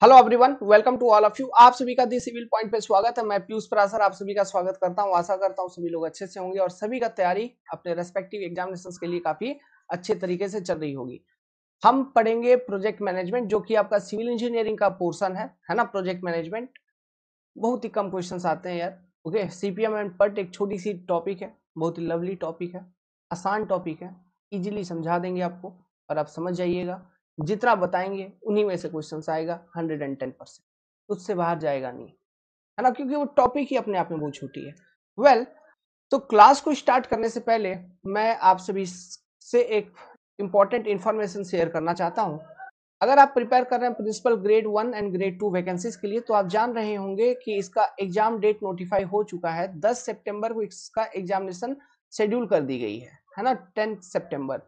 Hello everyone, welcome to all of you. आप सभी का दी सिविल पॉइंट पे स्वागत है। मैं पीयूष परासर आप सभी का स्वागत करता हूं। आशा करता हूं सभी लोग अच्छे से होंगे और सभी का तैयारी अपने रेस्पेक्टिव एग्जामिनेशंस के लिए काफी अच्छे तरीके से चल रही होगी। हम पढ़ेंगे प्रोजेक्ट मैनेजमेंट, जो कि आपका सिविल इंजीनियरिंग का पोर्शन है ना। प्रोजेक्ट मैनेजमेंट बहुत ही कम क्वेश्चंस आते हैं यार। ओके, सीपीएम एंड पट एक छोटी सी टॉपिक है, बहुत ही लवली टॉपिक है, आसान टॉपिक है, इजीली समझा देंगे आपको और आप समझ जाइएगा। जितना बताएंगे उन्हीं में से क्वेश्चन आएगा 110%, उससे बाहर जाएगा नहीं, है ना, क्योंकि वो टॉपिक ही अपने आप में बहुत छोटी है। वेल, तो क्लास को स्टार्ट करने से पहले मैं आप सभी से एक इंपॉर्टेंट इंफॉर्मेशन शेयर करना चाहता हूं। अगर आप प्रिपेयर कर रहे हैं principal grade 1 and grade 2 vacancies के लिए, तो आप जान रहे होंगे कि इसका एग्जाम डेट नोटिफाई हो चुका है। 10 सितंबर को इसका एग्जामिनेशन शेड्यूल कर दी गई है ना, 10 सितंबर।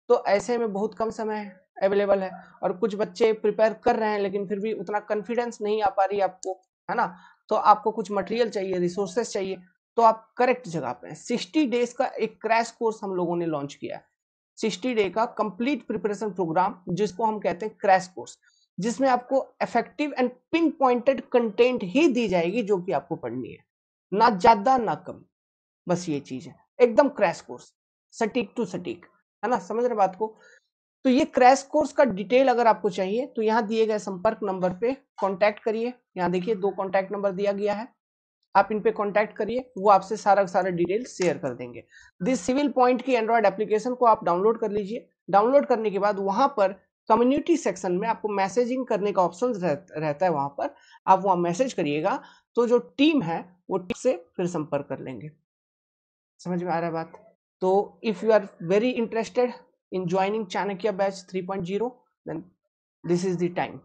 तो ऐसे में बहुत कम समय अवेलेबल है और कुछ बच्चे प्रिपेयर कर रहे हैं लेकिन फिर भी उतना कॉन्फिडेंस नहीं आ पा रही आपको, है ना। तो आपको कुछ मटेरियल चाहिए, रिसोर्सेस चाहिए, तो आप करेक्ट जगह पे हैं। 60 डेज का एक क्रैश कोर्स हम लोगों ने लॉन्च किया है। 60 डे का कंप्लीट प्रिपरेशन प्रोग्राम, जिसको हम कहते हैं क्रैश कोर्स, जिसमें आपको effective and pin pointed content ही दी जाएगी जो कि आपको पढ़नी है, ना ज्यादा ना कम। बस ये चीज है, एकदम क्रैश कोर्स, सटीक टू सटीक, है ना। समझ रहे बात को। तो ये क्रैश कोर्स का डिटेल अगर आपको चाहिए तो यहाँ दिए गए संपर्क नंबर पे कांटेक्ट करिए। यहाँ देखिए 2 कांटेक्ट नंबर दिया गया है, आप इन पे कांटेक्ट करिए, वो आपसे सारा सारा डिटेल शेयर कर देंगे। दिस सिविल पॉइंट की एंड्रॉइड एप्लीकेशन को आप डाउनलोड कर लीजिए। डाउनलोड करने के बाद वहां पर कम्युनिटी सेक्शन में आपको मैसेजिंग करने का ऑप्शन रहता है, वहां पर आप वहां मैसेज करिएगा तो जो टीम है वो टीम से फिर संपर्क कर लेंगे। समझ में आ रहा है बात। तो if you are very interested in joining Chanakya batch 3.0, then this is the time.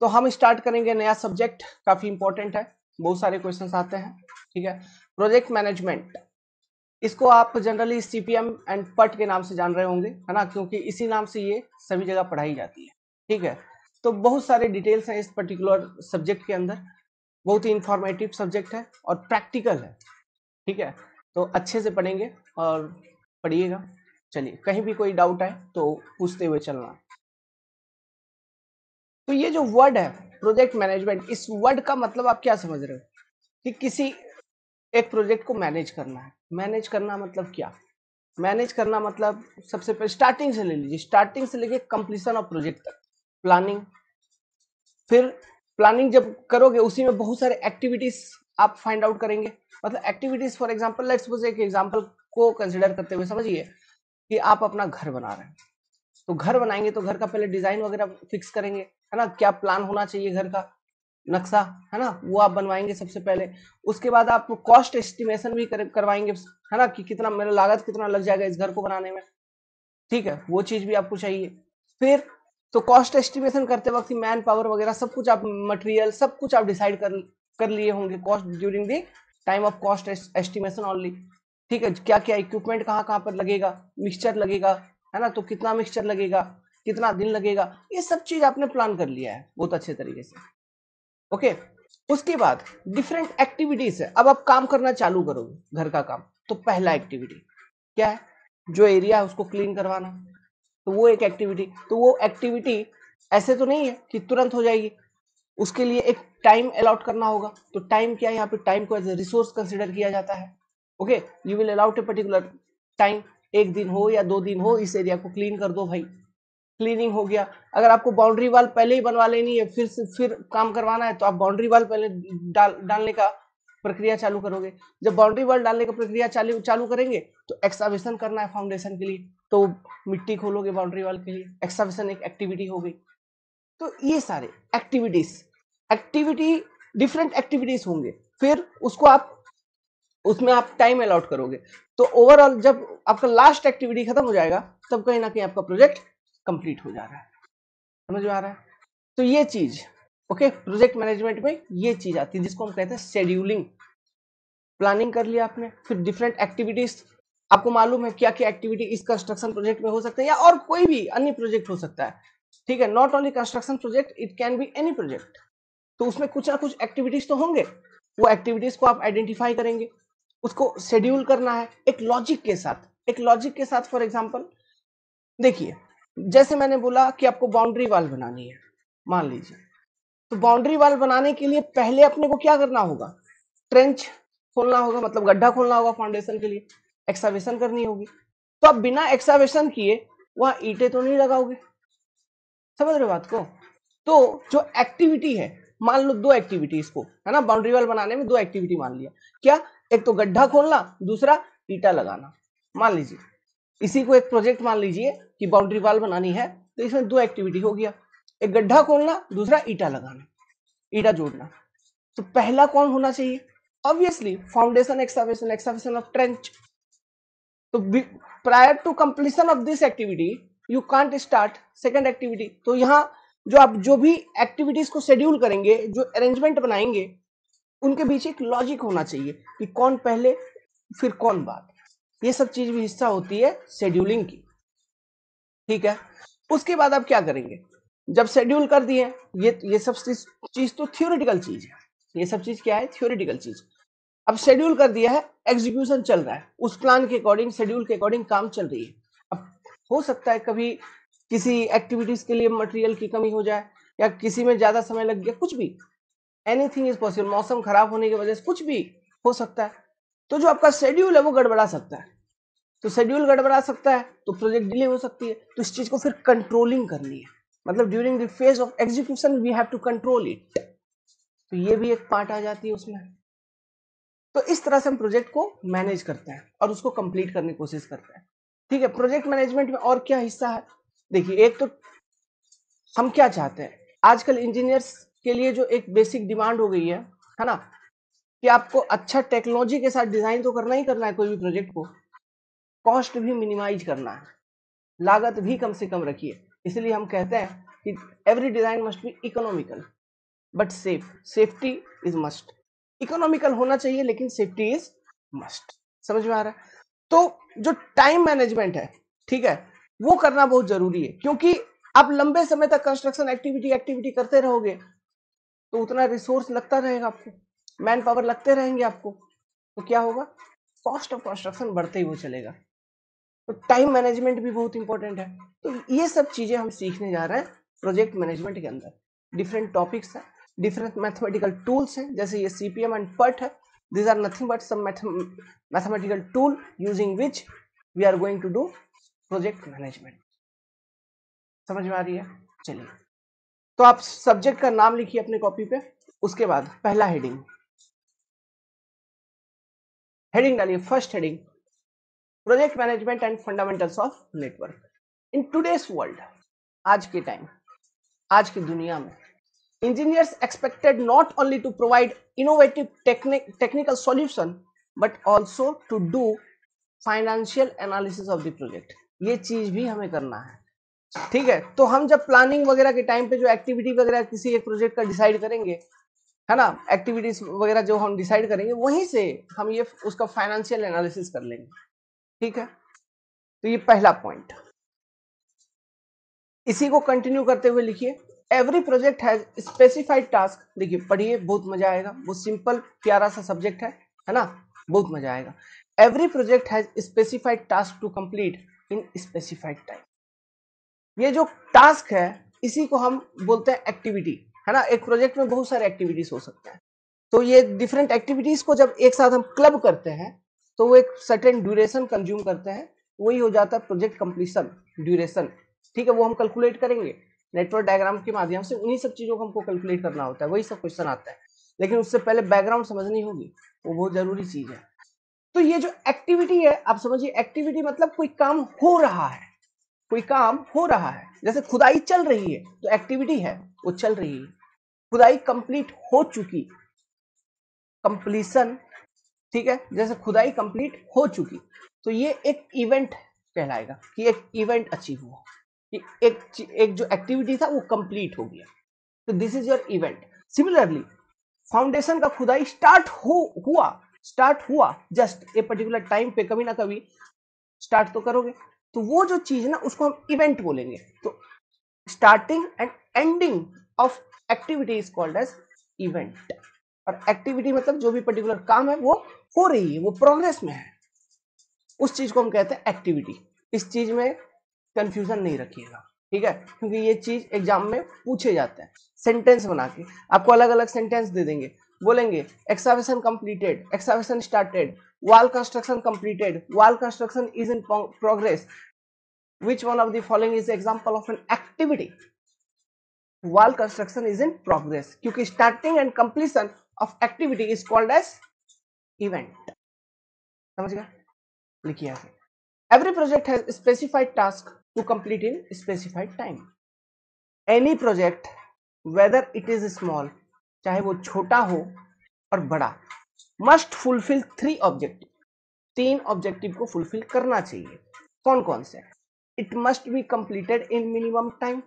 तो हम स्टार्ट करेंगे नया सब्जेक्ट, काफी इंपॉर्टेंट है, बहुत सारे क्वेश्चंस आते हैं। ठीक है, प्रोजेक्ट मैनेजमेंट, इसको आप जनरली सीपीएम एंड पट के नाम से जान रहे होंगे, है ना, क्योंकि इसी नाम से ये सभी जगह पढ़ाई जाती है। ठीक है, तो बहुत सारे डिटेल्स हैं इस पर्टिकुलर सब्जेक्ट के अंदर। बहुत ही इंफॉर्मेटिव सब्जेक्ट है और प्रैक्टिकल है। ठीक है, तो अच्छे से पढ़ेंगे और पढ़िएगा। चलिए, कहीं भी कोई डाउट आए तो पूछते हुए चलना। तो ये जो वर्ड है प्रोजेक्ट मैनेजमेंट, इस वर्ड का मतलब आप क्या समझ रहे हो कि किसी एक प्रोजेक्ट को मैनेज करना है। मैनेज करना मतलब क्या? मैनेज करना मतलब सबसे पहले स्टार्टिंग से ले लीजिए, स्टार्टिंग से लेके कंप्लीशन ऑफ प्रोजेक्ट तक प्लानिंग। फिर प्लानिंग जब करोगे उसी में बहुत सारे एक्टिविटीज आप फाइंड आउट करेंगे। मतलब activities, for example, let's suppose एक एग्जांपल को कंसीडर करते हुए समझिए कि आप अपना घर बना रहे हैं। तो घर बनाएंगे तो घर का पहले डिजाइन वगैरह फिक्स करेंगे, है ना, क्या प्लान होना चाहिए घर का, नक्शा, है ना, वो आप बनवाएंगे सबसे पहले। उसके बाद आप कॉस्ट एस्टिमेशन भी करवाएंगे, है ना, कि कितना मेरा लागत कितना लग जाएगा इस घर को बनाने में। ठीक है, वो चीज भी आपको चाहिए। फिर तो कॉस्ट एस्टिमेशन करते वक्त मैन पावर वगैरह सब कुछ आप, मटेरियल सब कुछ आप डिसाइड कर लिए होंगे cost during the time of cost estimation only. ठीक है, क्या क्या इक्विपमेंट कहाँ कहाँ पर लगेगा, मिक्सचर लगेगा, है ना, तो कितना मिक्सचर लगेगा, कितना दिन लगेगा, ये सब चीज आपने प्लान कर लिया है बहुत अच्छे तरीके से। ओके, उसके बाद डिफरेंट एक्टिविटीज है। अब आप काम करना चालू करोगे घर का काम, तो पहला एक्टिविटी क्या है? जो एरिया है उसको क्लीन करवाना। तो वो एक एक्टिविटी, तो वो एक्टिविटी ऐसे तो नहीं है कि तुरंत हो जाएगी, उसके लिए एक टाइम अलॉट करना होगा। तो टाइम क्या है, यहाँ पे टाइम को एज ए रिसोर्स कंसिडर किया जाता है। Okay, you will allot a particular time, 1 दिन हो या 2 दिन हो, इस एरिया को क्लीन कर दो भाई। क्लीनिंग हो गया। अगर आपको बाउंड्री वाल पहले ही बनवा लेनी है, फिर काम करवाना है, तो आप बाउंड्री वाल पहले डालने का प्रक्रिया चालू करोगे। जब बाउंड्री वाल डालने का प्रक्रिया चालू करेंगे तो एक्सकावेशन करना है फाउंडेशन के लिए, तो मिट्टी खोलोगे बाउंड्री वाल के लिए, एक्सकावेशन एक एक्टिविटी हो गई। तो ये सारे एक्टिविटी डिफरेंट एक्टिविटीज होंगे। फिर उसको आप, उसमें आप टाइम अलॉट करोगे। तो ओवरऑल जब आपका लास्ट एक्टिविटी खत्म हो जाएगा, तब कहीं ना कहीं आपका प्रोजेक्ट कंप्लीट हो जा रहा है। समझ में आ रहा है? तो ये चीज, ओके, प्रोजेक्ट मैनेजमेंट में ये चीज आती है जिसको हम कहते हैं शेड्यूलिंग। प्लानिंग कर लिया आपने, फिर डिफरेंट एक्टिविटीज, आपको मालूम है क्या क्या एक्टिविटी इस कंस्ट्रक्शन प्रोजेक्ट में हो सकता है या और कोई भी अन्य प्रोजेक्ट हो सकता है। ठीक है, not only construction project, it can be any project. तो उसमें कुछ ना कुछ एक्टिविटीज तो होंगे, वो एक्टिविटीज को आप आइडेंटिफाई करेंगे, उसको शेड्यूल करना है एक लॉजिक के साथ, एक लॉजिक के साथ। फॉर एग्जांपल देखिए, जैसे मैंने बोला कि आपको बाउंड्री वॉल बनानी है, मान लीजिए, तो बाउंड्री वाल बनाने के लिए पहले अपने को क्या करना होगा, ट्रेंच खोलना होगा, मतलब गड्ढा खोलना होगा फाउंडेशन के लिए, एक्सावेशन करनी होगी। तो आप बिना एक्सावेशन किए वहां ईंटें तो नहीं लगाओगे, समझ रहे हो बात को। तो जो एक्टिविटी है, मान लो दो एक्टिविटी इसको, है ना, बाउंड्री वाल बनाने में दो एक्टिविटी मान लिया, क्या, एक तो गड्ढा खोलना, दूसरा ईटा लगाना, मान लीजिए इसी को एक प्रोजेक्ट मान लीजिए कि बाउंड्री वाल बनानी है, तो इसमें दो एक्टिविटी हो गया, एक गड्ढा खोलना, दूसरा ईटा लगाना, ईटा जोड़ना। तो पहला कौन होना चाहिए, obviously foundation excavation, excavation of trench. तो prior to completion of this activity you can't start second activity. तो यहाँ जो आप जो भी एक्टिविटीज को शेड्यूल करेंगे, जो अरेंजमेंट बनाएंगे, उनके बीच एक लॉजिक होना चाहिए कि कौन पहले फिर कौन बाद। ये सब चीज भी हिस्सा होती है शेड्यूलिंग की, ठीक है। उसके बाद आप क्या करेंगे, जब शेड्यूल कर दिए, ये सब चीज तो थ्योरेटिकल चीज है, ये सब चीज क्या है, थ्योरेटिकल चीज। अब शेड्यूल कर दिया है, एग्जीक्यूशन चल रहा है, उस प्लान के अकॉर्डिंग, शेड्यूल के अकॉर्डिंग काम चल रही है। अब हो सकता है कभी किसी एक्टिविटीज के लिए मटेरियल की कमी हो जाए, या किसी में ज्यादा समय लग गया, कुछ भी, एनीथिंग इज पॉसिबल, मौसम खराब होने की वजह से कुछ भी हो सकता है। तो जो आपका शेड्यूल है वो गड़बड़ा सकता है, तो शेड्यूल गड़बड़ा सकता है तो प्रोजेक्ट डिले हो सकती है। तो इस चीज को फिर कंट्रोलिंग करनी है, मतलब during the phase of execution we have to control it. तो ये भी एक पार्ट आ जाती है उसमें। तो इस तरह से हम प्रोजेक्ट को मैनेज करते हैं और उसको कंप्लीट करने की कोशिश करते हैं, ठीक है। प्रोजेक्ट मैनेजमेंट में और क्या हिस्सा है, देखिए, एक तो हम क्या चाहते हैं, आजकल इंजीनियर्स के लिए जो एक बेसिक डिमांड हो गई है ना, कि आपको अच्छा टेक्नोलॉजी के साथ डिजाइन तो करना ही करना है कोई भी प्रोजेक्ट को, कॉस्ट भी मिनिमाइज करना है, लागत भी कम से कम रखिए। इसलिए हम कहते हैं कि every design must be economical but safe, safety is must. Economical होना चाहिए लेकिन सेफ्टी इज मस्ट, समझ में आ रहा है। तो जो टाइम मैनेजमेंट है, ठीक है, वो करना बहुत जरूरी है, क्योंकि आप लंबे समय तक कंस्ट्रक्शन एक्टिविटी करते रहोगे तो उतना रिसोर्स लगता रहेगा आपको, मैन पावर लगते रहेंगे आपको, तो क्या होगा, कॉस्ट ऑफ कंस्ट्रक्शन बढ़ते ही वो चलेगा। तो टाइम मैनेजमेंट भी बहुत इंपॉर्टेंट है। तो ये सब चीजें हम सीखने जा रहे हैं प्रोजेक्ट मैनेजमेंट के अंदर। डिफरेंट टॉपिक्स हैं, डिफरेंट मैथमेटिकल टूल्स हैं, जैसे ये सीपीएम एंड पर्ट है, these are nothing but some mathematical tool using which we are going to do project management. समझ में आ रही है, चलिए। तो आप सब्जेक्ट का नाम लिखिए अपने कॉपी पे, उसके बाद पहला हेडिंग, हेडिंग डालिए, first heading, project management and fundamentals of network in today's world. आज के टाइम, आज की दुनिया में engineers expected not only to provide innovative technical solution but also to do financial analysis of the project। ये चीज भी हमें करना है, ठीक है। तो हम जब प्लानिंग वगैरह के टाइम पे जो एक्टिविटी वगैरह किसी एक प्रोजेक्ट का डिसाइड करेंगे, है ना, एक्टिविटीज वगैरह जो हम डिसाइड करेंगे, वहीं से हम ये उसका फाइनेंशियल एनालिसिस कर लेंगे, ठीक है। तो ये पहला पॉइंट। इसी को कंटिन्यू करते हुए लिखिए, every project has specified task. देखिए, पढ़िए, बहुत मजा आएगा, वो सिंपल प्यारा सा सब्जेक्ट है ना, बहुत मजा आएगा। Every project has specified task to complete in specified time. ये जो टास्क है इसी को हम बोलते हैं एक्टिविटी, है ना। एक प्रोजेक्ट में बहुत सारे एक्टिविटीज हो सकते हैं, तो ये डिफरेंट एक्टिविटीज को जब एक साथ हम क्लब करते हैं तो वो एक सर्टेन ड्यूरेशन कंज्यूम करते हैं, वही हो जाता है प्रोजेक्ट कंप्लीशन ड्यूरेशन, ठीक है। वो हम कैलकुलेट करेंगे नेटवर्क डायग्राम के माध्यम से, उन्हीं सब चीजों को हमको कैलकुलेट करना होता है, वही सब क्वेश्चन आता है। लेकिन उससे पहले बैकग्राउंड समझनी होगी, वो बहुत जरूरी चीज है। तो ये जो एक्टिविटी है, आप समझिए, एक्टिविटी मतलब कोई काम हो रहा है, कोई काम हो रहा है। जैसे खुदाई चल रही है तो एक्टिविटी है, वो चल रही है। खुदाई कंप्लीट हो चुकी, कंप्लीशन, ठीक है। जैसे खुदाई कंप्लीट हो चुकी, तो ये एक इवेंट कहलाएगा कि एक इवेंट अचीव हुआ, कि एक जो एक्टिविटी था वो कंप्लीट हो गया, तो this is your event. Similarly foundation का खुदाई स्टार्ट हुआ जस्ट ए पर्टिकुलर टाइम पे, कभी ना कभी स्टार्ट तो करोगे, तो वो जो चीज ना उसको हम इवेंट बोलेंगे। तो starting and ending of activity is called as event. और एक्टिविटी मतलब जो भी पर्टिकुलर काम है वो हो रही है, वो प्रोग्रेस में है, उस चीज को हम कहते हैं एक्टिविटी। इस चीज में कंफ्यूजन नहीं रखिएगा, ठीक है, क्योंकि ये चीज एग्जाम में पूछे जाते हैं। सेंटेंस बना के आपको अलग अलग सेंटेंस दे देंगे, बोलेंगे excavation completed, excavation started, wall construction completed, wall construction is in progress, which one of the following is the example of an activity? Wall construction is in progress, क्योंकि starting and completion of activity is called as event। समझ गया? लिखिए ऐसे, every project has specified task to complete in specified time। any project whether it is small, चाहे वो छोटा हो और बड़ा, must fulfill 3 objective, 3 ऑब्जेक्टिव को फुलफिल करना चाहिए। कौन कौन से? It must be completed in minimum time,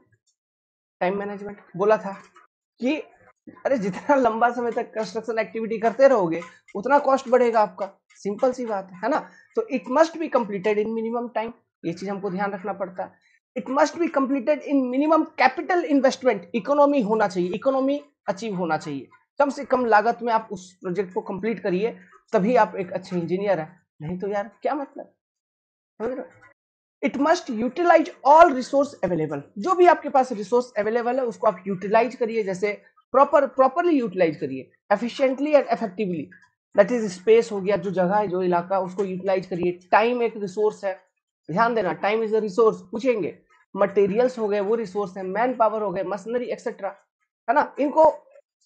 time management बोला था कि अरे जितना लंबा समय तक कंस्ट्रक्शन एक्टिविटी करते रहोगे उतना कॉस्ट बढ़ेगा आपका, सिंपल सी बात है ना। तो it must be completed in minimum time, ये चीज हमको ध्यान रखना पड़ता है। It must be completed in minimum capital investment, economy होना चाहिए, इकोनॉमी अचीव होना चाहिए, कम से कम लागत में आप उस प्रोजेक्ट को कंप्लीट करिए, तभी आप एक अच्छे इंजीनियर है, नहीं तो यार क्या मतलब, समझ रहे हो? It must utilise all resource available, जो भी आपके पास रिसोर्स अवेलेबल है उसको आप यूटिलाइज करिए, जैसे प्रॉपरली यूटिलाइज करिए, efficiently and effectively, that is space हो गया, जो जगह है जो इलाका उसको यूटिलाइज करिए। टाइम एक रिसोर्स है, ध्यान देना, टाइम इज अ रिसोर्स, पूछेंगे। मटेरियल्स हो गए वो रिसोर्स है, मैन पावर हो गए, मशीनरी एक्सेट्रा, है ना, इनको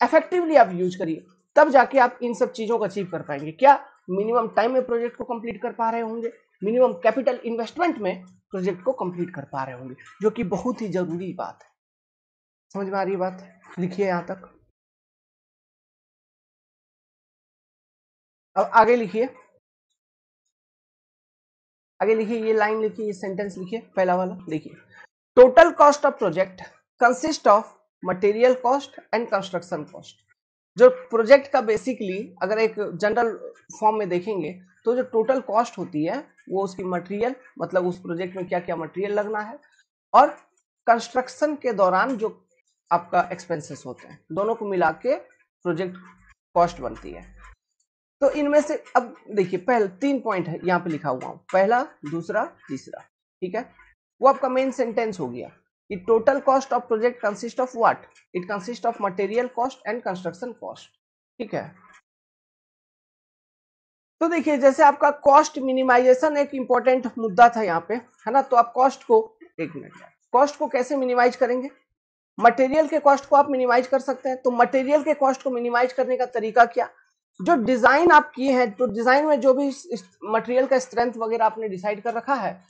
इफेक्टिवली आप यूज करिए, तब जाके आप इन सब चीजों को अचीव कर पाएंगे। क्या? मिनिमम टाइम में प्रोजेक्ट को कंप्लीट कर पा रहे होंगे, मिनिमम कैपिटल इन्वेस्टमेंट में प्रोजेक्ट को कंप्लीट कर पा रहे होंगे, जो कि बहुत ही जरूरी बात है। समझ में आ रही है बात? लिखिए यहां तक। अब आगे लिखिए, आगे लिखिए, ये लाइन लिखिए, ये सेंटेंस लिखिए, पहला वाला देखिए, total cost of project consist of material cost and construction cost. जो प्रोजेक्ट का बेसिकली अगर एक जनरल फॉर्म में देखेंगे तो जो टोटल कॉस्ट होती है वो उसकी मटेरियल, मतलब उस प्रोजेक्ट में क्या क्या मटेरियल लगना है, और कंस्ट्रक्शन के दौरान जो आपका एक्सपेंसेस होते हैं, दोनों को मिला के प्रोजेक्ट कॉस्ट बनती है। तो इनमें से अब देखिए, पहले 3 पॉइंट है यहाँ पे लिखा हुआ हूं, पहला, दूसरा, तीसरा, ठीक है। वो आपका मेन सेंटेंस हो गया कि total cost of project consist of what, it consist of material cost and construction cost, ठीक है। तो देखिए, जैसे आपका कॉस्ट मिनिमाइजेशन एक इंपॉर्टेंट मुद्दा था यहाँ पे, है ना, तो आप कॉस्ट को, एक मिनट, कॉस्ट को कैसे मिनिमाइज करेंगे? मटेरियल के कॉस्ट को आप मिनिमाइज कर सकते हैं, तो मटेरियल के कॉस्ट को मिनिमाइज करने का तरीका क्या? जो डिजाइन आप किए हैं, तो डिजाइन में जो भी मटेरियल का स्ट्रेंथ वगैरह आपने डिसाइड कर रखा है,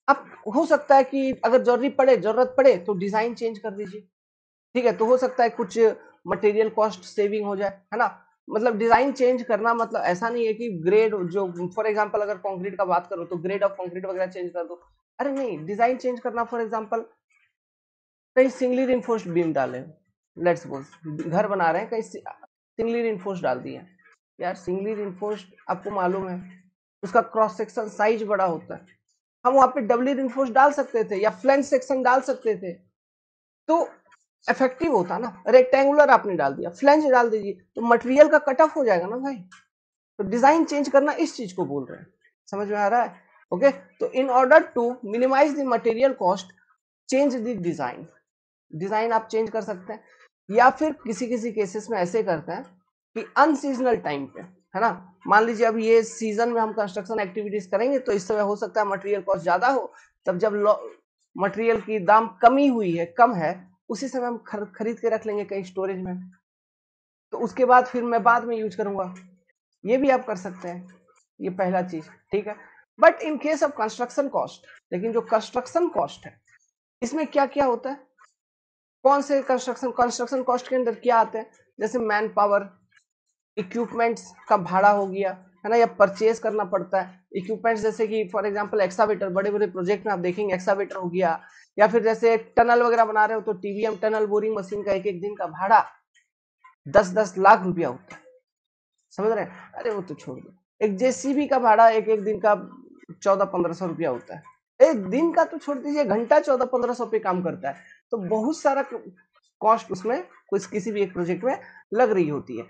अब हो सकता है कि अगर जरूरत पड़े तो डिजाइन चेंज कर दीजिए, ठीक है। तो हो सकता है कुछ मटेरियल कॉस्ट सेविंग हो जाए, है ना। मतलब डिजाइन चेंज करना मतलब ऐसा नहीं है कि ग्रेड, जो फॉर एग्जांपल अगर कंक्रीट का बात करो तो ग्रेड ऑफ कंक्रीट वगैरह चेंज कर दो, अरे नहीं, डिजाइन चेंज करना, फॉर एग्जांपल कहीं सिंगली रिइंफोर्स्ड बीम डाले, लेट्स सपोज घर बना रहे हैं, कहीं सिंगली रिइंफोर्स्ड डाल दिया, यार सिंगली रिइंफोर्स्ड आपको मालूम है उसका क्रॉस सेक्शन साइज बड़ा होता है, हम वहां पे डबली रिइंफोर्स्ड डाल सकते थे या फ्लैंज सेक्शन डाल सकते थे, तो इफेक्टिव होता ना। रेक्टेंगुलर आपने डाल दिया, फ्लैंज डाल दीजिए, तो मटेरियल का कट ऑफ हो जाएगा ना भाई। तो डिजाइन चेंज करना, इस चीज को बोल रहे हैं, समझ में आ रहा है? ओके, तो in order to minimise the material cost, change the design, design आप चेंज कर सकते हैं, या फिर किसी किसी केसेस में ऐसे करते हैं कि अनसीजनल टाइम पे, है ना, मान लीजिए अब ये सीजन में हम कंस्ट्रक्शन एक्टिविटीज करेंगे तो इस समय हो सकता है मटेरियल कॉस्ट ज्यादा हो, तब जब मटेरियल की दाम कमी हुई है, कम है, उसी समय हम खरीद के रख लेंगे कहीं स्टोरेज में, तो उसके बाद फिर मैं बाद में यूज करूंगा, ये भी आप कर सकते हैं, ये पहला चीज, ठीक है। But in case of construction cost, लेकिन जो कंस्ट्रक्शन कॉस्ट है इसमें क्या क्या होता है, कौन से कंस्ट्रक्शन कॉस्ट के अंदर क्या आते हैं, जैसे मैन पावर, इक्विपमेंट्स का भाड़ा हो गया, है ना, या परचेज करना पड़ता है इक्विपमेंट्स, जैसे कि फॉर एग्जांपल एक्सावेटर, बड़े बड़े प्रोजेक्ट में आप देखेंगे एक्सावेटर हो गया, या फिर जैसे टनल वगैरह बना रहे हो तो टीबीएम टनल बोरिंग मशीन का एक एक दिन का भाड़ा 10-10 लाख रुपया होता है, समझ रहे हैं? अरे वो तो छोड़ दो, एक जेसीबी का भाड़ा एक एक दिन का 1400-1500 रुपया होता है, एक दिन का तो छोड़ दीजिए, घंटा 1400-1500 पे काम करता है, तो बहुत सारा कॉस्ट उसमें कुछ किसी भी एक प्रोजेक्ट में लग रही होती है।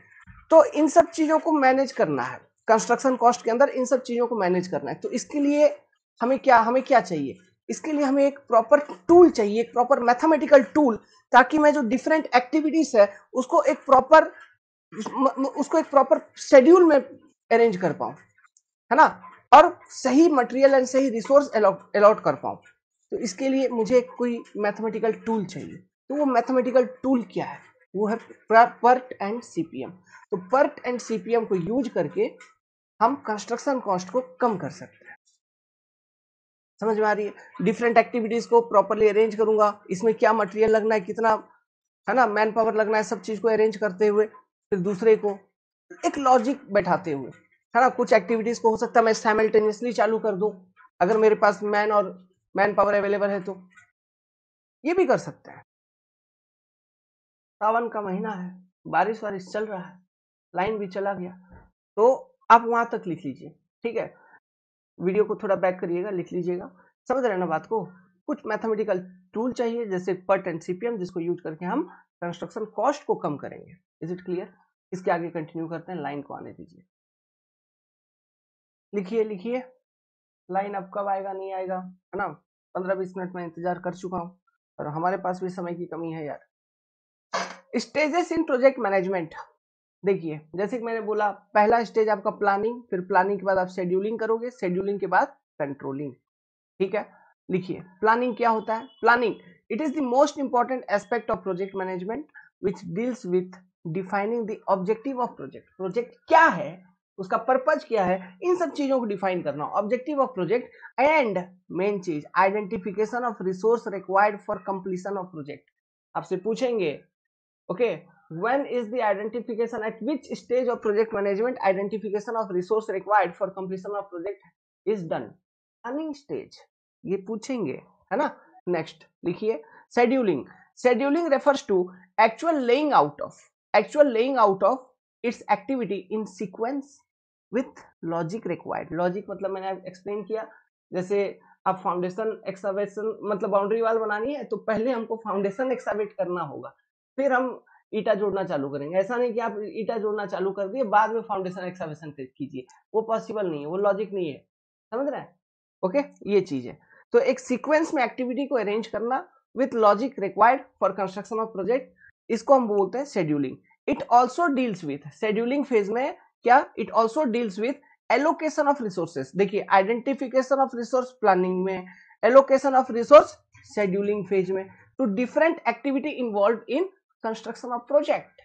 तो इन सब चीजों को मैनेज करना है, कंस्ट्रक्शन कॉस्ट के अंदर इन सब चीजों को मैनेज करना है, तो इसके लिए हमें क्या चाहिए, इसके लिए हमें एक प्रॉपर टूल चाहिए, एक प्रॉपर मैथमेटिकल टूल, ताकि मैं जो डिफरेंट एक्टिविटीज है उसको एक प्रॉपर शेड्यूल में अरेंज कर पाऊं, है ना, और सही मटेरियल एंड सही रिसोर्स अलॉट कर पाऊं। तो इसके लिए मुझे कोई मैथमेटिकल टूल चाहिए। तो वो मैथमेटिकल टूल क्या है? वो है पर्ट एंड सीपीएम। तो पर्ट एंड सीपीएम को यूज करके हम कंस्ट्रक्शन कॉस्ट को कम कर सकते हैं। समझ में आ रही है? डिफरेंट एक्टिविटीज को प्रॉपरली अरेंज करूंगा, इसमें क्या मटेरियल लगना है, कितना, है ना, मैन पावर लगना है, सब चीज को अरेंज करते हुए फिर दूसरे को एक लॉजिक बैठाते हुए, है ना। कुछ एक्टिविटीज को हो सकता है मैं साइमल्टेनियसली चालू कर दूं, अगर मेरे पास मैन पावर अवेलेबल है तो ये भी कर सकते हैं। सावन का महीना है, बारिश वारिश चल रहा है, लाइन भी चला गया, तो आप वहां तक लिख लीजिए, ठीक है। वीडियो को थोड़ा बैक करिएगा, लिख लीजिएगा, समझ रहे हैं ना बात को। कुछ मैथमेटिकल टूल चाहिए जैसे पर्ट एंड सीपीएम, जिसको यूज करके हम कंस्ट्रक्शन कॉस्ट को कम करेंगे। Is it clear? इसके आगे कंटिन्यू करते हैं, लाइन को आने दीजिए। लिखिए लिखिए, लाइन अब कब आएगा नहीं आएगा, है ना। 15-20 मिनट में इंतजार कर चुका हूं और हमारे पास भी समय की कमी है यार। Stages in project management. देखिए जैसे कि मैंने बोला, पहला स्टेज आपका प्लानिंग, फिर प्लानिंग के बाद आप शेड्यूलिंग करोगे, शेड्यूलिंग के बाद कंट्रोलिंग, ठीक है। लिखिए प्लानिंग क्या होता है। Planning, it is the most important aspect of project management which deals with defining the objective of project. Project क्या है, उसका पर्पज क्या है, इन सब चीजों को डिफाइन करना, objective of project, and main चीज identification of resource required for completion of project. आपसे पूछेंगे, okay, when is the identification, at which stage of project management identification of resource required for completion of project is done? Planning stage, ये पूछेंगे, है ना। Next लिखिए scheduling. Scheduling refers to actual laying out of its activity in sequence with logic required। Logic मतलब मैंने explain किया, जैसे आप फाउंडेशन एक्सकवेशन, मतलब बाउंड्री वॉल बनानी है तो पहले हमको फाउंडेशन एक्सकवेट करना होगा, फिर हम ईटा जोड़ना चालू करेंगे। ऐसा नहीं कि आप ईटा जोड़ना चालू कर दिए बाद में फाउंडेशन एक्सकवेशन कीजिए, वो पॉसिबल नहीं है, वो लॉजिक नहीं है, समझ रहे हैं। ओके, ये चीज है। तो एक सीक्वेंस में एक्टिविटी को अरेंज करना with logic required for construction of project, इसको हम बोलते हैं scheduling. It also deals with, scheduling phase में क्या, it also deals with allocation of resources. देखिए आइडेंटिफिकेशन ऑफ रिसोर्स प्लानिंग में, allocation of resource scheduling phase में, two different activity involve in construction of project.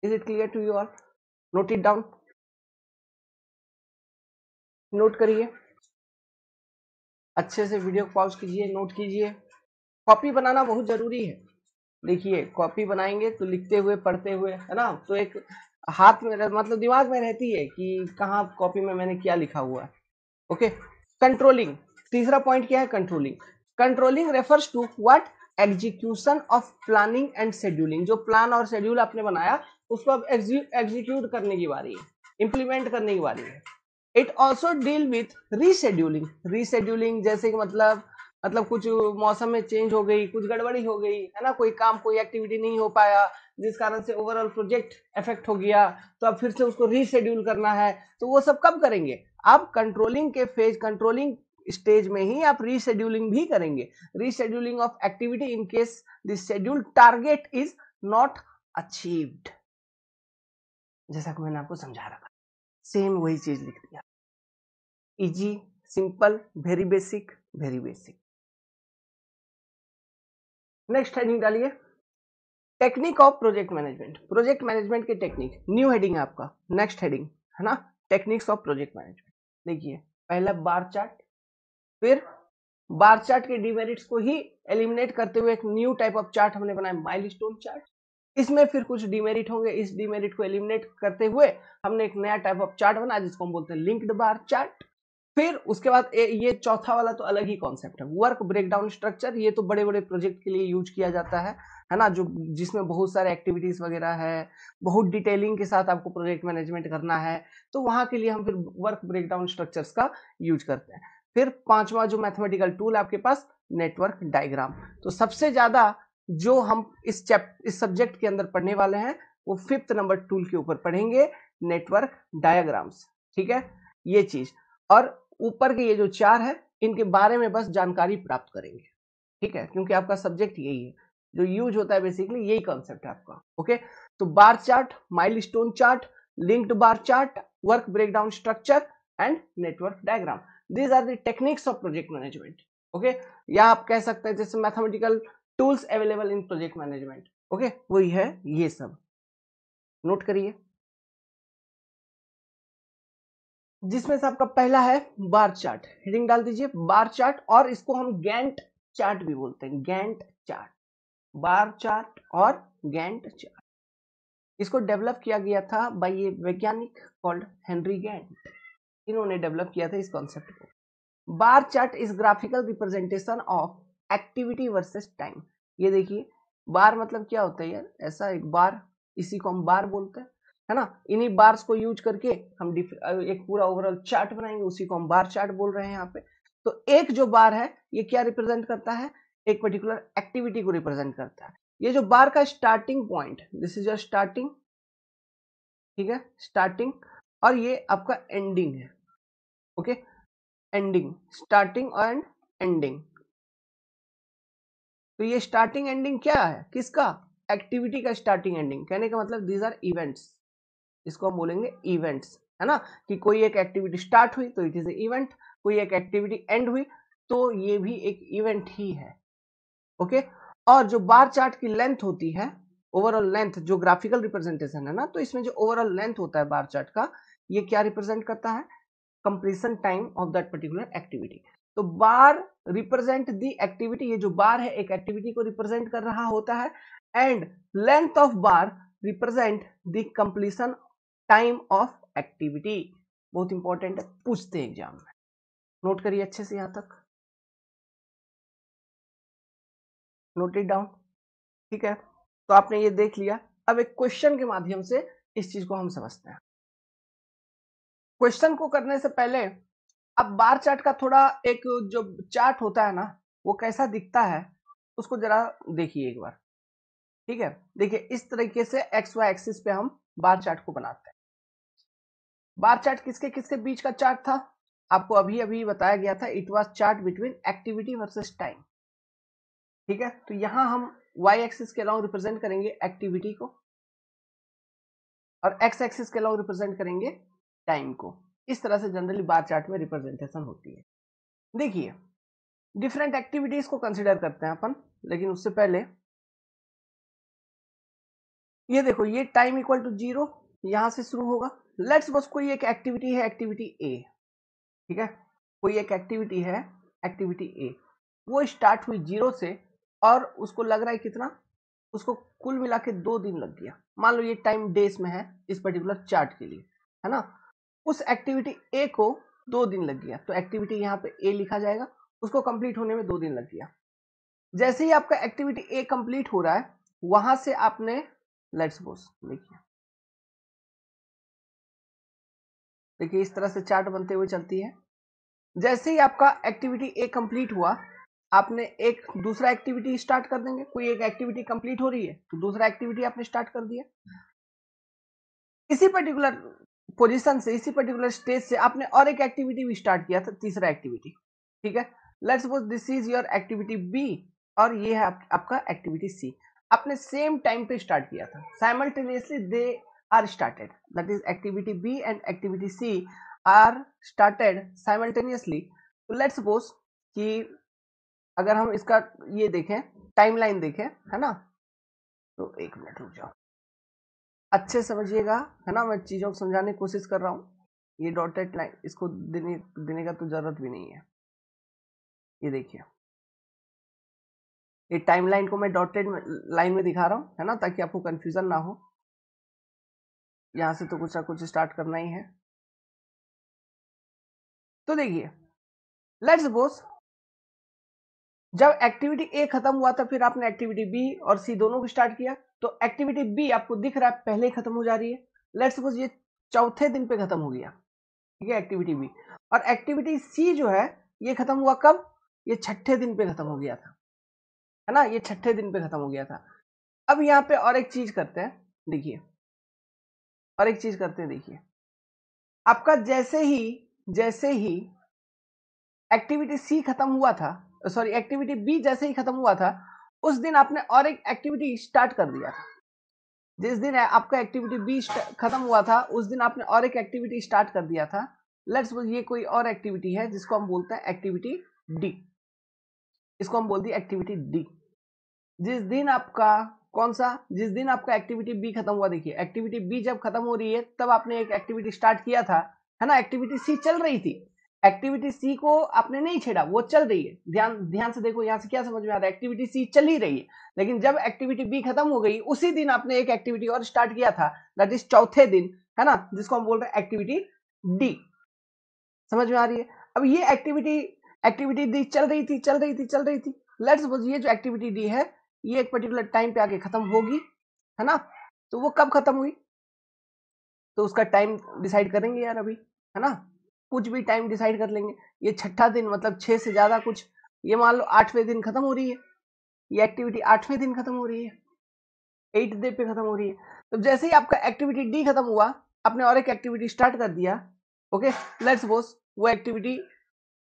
Is it clear to you all? Note it down, note करिए अच्छे से, video pause कीजिए, note कीजिए। Copy बनाना बहुत जरूरी है। देखिए कॉपी बनाएंगे तो लिखते हुए पढ़ते हुए, है ना, तो एक हाथ में मतलब दिमाग में रहती है कि कहाँ कॉपी में मैंने क्या लिखा हुआ है। ओके, कंट्रोलिंग, तीसरा पॉइंट क्या है, controlling. Controlling refers to what, execution of planning and scheduling. जो प्लान और शेड्यूल आपने बनाया उसको अब एग्जीक्यूट करने की बारी है, इंप्लीमेंट करने की बारी है। It also deal with rescheduling. Rescheduling जैसे कि मतलब कुछ मौसम में चेंज हो गई, कुछ गड़बड़ी हो गई, है ना, कोई काम कोई एक्टिविटी नहीं हो पाया जिस कारण से ओवरऑल प्रोजेक्ट इफेक्ट हो गया, तो अब फिर से उसको रीशेड्यूल करना है। तो वो सब कब करेंगे आप, कंट्रोलिंग के फेज, कंट्रोलिंग स्टेज में ही आप रीशेड्यूलिंग भी करेंगे। Rescheduling of activity in case the schedule target is not achieved, जैसा कि मैंने आपको समझा रखा, सेम वही चीज लिख दिया। Easy, simple, very basic, very basic. Next heading डालिए, technique of project management. Project management की टेक्निक, न्यू हेडिंग है आपका, नेक्स्ट हेडिंग, है ना, टेक्निक्स ऑफ प्रोजेक्ट मैनेजमेंट। देखिए पहला बार चार्ट, फिर बार चार्ट के डिमेरिट्स को ही एलिमिनेट करते हुए एक न्यू टाइप ऑफ चार्ट हमने बनाया, माइलस्टोन चार्ट। इसमें फिर कुछ डिमेरिट होंगे, इस डिमेरिट को एलिमिनेट करते हुए हमने एक नया टाइप ऑफ चार्ट बनाया जिसको हम बोलते हैं लिंक्ड बार चार्ट। फिर उसके बाद ये चौथा वाला तो अलग ही कॉन्सेप्ट है, वर्क ब्रेकडाउन स्ट्रक्चर। ये तो बड़े बड़े प्रोजेक्ट के लिए यूज किया जाता है ना, जो जिसमें बहुत सारे एक्टिविटीज वगैरह है, बहुत डिटेलिंग के साथ आपको प्रोजेक्ट मैनेजमेंट करना है, तो वहां के लिए हम फिर वर्क ब्रेकडाउन स्ट्रक्चर्स का यूज करते हैं। फिर पांचवा जो मैथमेटिकल टूल आपके पास, नेटवर्क डायग्राम। तो सबसे ज्यादा जो हम इस सब्जेक्ट के अंदर पढ़ने वाले हैं वो 5th नंबर टूल के ऊपर पढ़ेंगे, नेटवर्क डायग्राम्स, ठीक है, ये चीज। और ऊपर के ये जो 4 है इनके बारे में बस जानकारी प्राप्त करेंगे, ठीक है, क्योंकि आपका सब्जेक्ट यही है, जो यूज होता है बेसिकली यही कॉन्सेप्ट है आपका। ओके, तो bar chart, milestone chart, linked bar chart, work breakdown structure and network diagram, these are the techniques of project management. Okay, या आप कह सकते हैं जैसे mathematical tools available in project management. Okay, वही है ये सब, नोट करिए। जिसमें से आपका पहला है बार चार्ट, हेडिंग डाल दीजिए बार चार्ट, और इसको हम गैंट चार्ट भी बोलते हैं, गैंट चार्ट, बार चार्ट और गैंट चार्ट। इसको डेवलप किया गया था बाय ये वैज्ञानिक कॉल्ड हेनरी गैंट, इन्होंने डेवलप किया था इस कॉन्सेप्ट को। बार chart is graphical representation of activity versus time. ये देखिए, बार मतलब क्या होता है यार, ऐसा एक बार, इसी को हम बार बोलते हैं, है ना। इन्हीं बार्स को यूज करके हम एक पूरा ओवरऑल चार्ट बनाएंगे, उसी को हम बार चार्ट बोल रहे हैं यहाँ पे। तो एक जो बार है ये क्या रिप्रेजेंट करता है, एक पर्टिकुलर एक्टिविटी को रिप्रेजेंट करता है। ये जो बार का starting point, this is your starting, ठीक है, स्टार्टिंग, और ये आपका एंडिंग है। Okay, ending, starting and ending. तो ये स्टार्टिंग एंडिंग क्या है, किसका, एक्टिविटी का स्टार्टिंग एंडिंग। कहने का मतलब दीज आर इवेंट्स, इसको हम बोलेंगे इवेंट्स, है ना, कि कोई एक एक्टिविटी स्टार्ट हुई तो इट इज ए इवेंट, कोई एक एक्टिविटी एंड हुई तो ये भी एक इवेंट ही है। ओके, और जो बार चार्ट की लेंथ होती है, ओवरऑल लेंथ, जो ग्राफिकल रिप्रेजेंटेशन है ना, तो इसमें जो ओवरऑल लेंथ होता है बार चार्ट का, ये क्या रिप्रेजेंट करता है, completion time of that particular activity. तो बार रिप्रेजेंट द एक्टिविटी, ये जो बार है एक एक्टिविटी को रिप्रेजेंट कर रहा होता है, and length of bar represent the completion time of activity. बहुत इंपॉर्टेंट है, पूछते हैं एग्जाम में, नोट करिए अच्छे से यहां तक, नोट इट डाउन, ठीक है। तो आपने ये देख लिया, अब एक क्वेश्चन के माध्यम से इस चीज को हम समझते हैं। क्वेश्चन को करने से पहले अब बार चार्ट का थोड़ा एक जो चार्ट होता है ना, वो कैसा दिखता है उसको जरा देखिए एक बार, ठीक है। देखिए इस तरीके से एक्स वाई एक्सिस पे हम बार चार्ट को बनाते हैं। बार चार्ट किसके किसके बीच का चार्ट था, आपको अभी अभी बताया गया था, it was chart between activity versus time, ठीक है। तो यहां हम वाई एक्सिस के अलॉन्ग रिप्रेजेंट करेंगे एक्टिविटी को, और एक्स एक्सिस के अलॉन्ग रिप्रेजेंट करेंगे टाइम को। इस तरह से जनरली बार चार्ट में रिप्रेजेंटेशन होती है। देखिए डिफरेंट एक्टिविटीज को कंसिडर करते हैं अपन, लेकिन उससे पहले ये देखो, ये टाइम इक्वल टू 0 यहां से शुरू होगा। लेट्स सपोज कोई एक एक्टिविटी है, एक्टिविटी ए, ठीक है, कोई एक एक्टिविटी है, एक्टिविटी ए, वो स्टार्ट हुई 0 से, और उसको लग रहा है कितना, उसको कुल मिला के 2 दिन लग गया। मान लो ये टाइम डेज में है इस पर्टिकुलर चार्ट के लिए, है ना। उस एक्टिविटी ए को 2 दिन लग गया, तो एक्टिविटी यहाँ पे ए लिखा जाएगा, उसको कंप्लीट होने में 2 दिन लग गया। जैसे ही आपका एक्टिविटी ए कंप्लीट हो रहा है, वहां से आपने, लेट्स सपोज देखिए, देखिए इस तरह से चार्ट बनते हुए चलती है। जैसे ही आपका एक्टिविटी ए कंप्लीट हुआ, आपने एक दूसरा एक्टिविटी स्टार्ट कर देंगे। कोई एक एक्टिविटी कंप्लीट हो रही है तो दूसरा एक्टिविटी आपने स्टार्ट कर दिया। इसी पर्टिकुलर पोजीशन से, इसी पर्टिकुलर स्टेज से आपने और एक एक्टिविटी भी स्टार्ट किया था, तीसरा एक्टिविटी, ठीक है। Let's suppose this is your activity B, और ये है आपका एक्टिविटी सी। आपने सेम टाइम पे स्टार्ट किया था, simultaneously they are started, that is activity B and activity C are started simultaneously. तो लेट्स सपोज कि अगर हम इसका ये देखें, टाइमलाइन देखें, है ना, तो एक मिनट रुक जाओ, अच्छे समझिएगा, है ना, मैं चीजों को समझाने की कोशिश कर रहा हूँ। ये डॉटेड लाइन इसको देने का तो जरूरत भी नहीं है। ये देखिए, ये टाइमलाइन को मैं डॉटेड लाइन में दिखा रहा हूँ, है ना, ताकि आपको कंफ्यूजन ना हो। यहां से तो कुछ ना कुछ स्टार्ट करना ही है। तो देखिए, लेट्स सपोज जब एक्टिविटी ए खत्म हुआ था, फिर आपने एक्टिविटी बी और सी दोनों को स्टार्ट किया, तो एक्टिविटी बी आपको दिख रहा है पहले ही खत्म हो जा रही है। लेट्स सपोज ये चौथे दिन पे खत्म हो गया, ठीक है, एक्टिविटी बी। और एक्टिविटी सी जो है, ये खत्म हुआ कब, ये छठे दिन पे खत्म हो गया था, है ना, ये छठे दिन पे खत्म हो गया था। अब यहाँ पे और एक चीज करते हैं, देखिए, और एक चीज करते हैं, देखिए, आपका जैसे ही एक्टिविटी सी खत्म हुआ था, सॉरी एक्टिविटी बी जैसे ही खत्म हुआ था उस दिन आपने और एक एक्टिविटी स्टार्ट कर दिया था। जिस दिन आपका एक्टिविटी बी खत्म हुआ था उस दिन आपने और एक एक्टिविटी स्टार्ट कर दिया था। लेट्स सपोज ये कोई और एक्टिविटी है जिसको हम बोलते हैं एक्टिविटी डी, इसको हम बोलते हैं एक्टिविटी डी। जिस दिन आपका कौन सा, जिस दिन आपका एक्टिविटी बी खत्म हुआ, देखिए एक्टिविटी बी जब खत्म हो रही है तब आपने एक एक्टिविटी स्टार्ट किया था, है ना। एक्टिविटी सी चल रही थी, एक्टिविटी सी को आपने नहीं छेड़ा, वो चल रही है। ध्यान ध्यान से देखो, यहां से क्या समझ में आ रहा है, एक्टिविटी सी चल ही रही है। लेकिन जब एक्टिविटी बी खत्म हो गई उसी दिन आपने एक एक्टिविटी और स्टार्ट किया था, दैट इज चौथे दिन, है ना, जिसको हम बोल रहे हैं एक्टिविटी डी। समझ में आ रही है। अब ये एक्टिविटी एक्टिविटी डी चल रही थी चल रही थी चल रही थी। लेट्स सपोज ये जो एक्टिविटी डी है ये एक पर्टिकुलर टाइम पे आके खत्म होगी, है ना। तो वो कब खत्म हुई तो उसका टाइम डिसाइड करेंगे यार अभी, है ना। कुछ भी टाइम डिसाइड कर लेंगे। ये छठा दिन मतलब 6 से ज्यादा कुछ, ये मान लो 8वें दिन खत्म हो रही है, ये एक्टिविटी 8वें दिन खत्म हो रही है, 8th डे पे खत्म हो रही है। तो जैसे ही आपका एक्टिविटी डी खत्म हुआ आपने और एक एक्टिविटी स्टार्ट कर दिया। ओके, लेट्स सपोज वो एक्टिविटी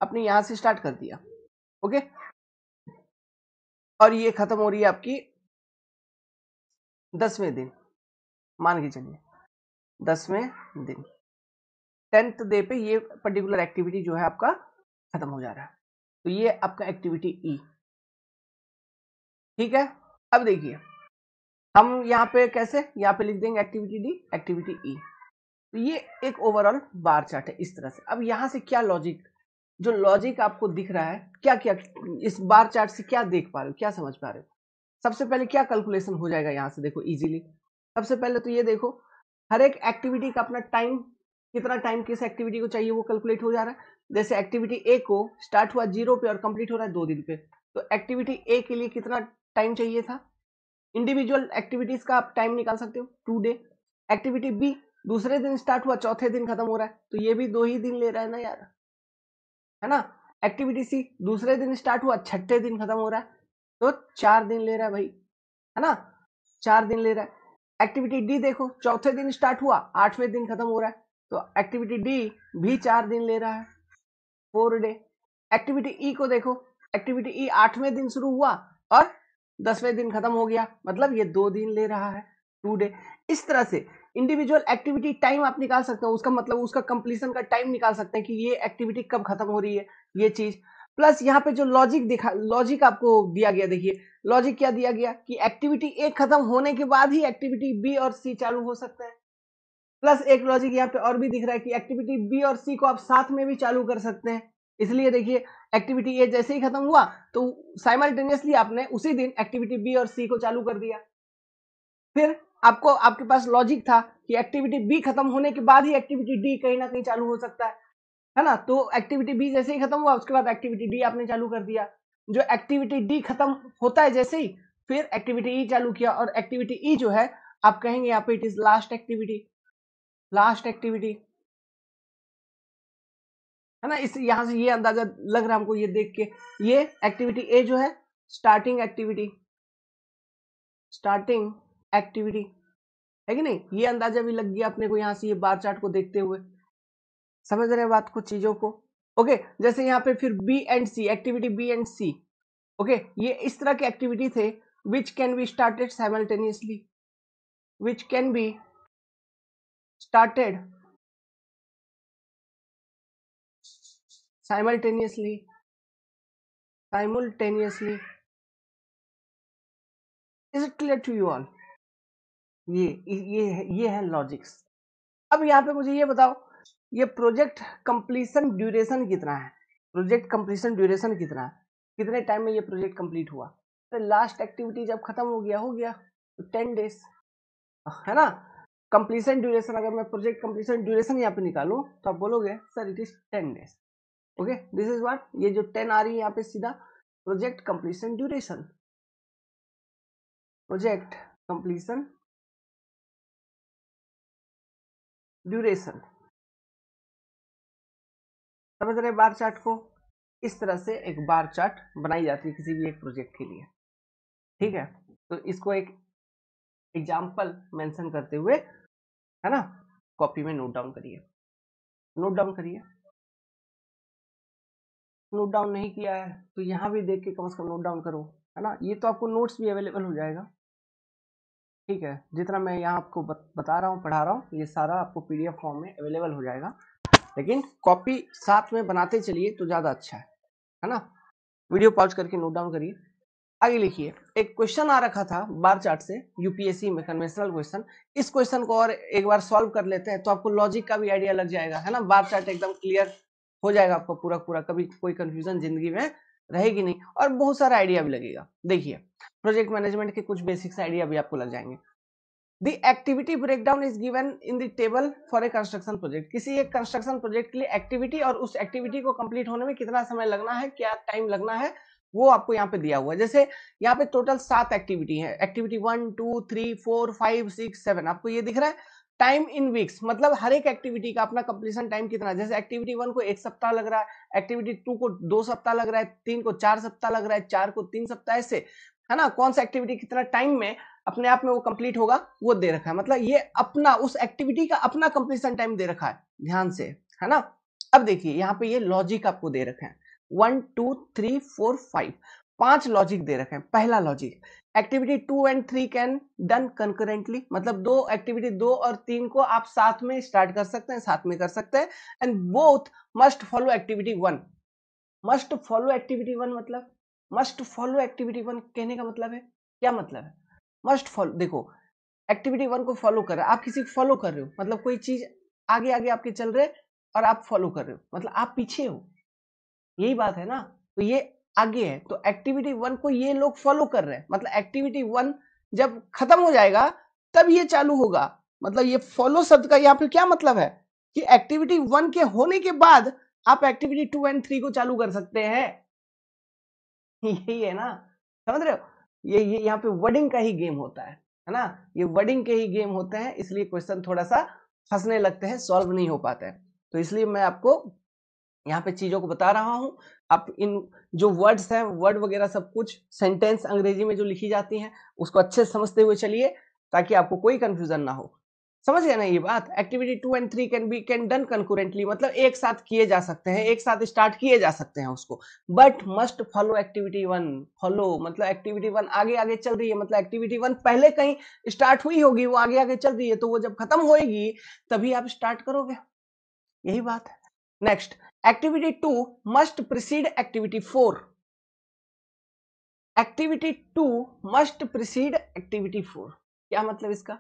अपने यहां से स्टार्ट कर दिया। ओके, और ये खत्म हो रही है आपकी 10वें दिन, मान के चलिए 10वें दिन, 10th डे पे ये पर्टिकुलर एक्टिविटी जो है आपका खत्म हो जा रहा है। तो ये आपका एक्टिविटी ई, ठीक है। अब देखिए हम यहाँ पे कैसे, यहाँ पे लिख देंगे एक्टिविटी डी एक्टिविटी ई। तो ये एक ओवरऑल बार चार्ट है इस तरह से। अब यहाँ से क्या लॉजिक, जो लॉजिक आपको दिख रहा है, क्या क्या इस बार चार्ट से क्या देख पा रहे हो, क्या समझ पा रहे हो। सबसे पहले क्या कैलकुलेशन हो जाएगा यहाँ से, देखो इजीली। सबसे पहले तो ये देखो हर एक एक्टिविटी का अपना टाइम, कितना टाइम किस एक्टिविटी को चाहिए वो कैलकुलेट हो जा रहा है। जैसे एक्टिविटी ए को स्टार्ट हुआ 0 पे और कंप्लीट हो रहा है 2 दिन पे, तो एक्टिविटी ए के लिए कितना टाइम चाहिए था। इंडिविजुअल एक्टिविटीज का आप टाइम निकाल सकते हो 2 डे। एक्टिविटी बी दूसरे दिन स्टार्ट हुआ चौथे दिन खत्म हो रहा है, तो ये भी 2 ही दिन ले रहा है ना यार, है ना। एक्टिविटी सी दूसरे दिन स्टार्ट हुआ छठे दिन खत्म हो रहा है, तो 4 दिन ले रहा है भाई, है ना, 4 दिन ले रहा है। एक्टिविटी डी देखो चौथे दिन स्टार्ट हुआ 8वें दिन खत्म हो रहा है, तो एक्टिविटी डी भी 4 दिन ले रहा है, 4 डे। एक्टिविटी ई को देखो, एक्टिविटी ई 8वें दिन शुरू हुआ और 10वें दिन खत्म हो गया, मतलब ये 2 दिन ले रहा है, 2 डे। इस तरह से इंडिविजुअल एक्टिविटी टाइम आप निकाल सकते हो, उसका मतलब उसका कंप्लीशन का टाइम निकाल सकते हैं कि ये एक्टिविटी कब खत्म हो रही है, ये चीज। प्लस यहाँ पे जो लॉजिक दिखा, लॉजिक आपको दिया गया, देखिए लॉजिक क्या दिया गया कि एक्टिविटी ए खत्म होने के बाद ही एक्टिविटी बी और सी चालू हो सकता है। प्लस एक लॉजिक यहाँ पे और भी दिख रहा है कि एक्टिविटी बी और सी को आप साथ में भी चालू कर सकते हैं। इसलिए देखिए एक्टिविटी ए जैसे ही खत्म हुआ तो साइमल्टेनियसली आपने उसी दिन एक्टिविटी बी और सी को चालू कर दिया। फिर आपको, आपके पास लॉजिक था कि एक्टिविटी बी खत्म होने के बाद ही एक्टिविटी डी कहीं ना कहीं चालू हो सकता है ना। तो एक्टिविटी बी जैसे ही खत्म हुआ उसके बाद एक्टिविटी डी आपने चालू कर दिया। जो एक्टिविटी डी खत्म होता है जैसे ही फिर एक्टिविटी ई चालू किया, और एक्टिविटी ई जो है आप कहेंगे यहाँ पे it is last activity, last activity, है ना। इस यहां से ये अंदाजा लग रहा है हमको ये देख के, ये एक्टिविटी ए जो है स्टार्टिंग एक्टिविटी, स्टार्टिंग एक्टिविटी है कि नहीं, ये अंदाजा भी लग गया अपने को यहाँ से ये बार चार्ट को देखते हुए। समझ रहे हैं बात को, चीजों को। ओके, जैसे यहाँ पे फिर B and C, activity B and C. Okay, ये इस तरह के एक्टिविटी थे which can be started simultaneously, which can be started simultaneously, simultaneously. Is it clear to you all. ये है लॉजिक्स। अब यहाँ पे मुझे ये बताओ, ये प्रोजेक्ट कंप्लीशन ड्यूरेशन कितना है, प्रोजेक्ट कंप्लीशन ड्यूरेशन कितना है, कितने टाइम में ये प्रोजेक्ट कंप्लीट हुआ। तो लास्ट एक्टिविटी जब खत्म हो गया तो 10 डेज, है ना। कंप्लीशन ड्यूरेशन, अगर मैं प्रोजेक्ट कंप्लीशन ड्यूरेशन यहाँ पे निकालूं तो आप बोलोगे sir it is 10 days. Okay, this is what, ये जो 10 आ रही है यहाँ पे सीधा project completion duration, project completion duration. समझ रहे बार चार्ट को। इस तरह से एक बार चार्ट बनाई जाती है किसी भी एक प्रोजेक्ट के लिए, ठीक है। तो इसको एक एग्जाम्पल मेंशन करते हुए, है ना, कॉपी में नोट डाउन करिए, नोट डाउन करिए। नोट डाउन नहीं किया है तो यहाँ भी देख के कम से कम नोट डाउन करो, है ना। ये तो आपको नोट्स भी अवेलेबल हो जाएगा, ठीक है। जितना मैं यहाँ आपको बता रहा हूँ, पढ़ा रहा हूँ, ये सारा आपको पीडीएफ फॉर्म में अवेलेबल हो जाएगा, लेकिन कॉपी साथ में बनाते चलिए तो ज्यादा अच्छा है ना। वीडियो पॉज करके नोट डाउन करिए। आगे लिखिए, एक क्वेश्चन आ रखा था बार चार्ट से यूपीएससी में, कन्वेंशनल क्वेश्चन। इस क्वेश्चन को और एक बार सॉल्व कर लेते हैं तो आपको लॉजिक का भी आइडिया लग जाएगा, है ना। बार चार्ट एकदम क्लियर हो जाएगा आपको पूरा पूरा, कभी कोई कंफ्यूजन जिंदगी में रहेगी नहीं, और बहुत सारा आइडिया भी लगेगा। देखिए, प्रोजेक्ट मैनेजमेंट के कुछ बेसिक्स आइडिया भी आपको लग जाएंगे। The activity breakdown is given in the table for a construction project। किसी एक कंस्ट्रक्शन प्रोजेक्ट के लिए एक्टिविटी और उस एक्टिविटी को कंप्लीट होने में कितना समय लगना है, क्या टाइम लगना है, वो आपको यहाँ पे दिया हुआ है। जैसे यहाँ पे टोटल 7 एक्टिविटी है, एक्टिविटी 1 2 3 4 5 6 7, आपको ये दिख रहा है। टाइम इन वीक्स, मतलब हर एक एक्टिविटी का अपना कंप्लीशन टाइम कितना है। जैसे एक्टिविटी 1 को 1 सप्ताह लग रहा है, एक्टिविटी 2 को 2 सप्ताह लग रहा है, 3 को 4 सप्ताह लग रहा है, 4 को 3 सप्ताह, ऐसे, है ना। कौन सा एक्टिविटी कितना टाइम में अपने आप में वो कंप्लीट होगा वो दे रखा है, मतलब ये अपना उस एक्टिविटी का अपना कंप्लीशन टाइम दे रखा है, ध्यान से, है ना। अब देखिए यहाँ पे ये लॉजिक आपको दे रखे हैं, 1 2 3 4 5, 5 लॉजिक दे रखे हैं। पहला logic, activity 2 and 3 can done concurrently, मतलब दो एक्टिविटी 2 और 3 को आप साथ में स्टार्ट कर सकते हैं, साथ में कर सकते हैं। And both must follow activity 1। Must follow activity 1 मतलब, मस्ट फॉलो एक्टिविटी 1 कहने का मतलब है, क्या मतलब है मस्ट फॉलो। देखो, एक्टिविटी 1 को फॉलो कर रहे हो, आप किसी को फॉलो कर रहे हो, मतलब कोई चीज आगे आगे आपके चल रहे और आप फॉलो कर रहे हो, मतलब आप पीछे हो, यही बात है ना। तो ये आगे है, तो एक्टिविटी 1 को ये लोग फॉलो कर रहे हैं, मतलब एक्टिविटी 1 जब खत्म हो जाएगा तब ये चालू होगा। मतलब ये फॉलो शब्द का यहाँ पे क्या मतलब है कि एक्टिविटी 1 के होने के बाद आप एक्टिविटी 2 एंड 3 को चालू कर सकते हैं। यही है ना, समझ रहे हो। ये यहाँ पे वर्डिंग का ही गेम होता है ना। ये वर्डिंग के ही गेम होते हैं, इसलिए क्वेश्चन थोड़ा सा फंसने लगते हैं, सॉल्व नहीं हो पाते हैं। तो इसलिए मैं आपको यहाँ पे चीजों को बता रहा हूँ। आप इन जो वर्ड्स हैं, वर्ड वगैरह सब कुछ, सेंटेंस अंग्रेजी में जो लिखी जाती हैं उसको अच्छे से समझते हुए चलिए, ताकि आपको कोई कंफ्यूजन ना हो। समझ गए ना ये बात। Activity 2 and 3 can done concurrently, मतलब एक साथ किए जा सकते हैं, एक साथ स्टार्ट किए जा सकते हैं उसको। But must follow activity 1। Follow मतलब एक्टिविटी 1 आगे आगे चल रही है, मतलब एक्टिविटी 1 पहले कहीं स्टार्ट हुई होगी, वो आगे आगे चल रही है, तो वो जब खत्म होएगी तभी आप स्टार्ट करोगे, यही बात है। Next, activity 2 must precede activity 4। Activity 2 must precede activity 4, क्या मतलब इसका,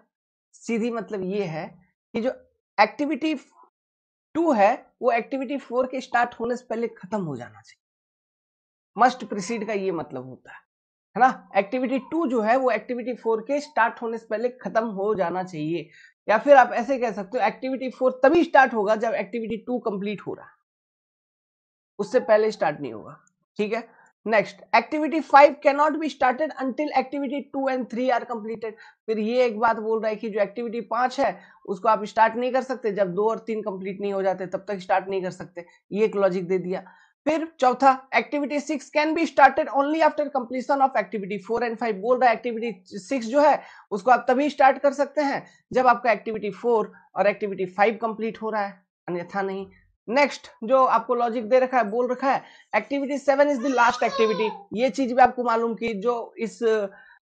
सीधी मतलब ये है कि जो एक्टिविटी 2 है वो एक्टिविटी 4 के स्टार्ट होने से पहले खत्म हो जाना चाहिए। मस्ट प्रिसीड का ये मतलब होता है ना। एक्टिविटी 2 जो है वो एक्टिविटी 4 के स्टार्ट होने से पहले खत्म हो जाना चाहिए, या फिर आप ऐसे कह सकते हो एक्टिविटी 4 तभी स्टार्ट होगा जब एक्टिविटी 2 कंप्लीट हो रहा है, उससे पहले स्टार्ट नहीं होगा, ठीक है। Next, activity 5 can not be started until activity 2 and 3 are completed. फिर ये एक बात बोल रहा है कि जो एक्टिविटी 5 है उसको आप स्टार्ट नहीं कर सकते जब 2 और 3 कंप्लीट नहीं हो जाते, तब तक स्टार्ट नहीं कर सकते, ये एक लॉजिक दे दिया। फिर चौथा, activity 6 can be started only after completion of activity 4 and 5। बोल रहा है एक्टिविटी 6 जो है उसको आप तभी स्टार्ट कर सकते हैं जब आपका एक्टिविटी 4 और एक्टिविटी 5 कंप्लीट हो रहा है, अन्यथा नहीं। नेक्स्ट जो आपको लॉजिक दे रखा है, बोल रखा है activity 7 is the last activity. ये चीज भी आपको मालूम कि जो इस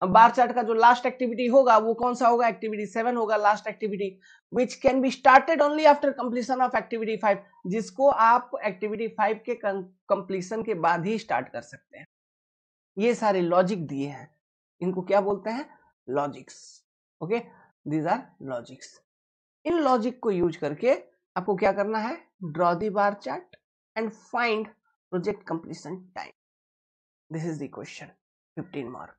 बार चार्ट का जो लास्ट एक्टिविटी होगा वो कौन सा होगा, एक्टिविटी 7 होगा last activity, which can be started only after completion of activity 5, जिसको आप एक्टिविटी 5 के कंप्लीशन के बाद ही स्टार्ट कर सकते हैं। ये सारे लॉजिक दिए हैं, इनको क्या बोलते हैं, logics. Okay, these are logics. इन लॉजिक को यूज करके आपको क्या करना है, draw the bar chart and find project completion time. This is the question, 15 mark.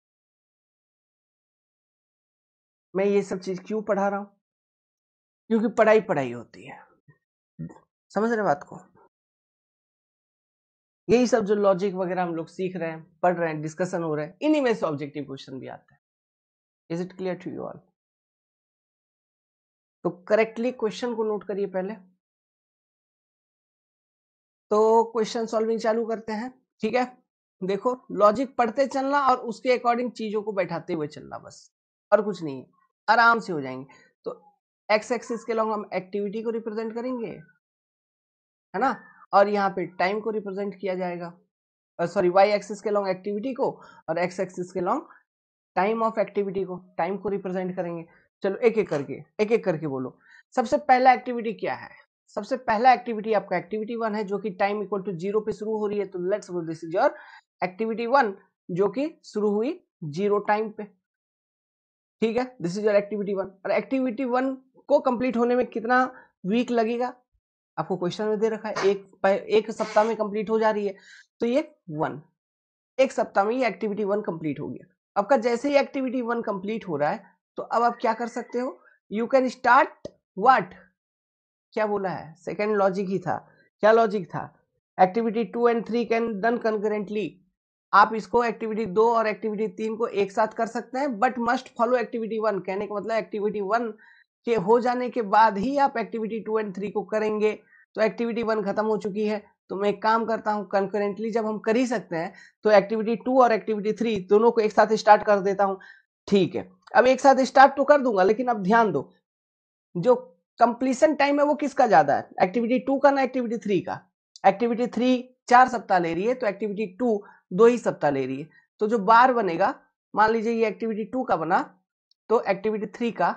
मैं ये सब चीज क्यों पढ़ा रहा हूं, क्योंकि पढ़ाई पढ़ाई होती है, समझ रहे बात को। यही सब जो लॉजिक वगैरह हम लोग सीख रहे हैं, पढ़ रहे हैं, डिस्कशन हो रहे हैं, इन्हीं में से ऑब्जेक्टिव क्वेश्चन भी आते हैं। Is it clear to you all. तो करेक्टली क्वेश्चन को नोट करिए पहले। तो क्वेश्चन सॉल्विंग चालू करते हैं, ठीक है। देखो, लॉजिक पढ़ते चलना और उसके अकॉर्डिंग चीजों को बैठाते हुए चलना, बस और कुछ नहीं है, आराम से हो जाएंगे। तो एक्स एक्सिस के लॉन्ग हम एक्टिविटी को रिप्रेजेंट करेंगे, है ना, और यहाँ पे टाइम को रिप्रेजेंट किया जाएगा, सॉरी वाई एक्सिस के लॉन्ग एक्टिविटी को और एक्स एक्सिस के लॉन्ग टाइम ऑफ एक्टिविटी को, टाइम को रिप्रेजेंट करेंगे। चलो एक एक करके बोलो। सबसे पहला एक्टिविटी क्या है? सबसे पहला एक्टिविटी आपका एक्टिविटी 1 है, जो कि टाइम इक्वल टू 0 पे शुरू हो रही है। तो let's go, this is your activity 1 जो कि शुरू हुई 0 टाइम पे। ठीक है, दिस इज योर एक्टिविटी 1। और एक्टिविटी 1 को कंप्लीट होने में कितना वीक लगेगा? आपको क्वेश्चन में दे रखा है एक सप्ताह में कंप्लीट हो जा रही है, तो ये 1 एक सप्ताह में ये एक्टिविटी 1 कंप्लीट हो गया। आपका जैसे ही एक्टिविटी 1 कंप्लीट हो रहा है, तो अब आप क्या कर सकते हो? You can start what? क्या बोला है? सेकेंड लॉजिक ही था। क्या लॉजिक था? Activity 2 and 3 can done concurrently. आप इसको एक्टिविटी 2 और एक्टिविटी 3 को एक साथ कर सकते हैं, बट मस्ट फॉलो एक्टिविटी 1। कहने का मतलब एक्टिविटी 1 के हो जाने के बाद ही आप एक्टिविटी 2 एंड 3 को करेंगे। तो एक्टिविटी 1 खत्म हो चुकी है, तो मैं एक काम करता हूं, कंकरेंटली जब हम कर ही सकते हैं तो एक्टिविटी 2 और एक्टिविटी 3 दोनों को एक साथ स्टार्ट कर देता हूं। ठीक है, अब एक साथ स्टार्ट तो कर दूंगा, लेकिन अब ध्यान दो, जो कंप्लीशन टाइम है वो किसका ज्यादा है? एक्टिविटी 2 का ना एक्टिविटी 3 का? एक्टिविटी 3 4 सप्ताह ले रही है, तो एक्टिविटी 2 2 ही सप्ताह ले रही है। तो जो बार बनेगा, मान लीजिए ये एक्टिविटी 2 का बना, तो एक्टिविटी 3 का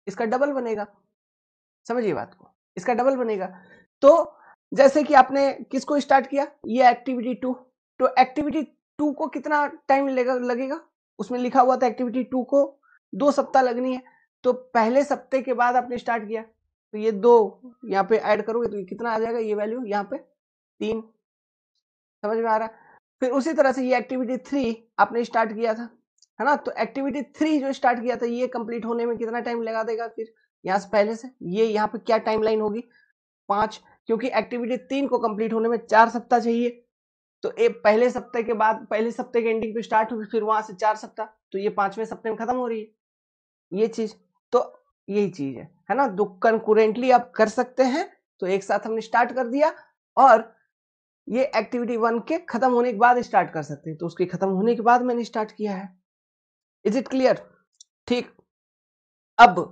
इसका डबल बनेगा। समझिए बात को, इसका डबल बनेगा। तो जैसे कि आपने किसको स्टार्ट किया? ये एक्टिविटी 2, तो एक्टिविटी 2 को कितना टाइम लगेगा? उसमें लिखा हुआ था एक्टिविटी 2 को 2 सप्ताह लगनी है। तो पहले सप्ताह के बाद आपने स्टार्ट किया, तो ये 2 यहाँ पे ऐड करोगे तो ये कितना आ जाएगा? ये वैल्यू यहाँ पे 3। समझ में आ रहा है? फिर उसी तरह से ये एक्टिविटी 3 आपने स्टार्ट किया था, है ना? तो एक्टिविटी 3 जो स्टार्ट किया था, ये कंप्लीट होने में कितना टाइम लगा देगा? फिर यहाँ से पहले से ये यहाँ पे क्या टाइमलाइन होगी? 5, क्योंकि एक्टिविटी 3 को कंप्लीट होने में 4 सप्ताह चाहिए। तो एक पहले सप्ताह के बाद, पहले सप्ताह के एंडिंग पे स्टार्ट हुई, फिर वहां से 4 सप्ताह, तो ये 5वें सप्ताह में खत्म हो रही है ये चीज। तो यही चीज है ना? तो कंकरेंटली आप कर सकते हैं। तो एक साथ हमने स्टार्ट कर दिया, और ये एक्टिविटी 1 के खत्म होने के बाद स्टार्ट कर सकते हैं, तो उसके खत्म होने के बाद मैंने स्टार्ट किया है। Is it clear? ठीक, अब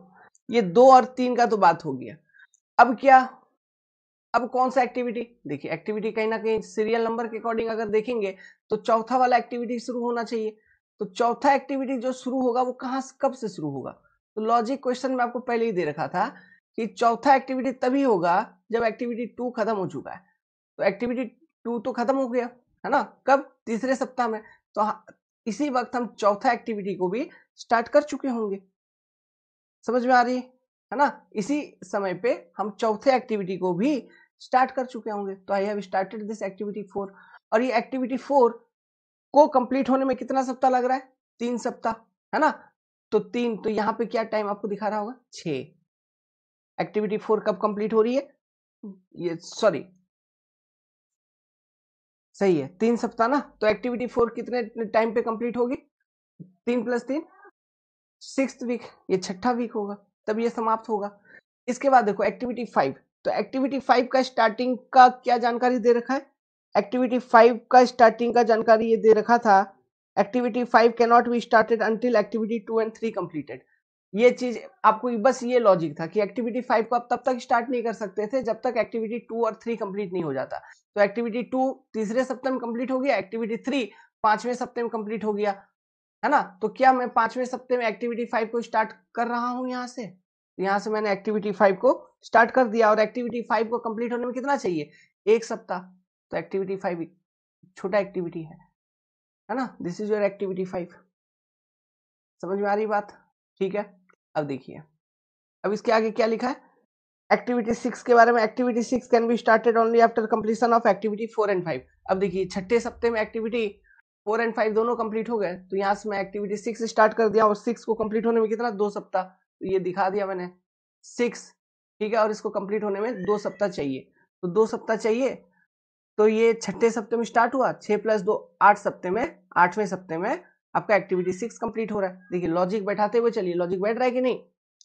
ये 2 और 3 का तो बात हो गया। अब क्या? अब कौन सा एक्टिविटी? देखिए, एक्टिविटी कहीं ना कहीं सीरियल नंबर के अकॉर्डिंग अगर देखेंगे तो चौथा वाला एक्टिविटी शुरू होना चाहिए। तो चौथा एक्टिविटी जो शुरू होगा वो कहां कब से शुरू होगा? तो लॉजिक क्वेश्चन में आपको पहले ही दे रखा था कि चौथा एक्टिविटी तभी होगा जब एक्टिविटी 2 खत्म हो चुका है। तो एक्टिविटी 2 तो खत्म हो गया, है ना? कब? तीसरे सप्ताह में। तो इसी वक्त हम चौथा एक्टिविटी को भी स्टार्ट कर चुके होंगे। समझ में आ रही है ना? इसी समय पे हम चौथे एक्टिविटी को भी स्टार्ट कर चुके होंगे। तो I have started this activity 4, और ये एक्टिविटी 4 को कंप्लीट होने में कितना सप्ताह लग रहा है? 3 सप्ताह, है ना? तो 3, तो यहाँ पे क्या टाइम आपको दिखा रहा होगा? 6। एक्टिविटी 4 कब कंप्लीट हो रही है? ये सॉरी, सही है, 3 सप्ताह ना। तो एक्टिविटी 4 कितने टाइम पे कंप्लीट होगी? 3 + 3 6th वीक, ये छठा वीक होगा, तब ये समाप्त होगा। इसके बाद देखो एक्टिविटी 5। तो एक्टिविटी 5 का स्टार्टिंग का क्या जानकारी दे रखा है? एक्टिविटी 5 का स्टार्टिंग का जानकारी ये दे रखा था, activity 5 can not be started until activity 2 and 3 completed. ये चीज आपको, बस ये लॉजिक था कि एक्टिविटी 5 को आप तब तक स्टार्ट नहीं कर सकते थे जब तक एक्टिविटी 2 और 3 कंप्लीट नहीं हो जाता। तो एक्टिविटी 2 तीसरे सप्ताह में कंप्लीट हो गया, एक्टिविटी 3 5वें सप्ताह में कंप्लीट हो गया, है ना? तो क्या मैं 5वें सप्ताह में एक्टिविटी 5 को स्टार्ट कर रहा हूं? यहाँ से मैंने एक्टिविटी 5 को स्टार्ट कर दिया, और एक्टिविटी 5 को कंप्लीट होने में कितना चाहिए? 1 सप्ताह। तो एक्टिविटी 5 छोटा एक्टिविटी है ना? This is your activity 5। समझ में आ रही बात? ठीक है, अब देखिए, अब इसके आगे क्या लिखा है एक्टिविटी 6 के बारे में। Activity 6 can be started only after completion of activity 4 and 5। अब देखिए, छठे सप्ताह में एक्टिविटी 4 एंड 5 दोनों कंप्लीट हो गए, तो यहाँ से मैं एक्टिविटी 6 स्टार्ट कर दिया, और 6 को कंप्लीट होने में कितना? 2 सप्ताह। तो ये दिखा दिया मैंने 6, ठीक है, और इसको कंप्लीट होने में 2 सप्ताह चाहिए। तो 2 सप्ताह चाहिए, तो ये छठे सप्ताह में स्टार्ट हुआ, 6 + 2 8 सप्ताह में, 8वें सप्ताह में आपका एक्टिविटी 6 कंप्लीट हो रहा है। देखिए, लॉजिक बैठाते हुए चलिए, लॉजिक बैठ रहा है कि नहीं,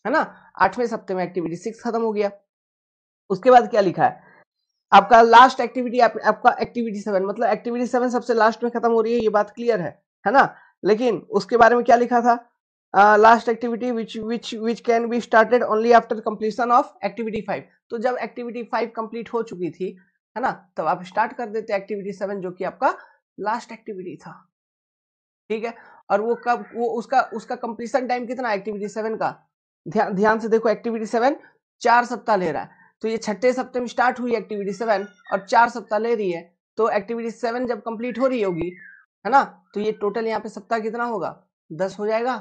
है ना? 8वें सप्ताह में एक्टिविटी 6 खत्म हो गया। उसके बाद क्या लिखा है आपका? लास्ट एक्टिविटी आपका एक्टिविटी 7, मतलब एक्टिविटी 7 सबसे लास्ट में खत्म हो रही है, ये बात क्लियर है ना? लेकिन उसके बारे में क्या लिखा था? Last activity which can be started only after completion of activity 5। तो जब एक्टिविटी 5 कंप्लीट हो चुकी थी, है ना, तब आप स्टार्ट कर देते एक्टिविटी 7 जो कि आपका लास्ट एक्टिविटी था, ठीक है। और वो कब, वो उसका कंप्लीशन टाइम कितना एक्टिविटी 7 का, ध्यान से देखो, एक्टिविटी 7 4 सप्ताह ले रहा है, तो ये छठे सप्ताह में स्टार्ट हुई एक्टिविटी 7 और 4 सप्ताह ले रही है, तो एक्टिविटी 7 जब कंप्लीट हो रही होगी, है ना, तो ये टोटल यहाँ पे सप्ताह कितना होगा, 10 हो जाएगा।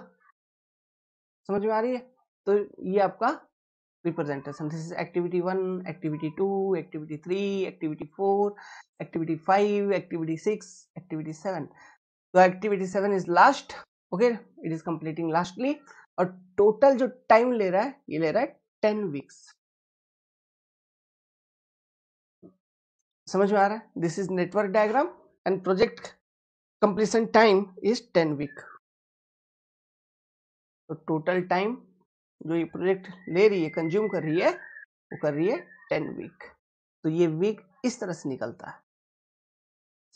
समझ में आ रही है? तो ये आपका representation, this is activity 1, activity 2, activity 3, activity 4, activity 5, activity 6, activity 7। तो activity 7 is last, okay, it is completing lastly, और टोटल जो टाइम ले रहा है, ये ले रहा है 10 वीक्स। समझ में आ रहा है? This is network diagram and project completion time is 10 week. तो टोटल टाइम जो ये प्रोजेक्ट ले रही है, कंज्यूम कर रही है, वो कर रही है 10 वीक। तो ये वीक इस तरह से निकलता है,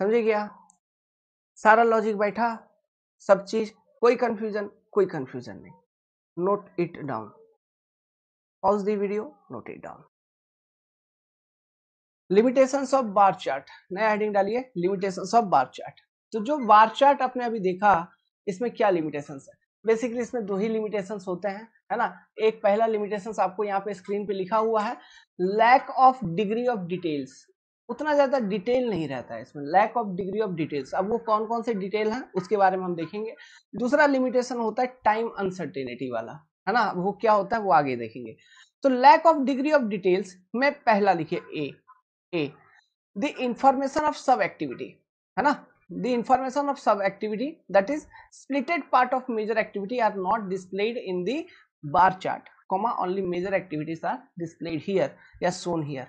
समझे क्या? सारा लॉजिक बैठा, सब चीज, कोई कंफ्यूजन नहीं। Note it down, pause the video, note it down. Limitations of bar chart, नया हेडिंग डालिए, लिमिटेशंस ऑफ बार चार्ट। तो जो बार चार्ट आपने अभी देखा, इसमें क्या लिमिटेशंस है? बेसिकली इसमें दो ही लिमिटेशंस होते हैं, है ना। एक पहला लिमिटेशंस आपको यहाँ पे स्क्रीन पे लिखा हुआ है, lack of degree of details. उतना ज्यादा डिटेल नहीं रहता है इसमें, lack of degree of details. अब वो कौन कौन से डिटेल हैं उसके बारे में हम देखेंगे। दूसरा लिमिटेशन होता है टाइम अनसर्टेनिटी वाला, है ना, वो क्या होता है वो आगे देखेंगे। तो lack of degree of details में पहला लिखिए A, the information of sub activity, है ना, the information of sub activity, that is splitted part of major activity are not displayed in the bar chart, comma only major activities are displayed here या shown here।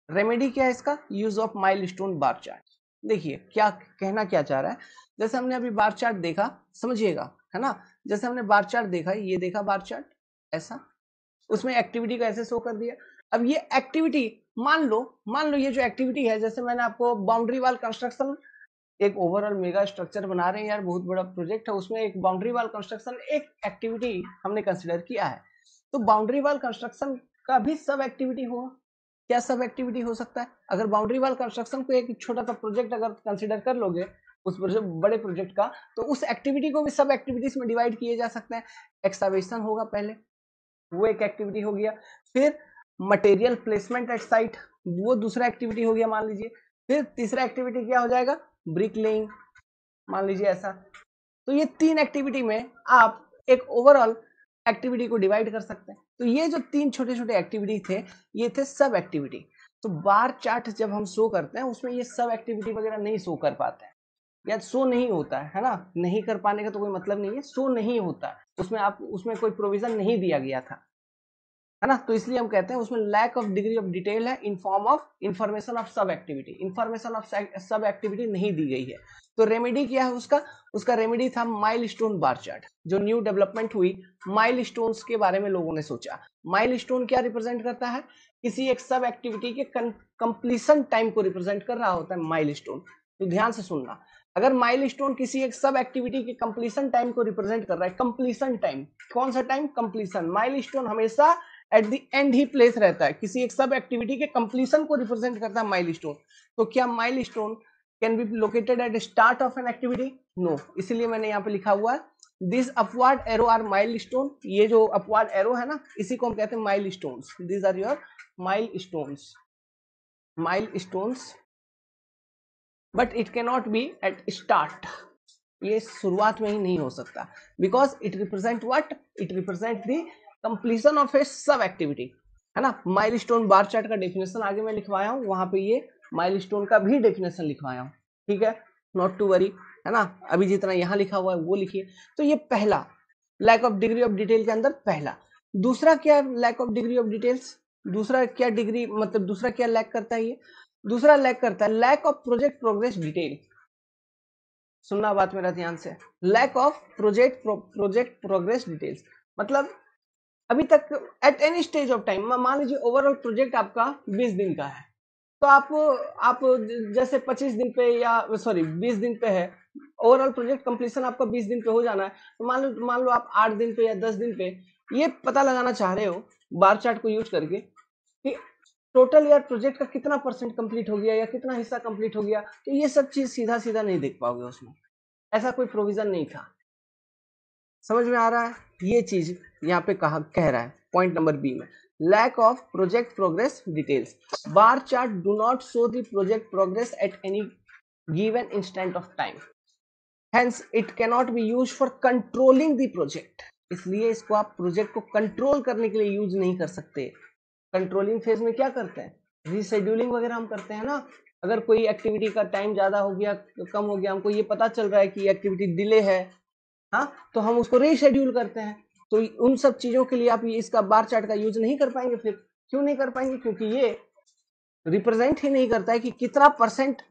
Remedy क्या है इसका? Use of milestone bar chart. देखिए क्या कहना क्या चाह रहा है, जैसे हमने अभी बार चार्ट देखा, समझिएगा, है ना, जैसे हमने बार चार्ट देखा, ये देखा बार चार्ट ऐसा, उसमें एक्टिविटी को ऐसे शो कर दिया। अब ये एक्टिविटी, मान लो ये जो एक्टिविटी है, जैसे मैंने आपको बाउंड्री वाल कंस्ट्रक्शन, एक ओवरऑल मेगा स्ट्रक्चर बना रहे हैं यार, बहुत बड़ा प्रोजेक्ट है, उसमें एक बाउंड्री वाल कंस्ट्रक्शन एक एक्टिविटी हमने कंसिडर किया है। तो बाउंड्री वाल कंस्ट्रक्शन का भी सब एक्टिविटी होगा, क्या सब एक्टिविटी हो सकता है? अगर बाउंड्री वाल कंस्ट्रक्शन को एक छोटा सा प्रोजेक्ट अगर कंसिडर कर लोगे उस बड़े प्रोजेक्ट का, तो उस एक्टिविटी को भी सब एक्टिविटीज में डिवाइड किए जा सकते हैं। एक्सकवेशन होगा पहले, वो एक एक्टिविटी हो गया, फिर मटेरियल प्लेसमेंट एट साइट, वो दूसरा एक्टिविटी हो गया मान लीजिए, फिर तीसरा एक्टिविटी क्या हो जाएगा, ब्रिक लेइंग, मान लीजिए ऐसा। तो ये 3 एक्टिविटी में आप एक ओवरऑल एक्टिविटी को डिवाइड कर सकते हैं। तो ये जो 3 छोटे छोटे एक्टिविटी थे, ये थे सब एक्टिविटी। तो बार चार्ट जब हम शो करते हैं उसमें ये सब एक्टिविटी वगैरह नहीं शो कर पाते हैं, या शो नहीं होता है ना, नहीं कर पाने का तो कोई मतलब नहीं है, शो नहीं होता है उसमें, आप उसमें कोई प्रोविजन नहीं दिया गया था, है ना। तो इसलिए हम कहते हैं उसमें lack of degree of detail है in form of information of sub activity, information of sub activity नहीं दी गई है। तो रेमेडी क्या है उसका रेमेडी था माइलस्टोन बार चार्ट। जो न्यू डेवलपमेंट हुई, माइलस्टोन्स के बारे में लोगों ने सोचा। माइलस्टोन क्या रिप्रेजेंट करता है? किसी एक सब एक्टिविटी के कंप्लीशन टाइम को रिप्रेजेंट कर रहा होता है माइलस्टोन। तो ध्यान से सुनना, अगर माइलस्टोन किसी एक सब एक्टिविटी के कंप्लीशन टाइम को रिप्रेजेंट कर रहा है, कंप्लीशन टाइम, कौन सा टाइम? कंप्लीशन। माइलस्टोन हमेशा at the and he place रहता है, किसी एक सब एक्टिविटी के कंप्लीशन को रिप्रेजेंट करता है माइलस्टोन। तो क्या milestone can be located at start of an activity? No, इसलिए मैंने यहाँ पे लिखा हुआ है this upward arrow are milestone. ये जो अपवर्ड एरो है ना, इसी को हम कहते हैं milestones. These are your milestones, but it can not be at start, ये शुरुआत में ही नहीं हो सकता, because it represent what? It represent the completion of a sub activity, है ना। माइलस्टोन बार चार्ट का डेफिनेशन आगे मैं लिखवाया हूँ, वहां पे ये माइलस्टोन का भी डेफिनेशन लिखवाया हूँ, ठीक है, नॉट टू वरी, है ना। अभी जितना यहाँ लिखा हुआ है वो लिखिए। तो ये पहला lack of degree of detail के अंदर पहला। दूसरा क्या lack of degree of details? दूसरा क्या डिग्री, मतलब दूसरा क्या लैक करता है? ये दूसरा लैक करता है lack of project progress detail. सुनना बात मेरा ध्यान से, lack of project progress details, मतलब अभी तक at any stage of time, मान लीजिए ओवरऑल प्रोजेक्ट आपका 20 दिन का है, तो आप जैसे 25 दिन पे या सॉरी 20 दिन पे है, ओवरऑल प्रोजेक्ट कंप्लीशन आपका 20 दिन पे हो जाना है, तो मान लो आप 8 दिन पे या 10 दिन पे ये पता लगाना चाह रहे हो बार चार्ट को यूज करके कि टोटल यार प्रोजेक्ट का कितना परसेंट कंप्लीट हो गया या कितना हिस्सा कंप्लीट हो गया, तो ये सब चीज सीधा सीधा नहीं देख पाओगे उसमें, ऐसा कोई प्रोविजन नहीं था। समझ में आ रहा है? ये चीज यहाँ पे कह रहा है पॉइंट नंबर बी में, lack of project progress details, bar chart do not show the project progress at any given instant of time, hence it cannot be use for controlling the project, इसलिए इसको आप project को control करने के लिए use नहीं कर सकते। कंट्रोलिंग फेज में क्या करते हैं, रीशेड्यूलिंग वगैरह हम करते हैं ना, अगर कोई एक्टिविटी का टाइम ज्यादा हो गया कम हो गया, हमको ये पता चल रहा है कि एक्टिविटी डिले है, हाँ, तो हम उसको रीशेड्यूल करते हैं। तो उन सब चीजों के लिए आप ये इसका बार चार्ट का यूज नहीं कर पाएंगे। फिर क्यों नहीं कर पाएंगे? क्योंकि ये रिप्रेजेंट ही नहीं करता है कि कितना परसेंट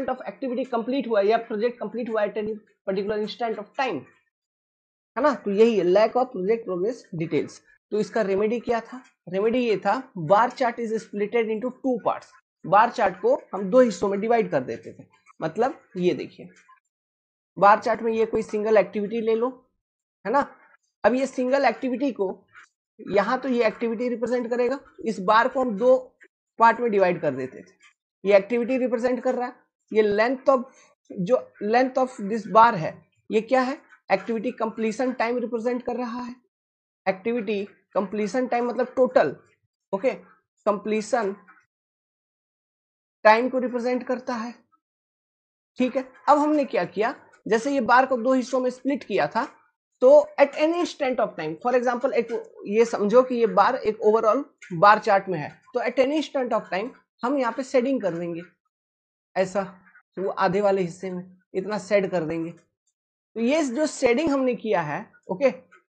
ऑफ एक्टिविटी कंप्लीट हुआ या प्रोजेक्ट कंप्लीट हुआ at any particular instant of time, है ना। तो यही है lack of project progress details. तो इसका रेमेडी क्या था? रेमेडी ये था, bar chart is splitted into 2 parts. Bar chart को हम 2 हिस्सों में डिवाइड कर देते थे। मतलब ये देखिए, बार चार्ट में ये कोई सिंगल एक्टिविटी ले लो, है ना। अब ये सिंगल एक्टिविटी को यहां तो ये एक्टिविटी रिप्रेजेंट करेगा, इस बार को हम 2 पार्ट में डिवाइड कर देते थे। ये एक्टिविटी रिप्रेजेंट कर रहा है, ये लेंथ ऑफ दिस बार है, ये क्या है? एक्टिविटी कंप्लीशन टाइम रिप्रेजेंट कर रहा है। एक्टिविटी कंप्लीशन टाइम मतलब टोटल, ओके, कंप्लीशन टाइम को रिप्रेजेंट करता है, ठीक है। अब हमने क्या किया, जैसे ये बार को 2 हिस्सों में स्प्लिट किया था, तो at any instant of time, for example एक ये समझो कि ये बार एक ओवरऑल बार चार्ट में है, तो at any instant of time हम यहाँ पे शेडिंग कर देंगे, ऐसा, तो वो आधे वाले हिस्से में इतना शेड कर देंगे। तो ये जो शेडिंग हमने किया है, ओके,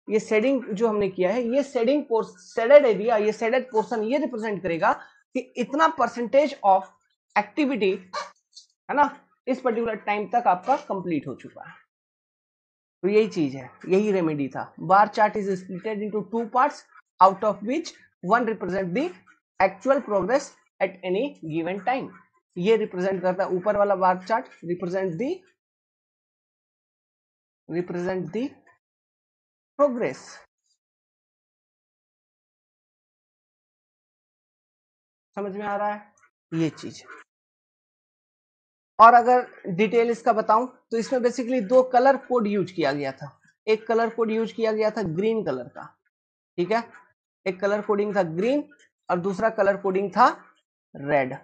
ये शेडिंग जो हमने किया है, ये शेडेड एरिया, ये शेडेड पोर्शन ये रिप्रेजेंट करेगा कि इतना परसेंटेज ऑफ एक्टिविटी, है ना, इस पर्टिकुलर टाइम तक आपका कंप्लीट हो चुका है। तो यही चीज है, यही रेमेडी था। Bar chart is splitted into 2 parts, out of which one represent the actual progress at any given time. ये रिप्रेजेंट करता है, ऊपर वाला bar chart represent the progress. समझ में आ रहा है ये चीज? और अगर डिटेल इसका बताऊं तो इसमें बेसिकली 2 कलर कोड यूज किया गया था। एक कलर कोड यूज किया गया था ग्रीन कलर का, ठीक है, एक कलर कोडिंग था ग्रीन और दूसरा कलर कोडिंग था रेड।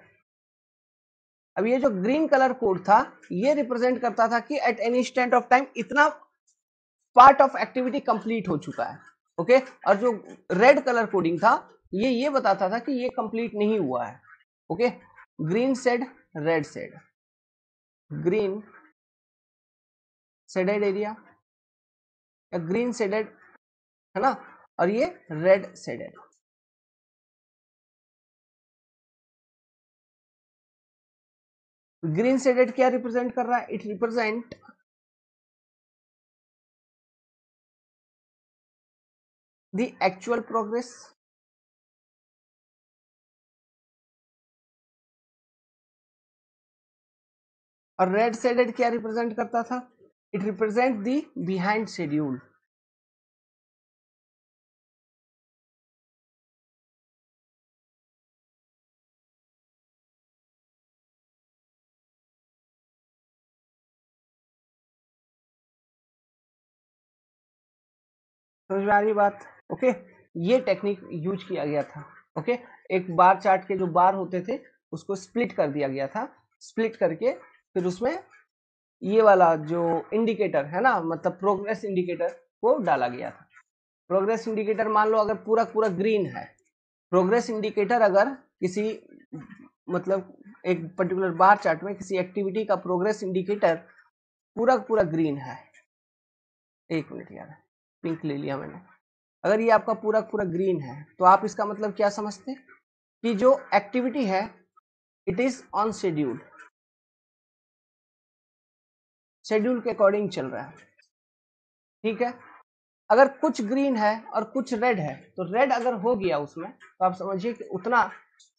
अब ये जो ग्रीन कलर कोड था, ये रिप्रेजेंट करता था कि at any instant of time इतना पार्ट ऑफ एक्टिविटी कंप्लीट हो चुका है, ओके। और जो रेड कलर कोडिंग था, ये बताता था कि ये कंप्लीट नहीं हुआ है, okay. Green said, red said, green shaded area या ग्रीन शेडेड, है ना, और ये रेड शेडेड। ग्रीन शेडेड क्या रिप्रेजेंट कर रहा है? It represent the actual progress, और रेड शेडेड क्या रिप्रेजेंट करता था? It represent the behind schedule. समझ में आ रही बात? ओके, ये टेक्निक यूज किया गया था, ओके। एक बार चार्ट के जो बार होते थे उसको स्प्लिट कर दिया गया था, स्प्लिट करके फिर उसमें ये वाला जो इंडिकेटर है ना, मतलब प्रोग्रेस इंडिकेटर को डाला गया था। प्रोग्रेस इंडिकेटर मान लो अगर पूरा पूरा ग्रीन है, प्रोग्रेस इंडिकेटर अगर किसी मतलब एक पर्टिकुलर बार चार्ट में किसी एक्टिविटी का प्रोग्रेस इंडिकेटर पूरा पूरा ग्रीन है, एक मिनट यार, पिंक ले लिया मैंने, अगर ये आपका पूरा पूरा ग्रीन है तो आप इसका मतलब क्या समझते हैं कि जो एक्टिविटी है it is on schedule, schedule के अकॉर्डिंग चल रहा है, ठीक है। अगर कुछ ग्रीन है और कुछ रेड है, तो रेड अगर हो गया उसमें तो आप समझिए कि उतना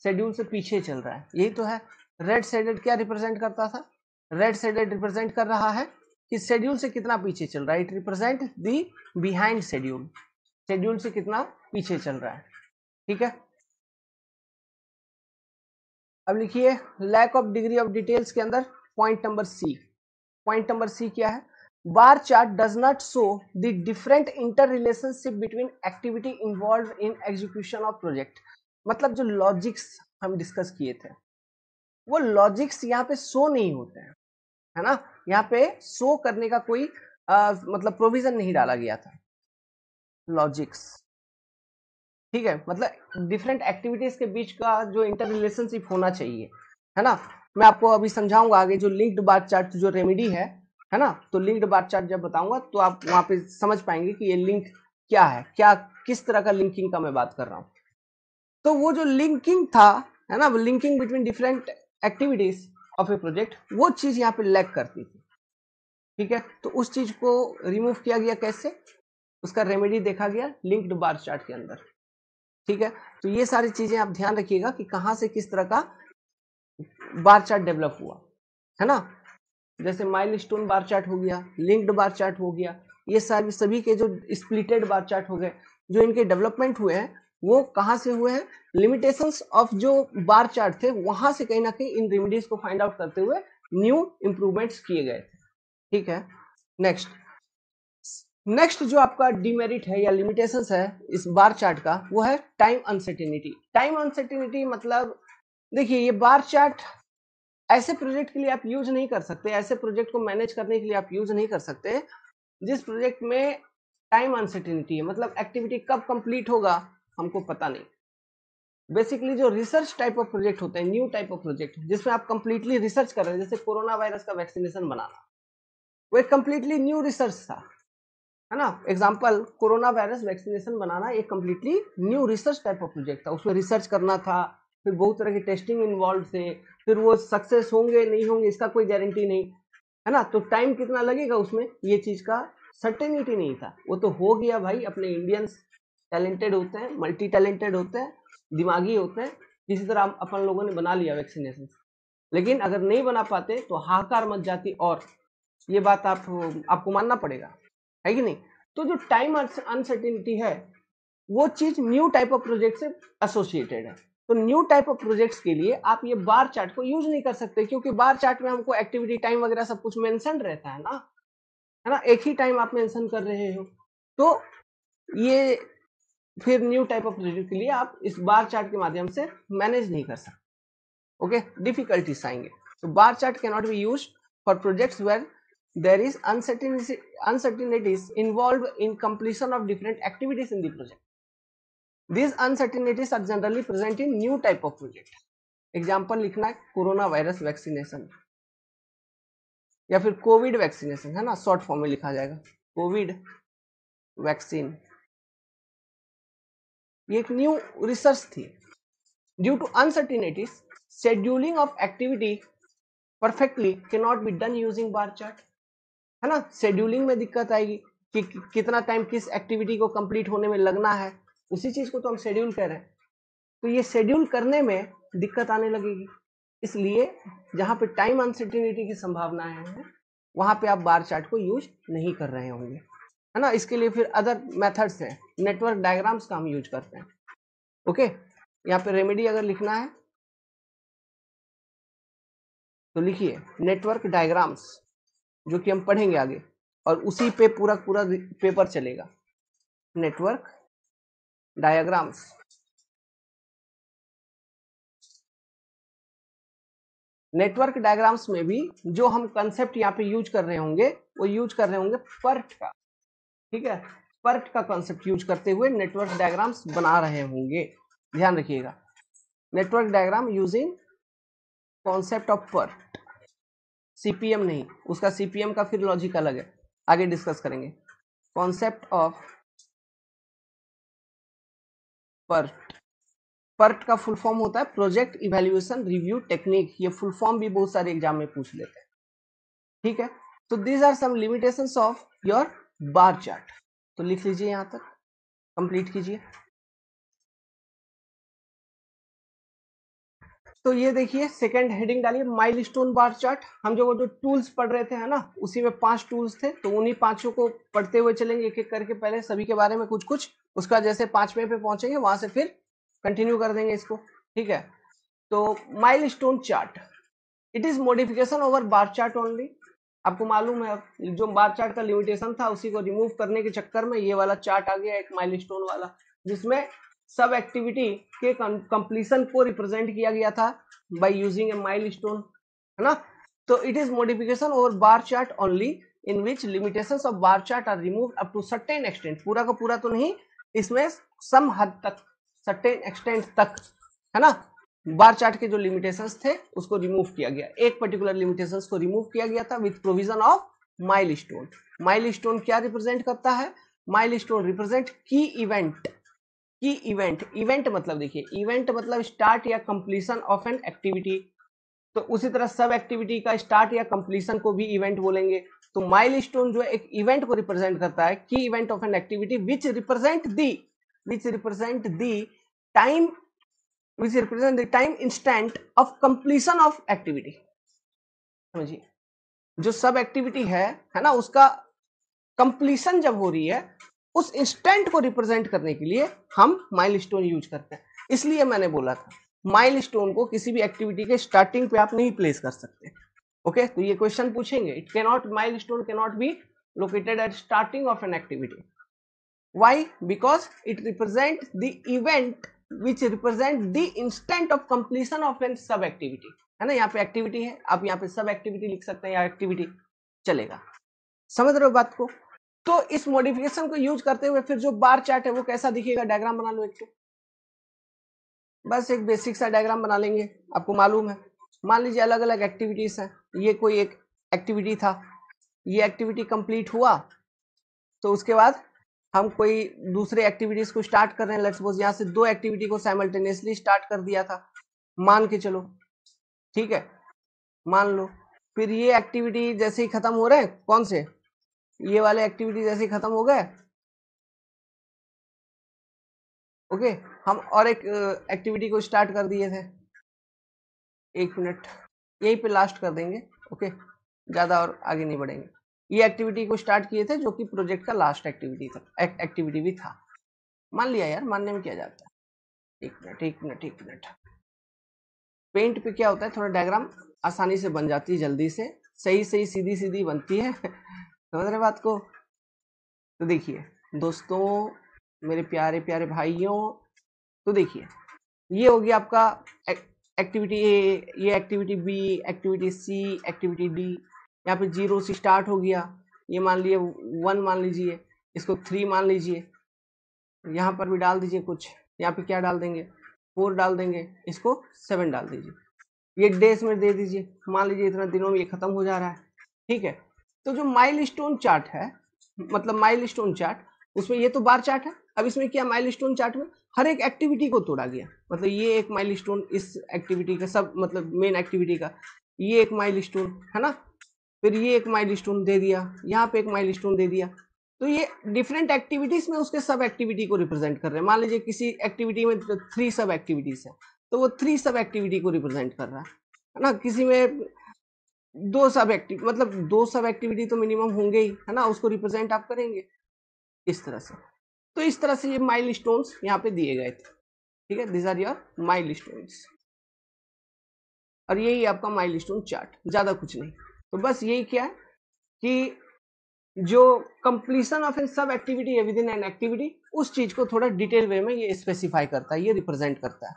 शेड्यूल से पीछे चल रहा है। यही तो है, रेड शेडेड क्या रिप्रेजेंट करता था? रेड शेडेड रिप्रेजेंट कर रहा है कि शेड्यूल से कितना पीछे चल रहा है, it represent the behind schedule, schedule से कितना पीछे चल रहा है। ठीक है, अब लिखिए lack of degree of details के अंदर point number C. Point number C क्या है? Bar chart does not show the different inter relationship between activity involve in execution of project. मतलब जो लॉजिक्स हम डिस्कस किए थे वो लॉजिक्स यहाँ पे शो नहीं होते हैं, है ना। यहाँ पे शो करने का कोई मतलब प्रोविजन नहीं डाला गया था लॉजिक्स। ठीक है, मतलब डिफरेंट एक्टिविटीज के बीच का जो इंटर रिलेशनशिप होना चाहिए, है ना। मैं आपको अभी समझाऊंगा आगे जो लिंक्ड बार चार्ट जो रेमेडी है ना। तो लिंक्ड बार चार्ट जब बताऊंगा तो आप वहां पे समझ पाएंगे कि ये लिंक क्या है, क्या किस तरह का लिंकिंग का मैं बात कर रहा हूँ। तो वो जो लिंकिंग था, है ना, linking between different activities of a project, वो चीज यहाँ पे लैक करती थी। ठीक है, तो उस चीज को रिमूव किया गया कैसे, उसका रेमेडी देखा गया लिंक्ड बार चार्ट के अंदर। ठीक है, तो ये सारी चीजें आप ध्यान रखिएगा कि कहां से किस तरह का बार चार्ट डेवलप हुआ, है ना। जैसे माइलस्टोन बार चार्ट हो गया, लिंक्ड बार चार्ट हो गया, ये सारे सभी के जो स्प्लिटेड बार चार्ट हो गए, जो इनके डेवलपमेंट हुए हैं वो कहां से हुए हैं, लिमिटेशंस ऑफ जो बार चार्ट थे वहां से कहीं ना कहीं इन रेमेडीज को फाइंड आउट करते हुए न्यू इंप्रूवमेंट्स किए गए थे। ठीक है, नेक्स्ट नेक्स्ट जो आपका डिमेरिट है या लिमिटेशंस है इस बार चार्ट का, वो है टाइम अनसर्टेनिटी। टाइम अनसर्टेनिटी मतलब देखिए ये बार चार्ट ऐसे प्रोजेक्ट के लिए आप यूज नहीं कर सकते, ऐसे प्रोजेक्ट को मैनेज करने के लिए आप यूज नहीं कर सकते जिस प्रोजेक्ट में टाइम अनसर्टेनिटी है, मतलब एक्टिविटी कब कंप्लीट होगा हमको पता नहीं। बेसिकली जो रिसर्च टाइप ऑफ प्रोजेक्ट होते हैं, न्यू टाइप ऑफ प्रोजेक्ट जिसमें आप कंप्लीटली रिसर्च कर रहे हैं, जैसे कोरोना वायरस का वैक्सीनेशन बनाना, वो एक कंप्लीटली न्यू रिसर्च था, है ना। एग्जाम्पल कोरोना वायरस वैक्सीनेशन बनाना एक completely new research type of project था, उसमें रिसर्च करना था, फिर बहुत तरह की टेस्टिंग इन्वॉल्व थे, फिर वो सक्सेस होंगे नहीं होंगे इसका कोई गारंटी नहीं, है ना। तो टाइम कितना लगेगा उसमें ये चीज का सर्टेनिटी नहीं था। वो तो हो गया भाई, अपने इंडियंस टैलेंटेड होते हैं, मल्टी टैलेंटेड होते हैं, दिमागी होते हैं, किसी तरह अपन लोगों ने बना लिया वैक्सीनेशन। लेकिन अगर नहीं बना पाते तो हाहाकार मच जाती, और ये बात आपको मानना पड़ेगा, है कि नहीं। तो जो टाइम अनसर्टेनिटी है वो चीज न्यू टाइप ऑफ प्रोजेक्ट से एसोसिएटेड है। तो न्यू टाइप ऑफ प्रोजेक्ट्स के लिए आप ये बार चार्ट को यूज नहीं कर सकते, क्योंकि बार चार्ट में हमको एक्टिविटी टाइम वगैरह सब कुछ मेंशन रहता है ना, एक ही टाइम आप मेंशन कर रहे हो। तो ये फिर न्यू टाइप ऑफ प्रोजेक्ट के लिए आप इस बार चार्ट के माध्यम से मैनेज नहीं कर सकते। ओके, डिफिकल्टीज आएंगे। तो bar chart can not be used for projects where there is uncertainties involved in completion of different activities in the project. These uncertainties are generally present in new type of project. Example लिखना है corona virus vaccination या फिर Covid vaccination, है ना, short form में लिखा जाएगा Covid vaccine. ये एक न्यू रिसर्च थी। Due to uncertainties scheduling of activity perfectly can not be done using bar chart, है ना। शेड्यूलिंग में दिक्कत आएगी कि कितना टाइम किस एक्टिविटी को कंप्लीट होने में लगना है, उसी चीज को तो हम शेड्यूल कर रहे हैं। तो ये शेड्यूल करने में दिक्कत आने लगेगी, इसलिए जहां पे टाइम अनसर्टेनिटी की संभावनाएं हैं वहां पे आप बार चार्ट को यूज नहीं कर रहे होंगे, है ना। इसके लिए फिर अदर मेथड्स हैं, नेटवर्क डायग्राम्स का हम यूज करते हैं। ओके, यहाँ पे रेमेडी अगर लिखना है तो लिखिए नेटवर्क डायग्राम्स, जो कि हम पढ़ेंगे आगे, और उसी पे पूरा पूरा पेपर चलेगा। नेटवर्क डायग्राम्स, नेटवर्क डायग्राम्स में भी जो हम कंसेप्ट यहाँ पे यूज कर रहे होंगे वो यूज कर रहे होंगे पर्ट का। ठीक है, पर्ट का कंसेप्ट यूज करते हुए नेटवर्क डायग्राम्स बना रहे होंगे, ध्यान रखिएगा। Network diagram using concept of PERT, CPM नहीं, उसका सीपीएम का फिर लॉजिक अलग है, आगे डिस्कस करेंगे। कॉन्सेप्ट ऑफ पर्ट, पर्ट का फुल फॉर्म होता है प्रोजेक्ट इवैल्यूएशन रिव्यू टेक्निक। ये फुल फॉर्म भी बहुत सारे एग्जाम में पूछ लेते हैं। ठीक है, तो these are some limitations of your bar chart. तो लिख लीजिए, यहां तक कंप्लीट कीजिए। तो ये देखिए सेकंड हेडिंग डालिए माइलस्टोन बार चार्ट। हम जो वो जो टूल्स पढ़ रहे थे, है ना, उसी में 5 टूल्स थे, तो उन्हीं 5 को पढ़ते हुए चलेंगे एक एक करके, पहले सभी के बारे में कुछ कुछ, उसका जैसे 5वें पे पहुंचेंगे वहां से फिर कंटिन्यू कर देंगे इसको, ठीक है। तो milestone chart, it is modification over bar chart only. आपको मालूम है जो बार चार्ट का लिमिटेशन था उसी को रिमूव करने के चक्कर में ये वाला चार्ट आ गया, एक माइलस्टोन वाला, जिसमें सब एक्टिविटी के कंप्लीशन को रिप्रेजेंट किया गया था बाय यूजिंग ए माइलस्टोन, है ना। तो it is modification over bar chart only in which limitations of bar chart are removed up to certain extent, पूरा का पूरा तो नहीं, इसमें सम हद तक, सर्टेन एक्सटेंट तक, है ना, बार चार्ट के जो लिमिटेशंस थे उसको रिमूव किया गया, एक पर्टिकुलर लिमिटेशंस को रिमूव किया गया था with provision of milestone. Milestone क्या रिप्रेजेंट करता है? माइलस्टोन रिप्रेजेंट की इवेंट, की इवेंट, इवेंट मतलब देखिए, इवेंट मतलब स्टार्ट या कंप्लीशन ऑफ एन एक्टिविटी, तो उसी तरह सब एक्टिविटी का स्टार्ट या कंप्लीशन को भी इवेंट बोलेंगे। तो माइलस्टोन जो है एक इवेंट को रिप्रेजेंट करता है, की event of an activity which represent the time, which represent the time instant of completion of activity। समझिए, जो सब एक्टिविटी है ना, उसका कंप्लीशन जब हो रही है उस इंस्टेंट को रिप्रेजेंट करने के लिए हम माइलस्टोन यूज करते हैं। इसलिए मैंने बोला था माइलस्टोन को किसी भी एक्टिविटी के स्टार्टिंग पे आप नहीं प्लेस कर सकते। ओके, तो ये क्वेश्चन पूछेंगे, it cannot, milestone cannot be located eight starting of an activity. Why? Because it represent the event which represent the instant of completion of an sub activity, है ना। यहाँ पे एक्टिविटी है, आप यहाँ पे सब एक्टिविटी लिख सकते हैं या एक्टिविटी, चलेगा। समझ रहे हो बात को? तो इस मॉडिफिकेशन को यूज करते हुए फिर जो बार चार्ट है वो कैसा दिखेगा, डायग्राम बना लो एक, तो बस एक बेसिक सा डायग्राम बना लेंगे। आपको मालूम है, मान लीजिए अलग अलग एक्टिविटीज है, ये कोई एक एक्टिविटी था, ये एक्टिविटी कंप्लीट हुआ, तो उसके बाद हम कोई दूसरे एक्टिविटीज को स्टार्ट कर रहे हैं। लेट्स सपोज यहाँ से दो एक्टिविटी को साइमल्टेनियसली स्टार्ट कर दिया था, मान के चलो, ठीक है, मान लो। फिर ये एक्टिविटी जैसे ही खत्म हो रहे, कौन से, ये वाले एक्टिविटी जैसे ही खत्म हो गए, ओके, हम और एक एक्टिविटी को स्टार्ट कर दिए थे, एक मिनट, यहीं पे लास्ट कर देंगे, ओके, ज्यादा और आगे नहीं बढ़ेंगे। ये एक्टिविटी को स्टार्ट किए थे जो कि प्रोजेक्ट का लास्ट एक्टिविटी था, एक्टिविटी भी था, मान लिया यार, मानने में क्या जाता है। एक मिनट, पेंट पे क्या होता है, थोड़ा डायग्राम आसानी से बन जाती है, जल्दी से, सही सही सीधी सीधी बनती है समझ रहे बात को? तो देखिए दोस्तों, मेरे प्यारे प्यारे भाइयों, तो देखिए ये हो गया आपका एक्टिविटी ए, ये एक्टिविटी बी, एक्टिविटी सी, एक्टिविटी डी, यहाँ पे 0 से स्टार्ट हो गया, ये मान लिए 1 मान लीजिए, इसको 3 मान लीजिए, यहाँ पर भी डाल दीजिए कुछ, यहाँ पे क्या डाल देंगे, 4 डाल देंगे, इसको 7 डाल दीजिए, ये डेज में दे दीजिए, मान लीजिए इतना दिनों में ये खत्म हो जा रहा है, ठीक है। तो जो माइलस्टोन चार्ट है, मतलब माइलस्टोन चार्ट, उसमें ये तो बार चार्ट है, अब इसमें क्या, माइलस्टोन चार्ट में हर एक एक्टिविटी को तोड़ा गया, मतलब ये एक माइलस्टोन इस एक्टिविटी का, सब मतलब मेन एक्टिविटी का ये एक माइलस्टोन है ना, फिर ये एक माइलस्टोन दे दिया, यहाँ पे एक माइलस्टोन दे दिया, तो ये डिफरेंट एक्टिविटीज में उसके सब एक्टिविटी को रिप्रेजेंट कर रहे हैं। मान लीजिए किसी एक्टिविटी में 3 सब एक्टिविटीज है, तो वो 3 सब एक्टिविटी को रिप्रेजेंट कर रहा है ना। किसी में 2 सब एक्टिविटी, मतलब 2 सब एक्टिविटी तो मिनिमम होंगे ही, है ना, उसको रिप्रेजेंट आप करेंगे इस तरह से। तो इस तरह से ये माइलस्टोन्स यहाँ पे दिए गए थे, ठीक है, दिस आर योर माइलस्टोन्स, और यही आपका माइलस्टोन चार्ट, ज्यादा कुछ नहीं। तो बस यही क्या है कि जो कंप्लीशन ऑफ एन सब एक्टिविटी है विद इन एन एक्टिविटी, उस चीज को थोड़ा डिटेल वे में ये स्पेसिफाई करता है, ये रिप्रेजेंट करता है।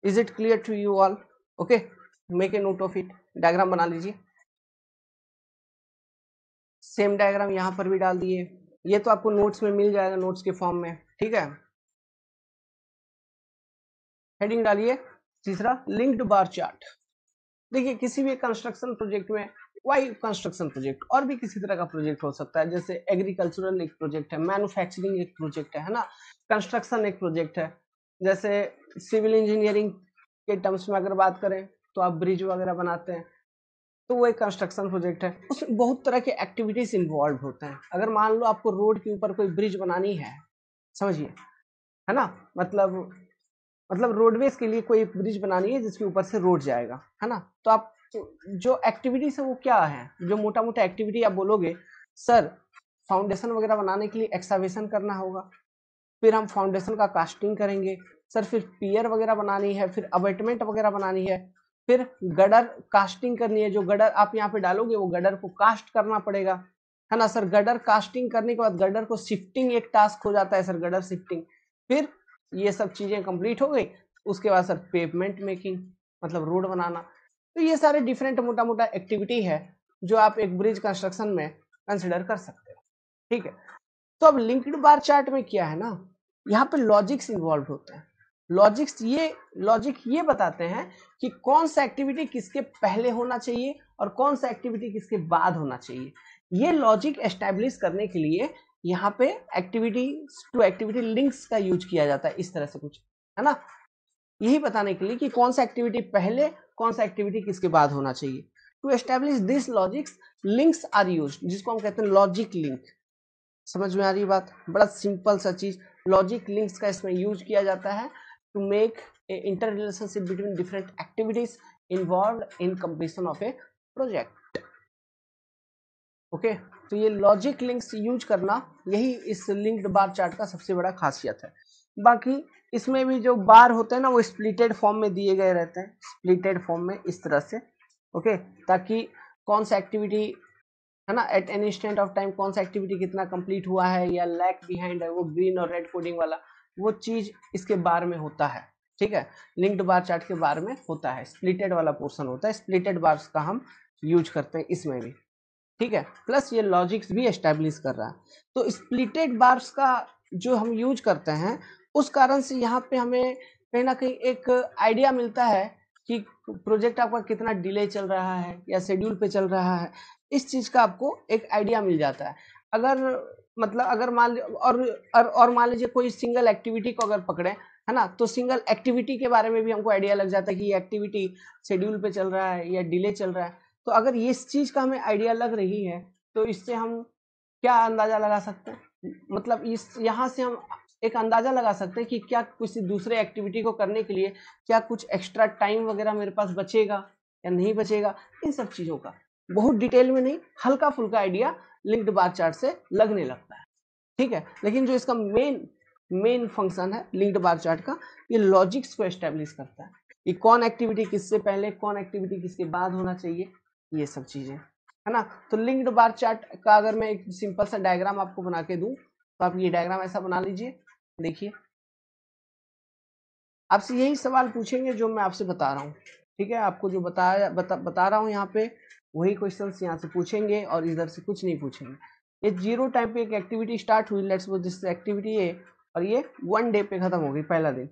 Is it clear to you all? Okay, make a note of it, diagram बना लीजिए, सेम डायग्राम यहाँ पर भी डाल दिए, ये तो आपको नोट्स में मिल जाएगा, नोट्स के फॉर्म में, ठीक है। हेडिंग डालिए तीसरा, लिंक्ड बार चार्ट। देखिए किसी भी कंस्ट्रक्शन प्रोजेक्ट में, वाई कंस्ट्रक्शन प्रोजेक्ट, और भी किसी तरह का प्रोजेक्ट हो सकता है, जैसे एग्रीकल्चरल एक प्रोजेक्ट है, मैन्युफैक्चरिंग एक प्रोजेक्ट है ना, कंस्ट्रक्शन एक प्रोजेक्ट है, जैसे सिविल इंजीनियरिंग के टर्म्स में अगर बात करें तो आप ब्रिज वगैरह बनाते हैं, तो वो एक कंस्ट्रक्शन प्रोजेक्ट है, उसमें बहुत तरह के एक्टिविटीज इन्वॉल्व होते हैं। अगर मान लो आपको रोड के ऊपर कोई ब्रिज बनानी है, समझिए, है ना, मतलब रोडवेज के लिए कोई ब्रिज बनानी है जिसके ऊपर से रोड जाएगा, है ना, तो आप जो एक्टिविटीज है वो क्या है, जो मोटा मोटा एक्टिविटी आप बोलोगे, सर फाउंडेशन वगैरह बनाने के लिए एक्सकावेशन करना होगा, फिर हम फाउंडेशन का कास्टिंग करेंगे, सर फिर पियर वगैरह बनानी है, फिर अबेटमेंट वगैरह बनानी है, फिर गडर कास्टिंग करनी है, जो गडर आप यहाँ पे डालोगे वो गडर को कास्ट करना पड़ेगा, है ना सर। गडर कास्टिंग करने के बाद गडर को शिफ्टिंग एक टास्क हो जाता है सर, गडर शिफ्टिंग। फिर ये सब चीजें कंप्लीट हो गई, उसके बाद सर पेवमेंट मेकिंग, मतलब रोड बनाना। तो ये सारे डिफरेंट मोटा मोटा एक्टिविटी है जो आप एक ब्रिज कंस्ट्रक्शन में कंसिडर कर सकते हो, ठीक है। तो अब लिंक्ड बार चार्ट में क्या है ना, यहाँ पे लॉजिक्स इन्वॉल्व होते हैं। लॉजिक ये बताते हैं कि कौन सा एक्टिविटी किसके पहले होना चाहिए और कौन सा एक्टिविटी किसके बाद होना चाहिए। ये लॉजिक एस्टैब्लिश करने के लिए यहाँ पे एक्टिविटी टू एक्टिविटी लिंक्स का यूज किया जाता है, इस तरह से कुछ, है ना। यही बताने के लिए कि कौन सा एक्टिविटी पहले, कौन सा एक्टिविटी किसके बाद होना चाहिए। To establish this logics links are used, जिसको हम कहते हैं लॉजिक लिंक। समझ में आ रही बात? बड़ा सिंपल सा चीज, लॉजिक लिंक्स का इसमें यूज किया जाता है to make a inter relationship between different activities involved in completion of a project. Okay, तो ये लॉजिक लिंक्स यूज करना, यही इस लिंक्ड बार चार्ट का सबसे बड़ा खासियत है। बाकी इसमें भी जो बार होते हैं ना, वो स्प्लिटेड फॉर्म में दिए गए रहते हैं, स्प्लिटेड फॉर्म में इस तरह से, ओके, ताकि कौन सा एक्टिविटी, है ना, at any instant of time कौन सा एक्टिविटी कितना कंप्लीट हुआ है या लैग बिहाइंड है, वो ग्रीन और रेड कोडिंग वाला वो चीज इसके बार में होता है, ठीक है। लिंक्ड बार चार्ट के बार में होता है, स्प्लिटेड वाला पोर्शन होता है, स्प्लिटेड बार्स का हम यूज करते हैं इसमें भी, ठीक है। प्लस ये लॉजिक्स भी एस्टैब्लिश कर रहा है। तो स्प्लिटेड बार्स का जो हम यूज करते हैं, उस कारण से यहाँ पे हमें कहीं ना कहीं एक आइडिया मिलता है कि प्रोजेक्ट आपका कितना डिले चल रहा है या शेड्यूल पे चल रहा है, इस चीज का आपको एक आइडिया मिल जाता है। अगर मतलब अगर मान और मान लीजिए कोई सिंगल एक्टिविटी को अगर पकड़े, है ना, तो सिंगल एक्टिविटी के बारे में भी हमको आइडिया लग जाता है कि ये एक्टिविटी शेड्यूल पे चल रहा है या डिले चल रहा है। तो अगर ये इस चीज का हमें आइडिया लग रही है, तो इससे हम क्या अंदाजा लगा सकते हैं, मतलब इस यहाँ से हम एक अंदाजा लगा सकते हैं कि क्या किसी दूसरे एक्टिविटी को करने के लिए क्या कुछ एक्स्ट्रा टाइम वगैरह मेरे पास बचेगा या नहीं बचेगा, इन सब चीजों का बहुत डिटेल में नहीं, हल्का फुल्का आइडिया लिंक्ड बार चार्ट से लगने लगता है, ठीक है। लेकिन जो इसका मेन फंक्शन है लिंक्ड बार चार्ट का, ये लॉजिक्स को एस्टेब्लिश करता है कि कौन एक्टिविटी किससे पहले, कौन एक्टिविटी किसके बाद होना चाहिए, ये सब चीजें, है ना। तो लिंक्ड बार चार्ट का अगर मैं एक सिंपल सा डायग्राम आपको बना के दूं, तो आप ये डायग्राम ऐसा बना लीजिए। देखिए, आपसे यही सवाल पूछेंगे जो मैं आपसे बता रहा हूँ, ठीक है। आपको जो बता रहा हूँ यहाँ पे, वही क्वेश्चंस यहाँ से पूछेंगे और इधर से कुछ नहीं पूछेंगे। ये 0 टाइम पे एक एक्टिविटी स्टार्ट हुई, लेट्स सपोज दिस एक्टिविटी ए, और ये 1 डे पे खत्म हो गई, पहला दिन,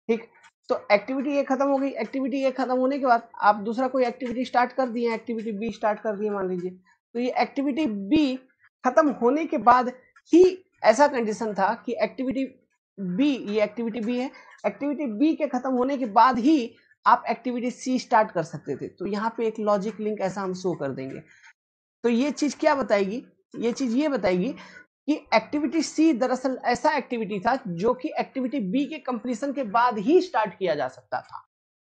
ठीक। तो एक्टिविटी ए खत्म हो गई, एक्टिविटी ए खत्म होने के बाद आप दूसरा कोई एक्टिविटी स्टार्ट कर दिए, एक्टिविटी बी स्टार्ट कर दिए मान लीजिए। तो ये एक्टिविटी बी खत्म होने के बाद ही ऐसा कंडीशन था कि एक्टिविटी बी, ये एक्टिविटी बी है, एक्टिविटी बी के खत्म होने के बाद ही आप एक्टिविटी सी स्टार्ट कर सकते थे। तो यहाँ पे एक लॉजिक लिंक ऐसा हम शो कर देंगे। तो ये चीज क्या बताएगी, ये चीज ये बताएगी कि एक्टिविटी सी दरअसल ऐसा एक्टिविटी था जो कि एक्टिविटी बी के कंप्लीशन के बाद ही स्टार्ट किया जा सकता था।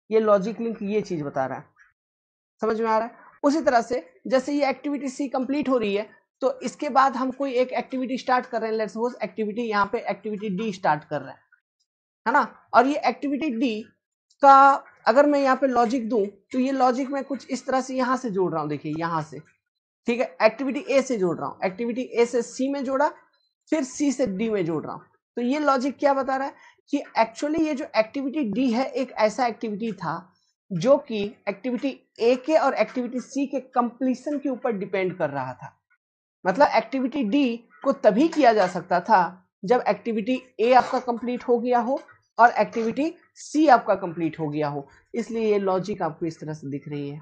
ये लॉजिक लिंक ये चीज बता रहा है, समझ में आ रहा है। उसी तरह से जैसे ये एक्टिविटी सी कंप्लीट हो रही है, तो इसके बाद हम कोई एक एक्टिविटी स्टार्ट कर रहे हैं, लेट्स सपोज एक्टिविटी, यहाँ पे एक्टिविटी डी स्टार्ट कर रहे हैं, है ना। और ये एक्टिविटी डी का अगर मैं यहाँ पे लॉजिक दूं, तो ये लॉजिक मैं कुछ इस तरह से यहाँ से जोड़ रहा हूँ, देखिए यहाँ से, ठीक है। एक्टिविटी ए से जोड़ रहा हूँ, एक्टिविटी ए से सी में जोड़ा, फिर सी से डी में जोड़ रहा हूँ। तो ये लॉजिक क्या बता रहा है कि एक्चुअली ये जो एक्टिविटी डी है एक ऐसा एक्टिविटी था जो कि एक्टिविटी ए के और एक्टिविटी सी के कंप्लीशन के ऊपर डिपेंड कर रहा था। मतलब एक्टिविटी डी को तभी किया जा सकता था जब एक्टिविटी ए आपका कंप्लीट हो गया हो और एक्टिविटी सी आपका कंप्लीट हो गया हो। इसलिए ये लॉजिक आपको इस तरह से दिख रही है,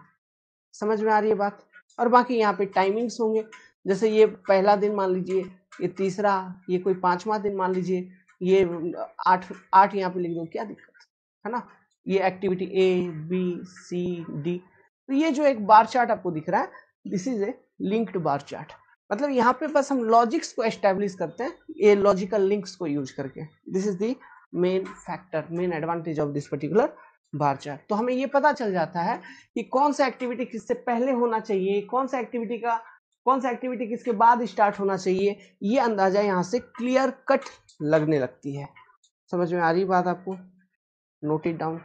समझ में आ रही है बात। और बाकी यहाँ पे टाइमिंग्स होंगे, जैसे ये पहला दिन मान लीजिए, ये तीसरा, ये कोई 5वां दिन मान लीजिए, ये 8 यहाँ पे लिख दो, क्या दिक्कत है ना। ये activity A B C D, तो ये जो एक बार चार्ट आपको दिख रहा है, this is a linked bar chart. मतलब यहाँ पे बस हम लॉजिक्स को एस्टेब्लिश करते हैं ये लॉजिकल लिंक्स को यूज करके। This is the main factor, main advantage of this particular bar chart. तो हमें ये पता चल जाता है कि कौन सा एक्टिविटी किससे पहले होना चाहिए, कौन सा एक्टिविटी किसके बाद स्टार्ट होना चाहिए, ये अंदाजा यहाँ से क्लियर कट लगने लगती है। समझ में आ रही बात आपको? Note it down.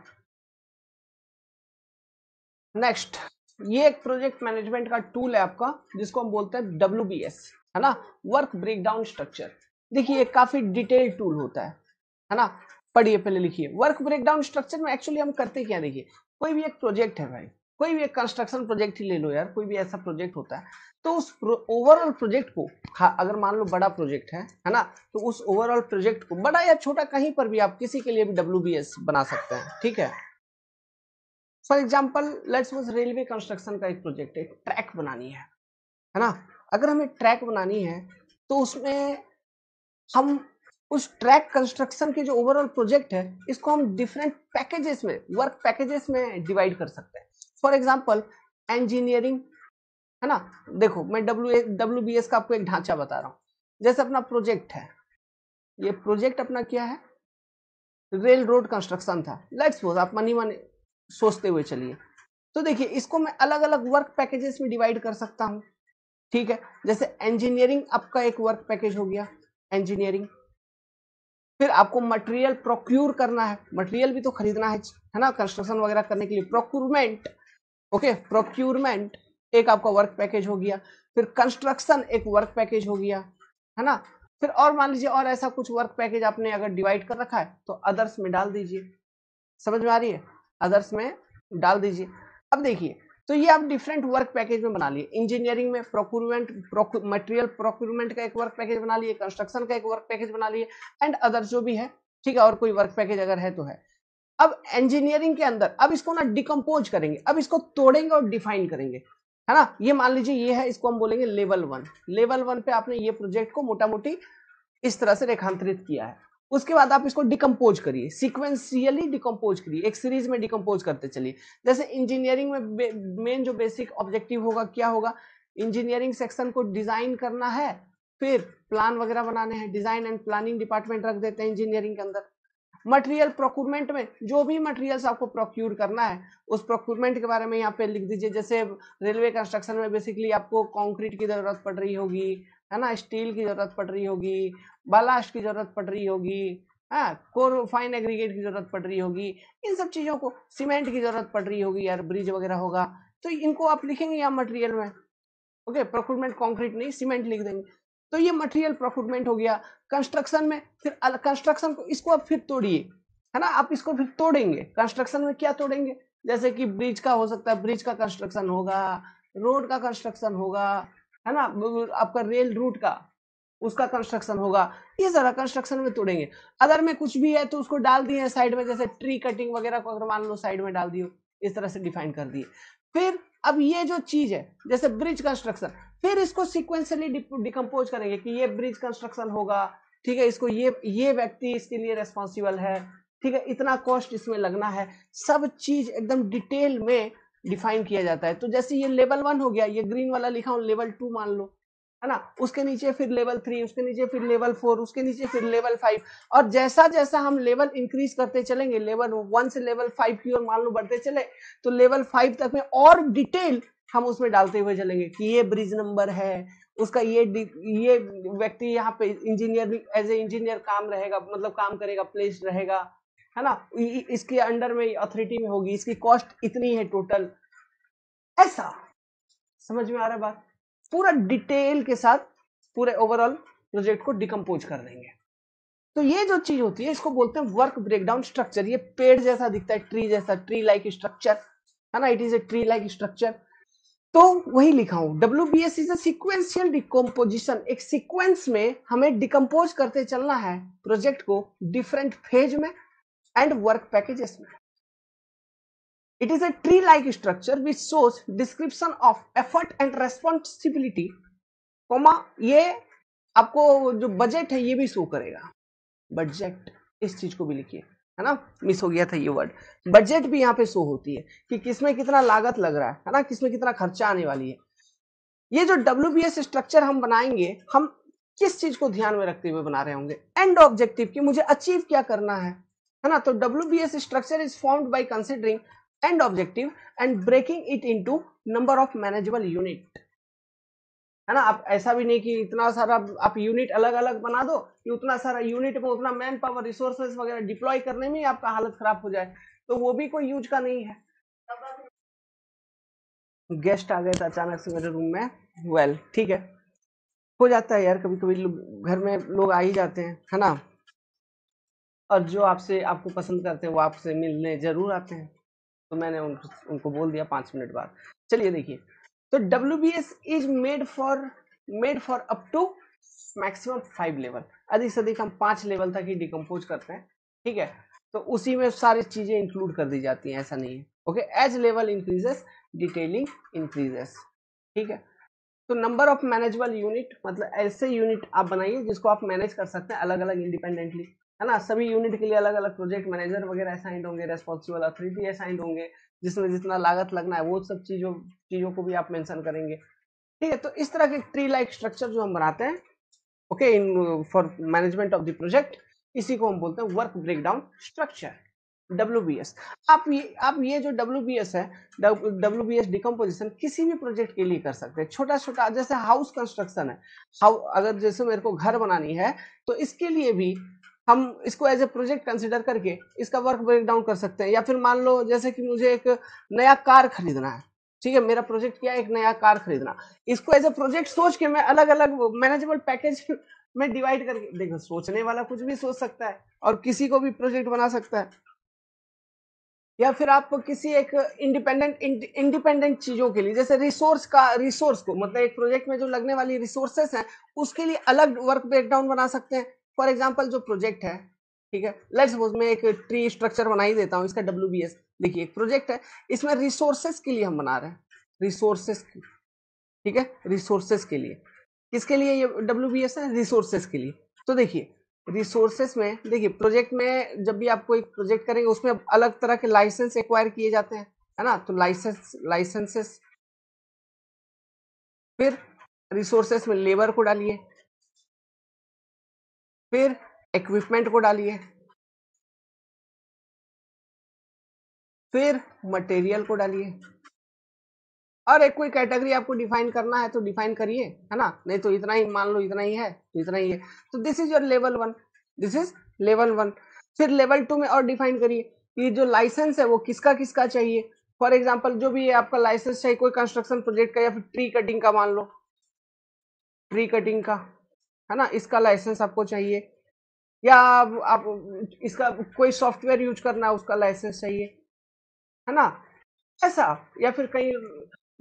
नेक्स्ट, ये एक प्रोजेक्ट मैनेजमेंट का टूल है आपका, जिसको हम बोलते हैं WBS, है ना, वर्क ब्रेकडाउन स्ट्रक्चर। देखिए काफी डिटेल टूल होता है ना। पढ़िए, पहले लिखिए। वर्क ब्रेकडाउन स्ट्रक्चर में एक्चुअली हम करते क्या, देखिए कोई भी एक प्रोजेक्ट है भाई, कोई भी एक कंस्ट्रक्शन प्रोजेक्ट ही ले लो यार, कोई भी ऐसा प्रोजेक्ट होता है, तो उस ओवरऑल प्रोजेक्ट को, अगर मान लो बड़ा प्रोजेक्ट है ना, तो उस ओवरऑल प्रोजेक्ट को, बड़ा या छोटा कहीं पर भी आप किसी के लिए भी WBS बना सकते हैं, ठीक है। For example let's suppose railway construction का एक प्रोजेक्ट है, ट्रैक बनानी है ना। अगर हमें ट्रैक बनानी है तो उसमें हम उस ट्रैक कंस्ट्रक्शन के जो ओवरऑल प्रोजेक्ट है, इसको हम डिफरेंट पैकेजेस में, वर्क पैकेजेस में डिवाइड कर सकते हैं। फॉर एग्जाम्पल इंजीनियरिंग, है ना। देखो मैं WBS का आपको एक ढांचा बता रहा हूँ। जैसे अपना प्रोजेक्ट है, ये प्रोजेक्ट अपना क्या है, रेल रोड कंस्ट्रक्शन था। लेट्स सपोज आप मनी मनी सोचते हुए चलिए, तो देखिए इसको मैं अलग अलग वर्क पैकेजेस में डिवाइड कर सकता हूँ, ठीक है। जैसे इंजीनियरिंग आपका एक वर्क पैकेज हो गया, इंजीनियरिंग। फिर आपको मटेरियल प्रोक्यूर करना है, मटेरियल भी तो खरीदना है ना, कंस्ट्रक्शन वगैरह करने के लिए प्रोक्यूरमेंट, ओके, प्रोक्यूरमेंट एक आपका वर्क पैकेज हो गया। फिर कंस्ट्रक्शन एक वर्क पैकेज हो गया, है ना। फिर और मान लीजिए और ऐसा कुछ वर्क पैकेज आपने अगर डिवाइड कर रखा है तो अदर्स में डाल दीजिए। समझ में आ रही है, अदर्स में डाल दीजिए। अब देखिए, तो ये आप डिफरेंट वर्क पैकेज में बना लिए। इंजीनियरिंग में प्रोक्यूरमेंट, मटेरियल प्रोक्यूरमेंट का एक वर्क पैकेज बना लिए, कंस्ट्रक्शन का एक वर्क पैकेज बना लिए, एंड अदर्स जो भी है, ठीक है, और कोई वर्क पैकेज अगर है तो है। अब इंजीनियरिंग के अंदर अब इसको ना डिकम्पोज करेंगे, अब इसको तोड़ेंगे और डिफाइन करेंगे, है ना। ये मान लीजिए ये है, इसको हम बोलेंगे लेवल 1। लेवल 1 पे आपने ये प्रोजेक्ट को मोटा मोटी इस तरह से रेखांतरित किया है। उसके बाद आप इसको डिकम्पोज करिए, सीक्वेंशियली डिकम्पोज करिए, एक सीरीज में डिकम्पोज करते चलिए। जैसे इंजीनियरिंग में मेन जो बेसिक ऑब्जेक्टिव होगा क्या होगा, इंजीनियरिंग सेक्शन को डिजाइन करना है, फिर प्लान वगैरह बनाने हैं, डिजाइन एंड प्लानिंग डिपार्टमेंट रख देते हैं इंजीनियरिंग के अंदर। मटेरियल प्रोक्यूरमेंट में जो भी मटेरियल्स आपको प्रोक्यूर करना है, उस प्रोक्यूरमेंट के बारे में यहाँ पे लिख दीजिए। जैसे रेलवे कंस्ट्रक्शन में बेसिकली आपको कंक्रीट की जरूरत पड़ रही होगी, है ना, स्टील की जरूरत पड़ रही होगी, बालास्ट की जरूरत पड़ रही होगी, हाँ, कोर फाइन एग्रीगेट की जरूरत पड़ रही होगी, इन सब चीजों को, सीमेंट की जरूरत पड़ रही होगी यार, ब्रिज वगैरह होगा, तो इनको आप लिखेंगे यहाँ मटेरियल में, ओके। प्रोक्यूरमेंट कंक्रीट नहीं, सीमेंट लिख देंगे, तो ये मटेरियल प्रोक्यूरमेंट हो गया। कंस्ट्रक्शन में फिर कंस्ट्रक्शन को, इसको आप फिर तोड़िए, है ना, आप इसको फिर तोड़ेंगे। कंस्ट्रक्शन में क्या तोड़ेंगे, जैसे कि ब्रिज का हो सकता है, ब्रिज का कंस्ट्रक्शन होगा, रोड का कंस्ट्रक्शन होगा, है ना, आपका रेल रूट का, उसका कंस्ट्रक्शन होगा, ये सारा कंस्ट्रक्शन में तोड़ेंगे। अगर में कुछ भी है तो उसको डाल दिए साइड में, जैसे ट्री कटिंग वगैरह को अगर मान लो साइड में डाल दियो, इस तरह से डिफाइन कर दिए। फिर अब ये जो चीज है जैसे ब्रिज कंस्ट्रक्शन, फिर इसको सिक्वेंशियली डिकम्पोज करेंगे कि ये ब्रिज कंस्ट्रक्शन होगा, ठीक है, इसको ये व्यक्ति इसके लिए रेस्पॉन्सिबल है, ठीक है, इतना कॉस्ट इसमें लगना है, सब चीज एकदम डिटेल में डिफाइन किया जाता है। तो जैसे ये लेवल 1 हो गया, ये ग्रीन वाला लिखा हूं लेवल 2 मान लो, है ना, उसके नीचे फिर लेवल 3, उसके नीचे फिर लेवल 4, उसके नीचे फिर लेवल 5, और जैसा जैसा हम लेवल इंक्रीज करते चलेंगे, लेवल 1 से लेवल 5 की ओर मान लो बढ़ते चले, तो लेवल 5 तक में और डिटेल हम उसमें डालते हुए चलेंगे कि ये ब्रिज नंबर है, उसका ये व्यक्ति यहाँ पे इंजीनियर एज ए इंजीनियर काम रहेगा, मतलब काम करेगा, प्लेस रहेगा, है ना, इसके अंडर में अथॉरिटी में होगी, इसकी कॉस्ट इतनी है टोटल, ऐसा। समझ में आ रहा है बात, पूरा डिटेल के साथ पूरे ओवरऑल प्रोजेक्ट को डिकम्पोज कर देंगे। तो ये जो चीज होती है इसको बोलते हैं वर्क ब्रेकडाउन स्ट्रक्चर। ये पेड़ जैसा दिखता है, ट्री जैसा, ट्री लाइक स्ट्रक्चर, है ना, it is a tree like structure. तो वही लिखा हूं, WBS is a sequential decomposition. एक सीक्वेंस में हमें डिकम्पोज करते चलना है प्रोजेक्ट को डिफरेंट फेज में एंड वर्क पैकेजेस में। It is a tree-like structure which shows description of effort and responsibility, comma ये आपको जो बजट है ये भी शो करेगा, बजट, इस चीज को भी लिखिए, है ना, मिस हो गया था ये वर्ड, बजट भी यहाँ पे शो होती है कि किसमें कितना लागत लग रहा है ना, किसमें कितना खर्चा आने वाली है। ये जो WBS स्ट्रक्चर हम बनाएंगे, हम किस चीज को ध्यान में रखते हुए बना रहे होंगे, एंड ऑब्जेक्टिव की मुझे अचीव क्या करना है ना। तो WBS structure is formed by considering end objective and breaking it into number of manageable unit. है ना। आप ऐसा भी नहीं कि इतना सारा आप यूनिट अलग अलग बना दो कि उतना सारा यूनिट में उतना मैन पावर रिसोर्सेज वगैरह डिप्लॉय करने में ही आपका हालत खराब हो जाए, तो वो भी कोई यूज का नहीं है। गेस्ट आ गए थे अचानक से मेरे रूम में, ठीक है, हो जाता है यार, कभी कभी घर में लोग आ ही जाते हैं, है ना। और जो आपसे आपको पसंद करते हैं वो आपसे मिलने जरूर आते हैं, तो मैंने उनको बोल दिया 5 मिनट बाद। चलिए देखिए, तो WBS is made for up to maximum 5 level, अधिक से अधिक हम 5 लेवल तक ही डिकम्पोज करते हैं, ठीक है। तो उसी में सारी चीजें इंक्लूड कर दी जाती हैं, ऐसा नहीं है। Okay, as level increases detailing increases, ठीक है। तो नंबर ऑफ मैनेजेबल यूनिट, मतलब ऐसे यूनिट आप बनाइए जिसको आप मैनेज कर सकते हैं अलग अलग इंडिपेंडेंटली, है ना। सभी यूनिट के लिए अलग अलग प्रोजेक्ट मैनेजर वगैरह असाइंड होंगे, रेस्पॉन्सिबल अथॉरिटी असाइंड होंगे, जिसमें जितना लागत लगना है वो सब चीजों चीजों को भी आप मेंशन करेंगे, ठीक है। तो इस तरह के ट्री लाइक स्ट्रक्चर जो हम बनाते हैं, okay, in for management of the project, इसी को हम बोलते हैं वर्क ब्रेकडाउन स्ट्रक्चर, WBS। आप ये जो WBS है, WBS डिकम्पोजिशन किसी भी प्रोजेक्ट के लिए कर सकते हैं, छोटा छोटा, जैसे हाउस कंस्ट्रक्शन है, अगर जैसे मेरे को घर बनानी है, तो इसके लिए भी हम इसको एज ए प्रोजेक्ट कंसिडर करके इसका वर्क ब्रेकडाउन कर सकते हैं। या फिर मान लो जैसे कि मुझे एक नया कार खरीदना है, ठीक है, मेरा प्रोजेक्ट क्या है, एक नया कार खरीदना, इसको एज ए प्रोजेक्ट सोच के मैं अलग अलग मैनेजेबल पैकेज में डिवाइड करके, देखो सोचने वाला कुछ भी सोच सकता है और किसी को भी प्रोजेक्ट बना सकता है। या फिर आप किसी एक इंडिपेंडेंट चीजों के लिए, जैसे रिसोर्स को, मतलब एक प्रोजेक्ट में जो लगने वाली रिसोर्सेस हैं उसके लिए अलग वर्क ब्रेकडाउन बना सकते हैं। फॉर एग्जांपल जो प्रोजेक्ट है, ठीक है, लेट्स सपोज मैं एक ट्री स्ट्रक्चर बना ही देता हूँ, इसका WBS। देखिए एक प्रोजेक्ट है, इसमें रिसोर्सेस के लिए हम बना रहे हैं, रिसोर्सेस, ठीक है, रिसोर्सेस के लिए, किसके लिए ये WBS है, रिसोर्सेस के लिए। तो देखिए रिसोर्सेस में, देखिए प्रोजेक्ट में जब भी आपको एक प्रोजेक्ट करेंगे उसमें अलग तरह के लाइसेंस एक्वायर किए जाते हैं, है ना। तो लाइसेंसेस, फिर रिसोर्सेस में लेबर को डालिए, फिर इक्विपमेंट को डालिए, फिर मटेरियल को डालिए, और एक कोई कैटेगरी आपको डिफाइन करना है तो डिफाइन करिए, है ना, नहीं तो इतना ही मान लो, इतना ही है तो इतना ही है। तो this is your level 1, this is level 1। फिर लेवल 2 में और डिफाइन करिए कि जो लाइसेंस है वो किसका किसका चाहिए। फॉर एग्जाम्पल जो भी आपका लाइसेंस चाहिए, कोई कंस्ट्रक्शन प्रोजेक्ट का, या फिर ट्री कटिंग का, मान लो ट्री कटिंग का, है ना, इसका लाइसेंस आपको चाहिए। या आप इसका कोई सॉफ्टवेयर यूज करना है उसका लाइसेंस चाहिए, है ना, ऐसा। या फिर कहीं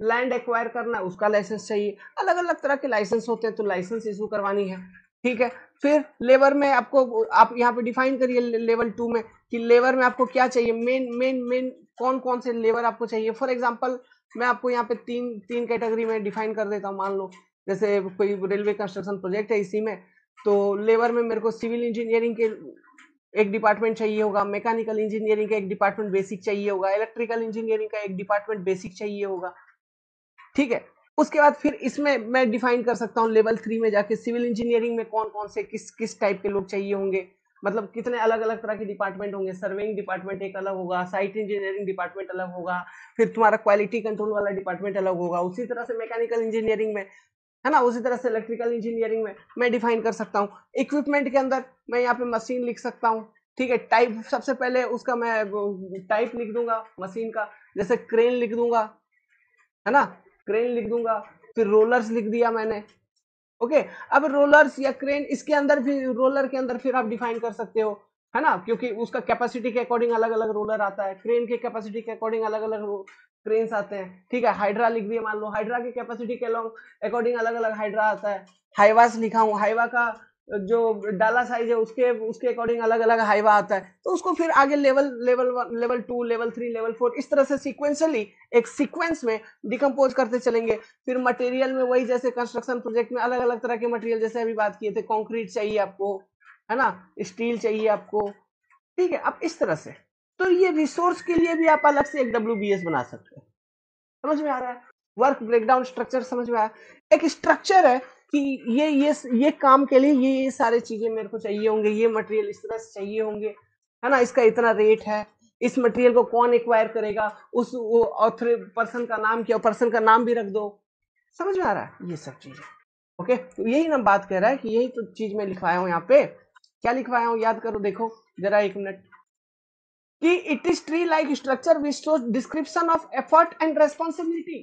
लैंड एक्वायर करना है उसका लाइसेंस चाहिए, अलग अलग तरह के लाइसेंस होते हैं, तो लाइसेंस इशू करवानी है, ठीक है। फिर लेबर में आपको, आप यहाँ पे डिफाइन करिए लेवल 2 में कि लेबर में आपको क्या चाहिए, मेन कौन कौन से लेबर आपको चाहिए। फॉर एग्जांपल मैं आपको यहाँ पे तीन तीन कैटेगरी में डिफाइन कर देता हूँ, मान लो जैसे कोई रेलवे कंस्ट्रक्शन प्रोजेक्ट है, इसी में तो लेबर में मेरे को सिविल इंजीनियरिंग के एक डिपार्टमेंट चाहिए होगा, मैकेनिकल इंजीनियरिंग का एक डिपार्टमेंट बेसिक चाहिए होगा, इलेक्ट्रिकल इंजीनियरिंग का एक डिपार्टमेंट बेसिक चाहिए होगा, ठीक है। उसके बाद फिर इसमें मैं डिफाइन कर सकता हूँ लेवल 3 में जाके सिविल इंजीनियरिंग में कौन कौन से किस किस टाइप के लोग चाहिए होंगे, मतलब कितने अलग अलग तरह के डिपार्टमेंट होंगे, सर्वेइंग डिपार्टमेंट एक अलग होगा, साइट इंजीनियरिंग डिपार्टमेंट अलग होगा, फिर तुम्हारा क्वालिटी कंट्रोल वाला डिपार्टमेंट अलग होगा, उसी तरह से मैकेनिकल इंजीनियरिंग में, है ना, उसी तरह से इलेक्ट्रिकल इंजीनियरिंग में मैं डिफाइन कर सकता हूँ। इक्विपमेंट के अंदर मैं यहाँ पे मशीन लिख सकता हूँ, ठीक है। टाइप सबसे पहले उसका मैं टाइप लिख दूंगा मशीन का, जैसे क्रेन लिख दूंगा, है ना, क्रेन लिख दूंगा। फिर रोलर्स लिख दिया मैंने, ओके। अब रोलर्स या क्रेन, इसके अंदर भी रोलर के अंदर फिर आप डिफाइन कर सकते हो, है ना, क्योंकि उसका कैपेसिटी के अकॉर्डिंग अलग अलग रोलर आता है, क्रेन के कैपेसिटी के अकॉर्डिंग अलग अलग क्रेन्स आते हैं, ठीक है। हाइड्रा लिख दिया, मान लो हाइड्रा की कैपेसिटी के अकॉर्डिंग अलग अलग हाइड्रा आता है। हाइवास लिखा हूँ, हाइवा का जो डाला साइज है उसके उसके अकॉर्डिंग अलग अलग हाइवा आता है, तो उसको फिर आगे level level 1, level 2, level 3, level 4, इस तरह से सिक्वेंशियली एक सीक्वेंस में डिकम्पोज करते चलेंगे। फिर मटेरियल में वही, जैसे कंस्ट्रक्शन प्रोजेक्ट में अलग अलग तरह के मटेरियल, जैसे अभी बात किए थे, कंक्रीट चाहिए आपको, है ना, स्टील चाहिए आपको, ठीक है। अब इस तरह से, तो ये रिसोर्स के लिए भी आप अलग से एक WBS बना सकते हैं। समझ में आ रहा है, वर्क ब्रेकडाउन स्ट्रक्चर समझ में आया, एक स्ट्रक्चर है कि ये काम के लिए ये सारे चीजें मेरे को चाहिए होंगे, ये मटेरियल इस तरह से चाहिए होंगे, है ना, इसका इतना रेट है, इस मटेरियल को कौन एक्वायर करेगा, उस ऑथर पर्सन का नाम क्या, पर्सन का नाम भी रख दो। समझ में आ रहा है ये सब चीजें। ओके, तो यही ना बात कह रहा है कि यही तो चीज मैं लिखवाया हूँ यहाँ पे। क्या लिखवाया हूँ याद करो, देखो जरा एक मिनट, कि it is tree like structure which shows description of effort and responsibility,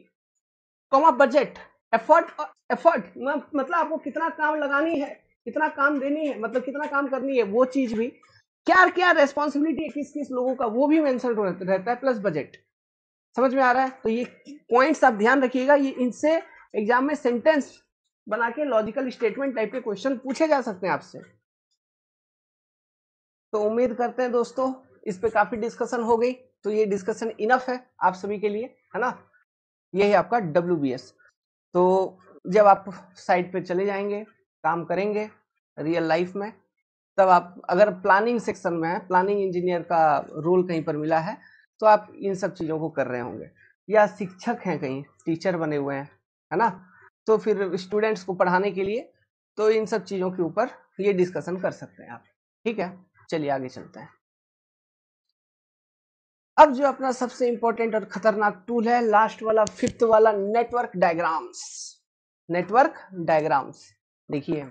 comma budget. Effort, effort मतलब आपको कितना काम लगानी है, कितना काम देनी है, मतलब कितना काम करनी है वो चीज भी, क्या क्या रेस्पॉन्सिबिलिटी है किस किस लोगों का वो भी मेंशन रहता है, प्लस बजट। समझ में आ रहा है? तो ये पॉइंट्स आप ध्यान रखिएगा, ये इनसे एग्जाम में सेंटेंस बना के लॉजिकल स्टेटमेंट टाइप के क्वेश्चन पूछे जा सकते हैं आपसे। तो उम्मीद करते हैं दोस्तों इस पे काफी डिस्कशन हो गई, तो ये डिस्कशन इनफ है आप सभी के लिए, है ना। ये है आपका WBS। तो जब आप साइट पे चले जाएंगे, काम करेंगे रियल लाइफ में, तब आप अगर प्लानिंग सेक्शन में है, प्लानिंग इंजीनियर का रोल कहीं पर मिला है, तो आप इन सब चीजों को कर रहे होंगे, या शिक्षक हैं कहीं टीचर बने हुए हैं, है ना, तो फिर स्टूडेंट्स को पढ़ाने के लिए तो इन सब चीजों के ऊपर ये डिस्कशन कर सकते हैं आप। ठीक है, चलिए आगे चलते हैं। अब जो अपना सबसे इंपॉर्टेंट और खतरनाक टूल है, लास्ट वाला, फिफ्थ वाला, नेटवर्क डायग्राम्स। नेटवर्क डायग्राम्स देखिए,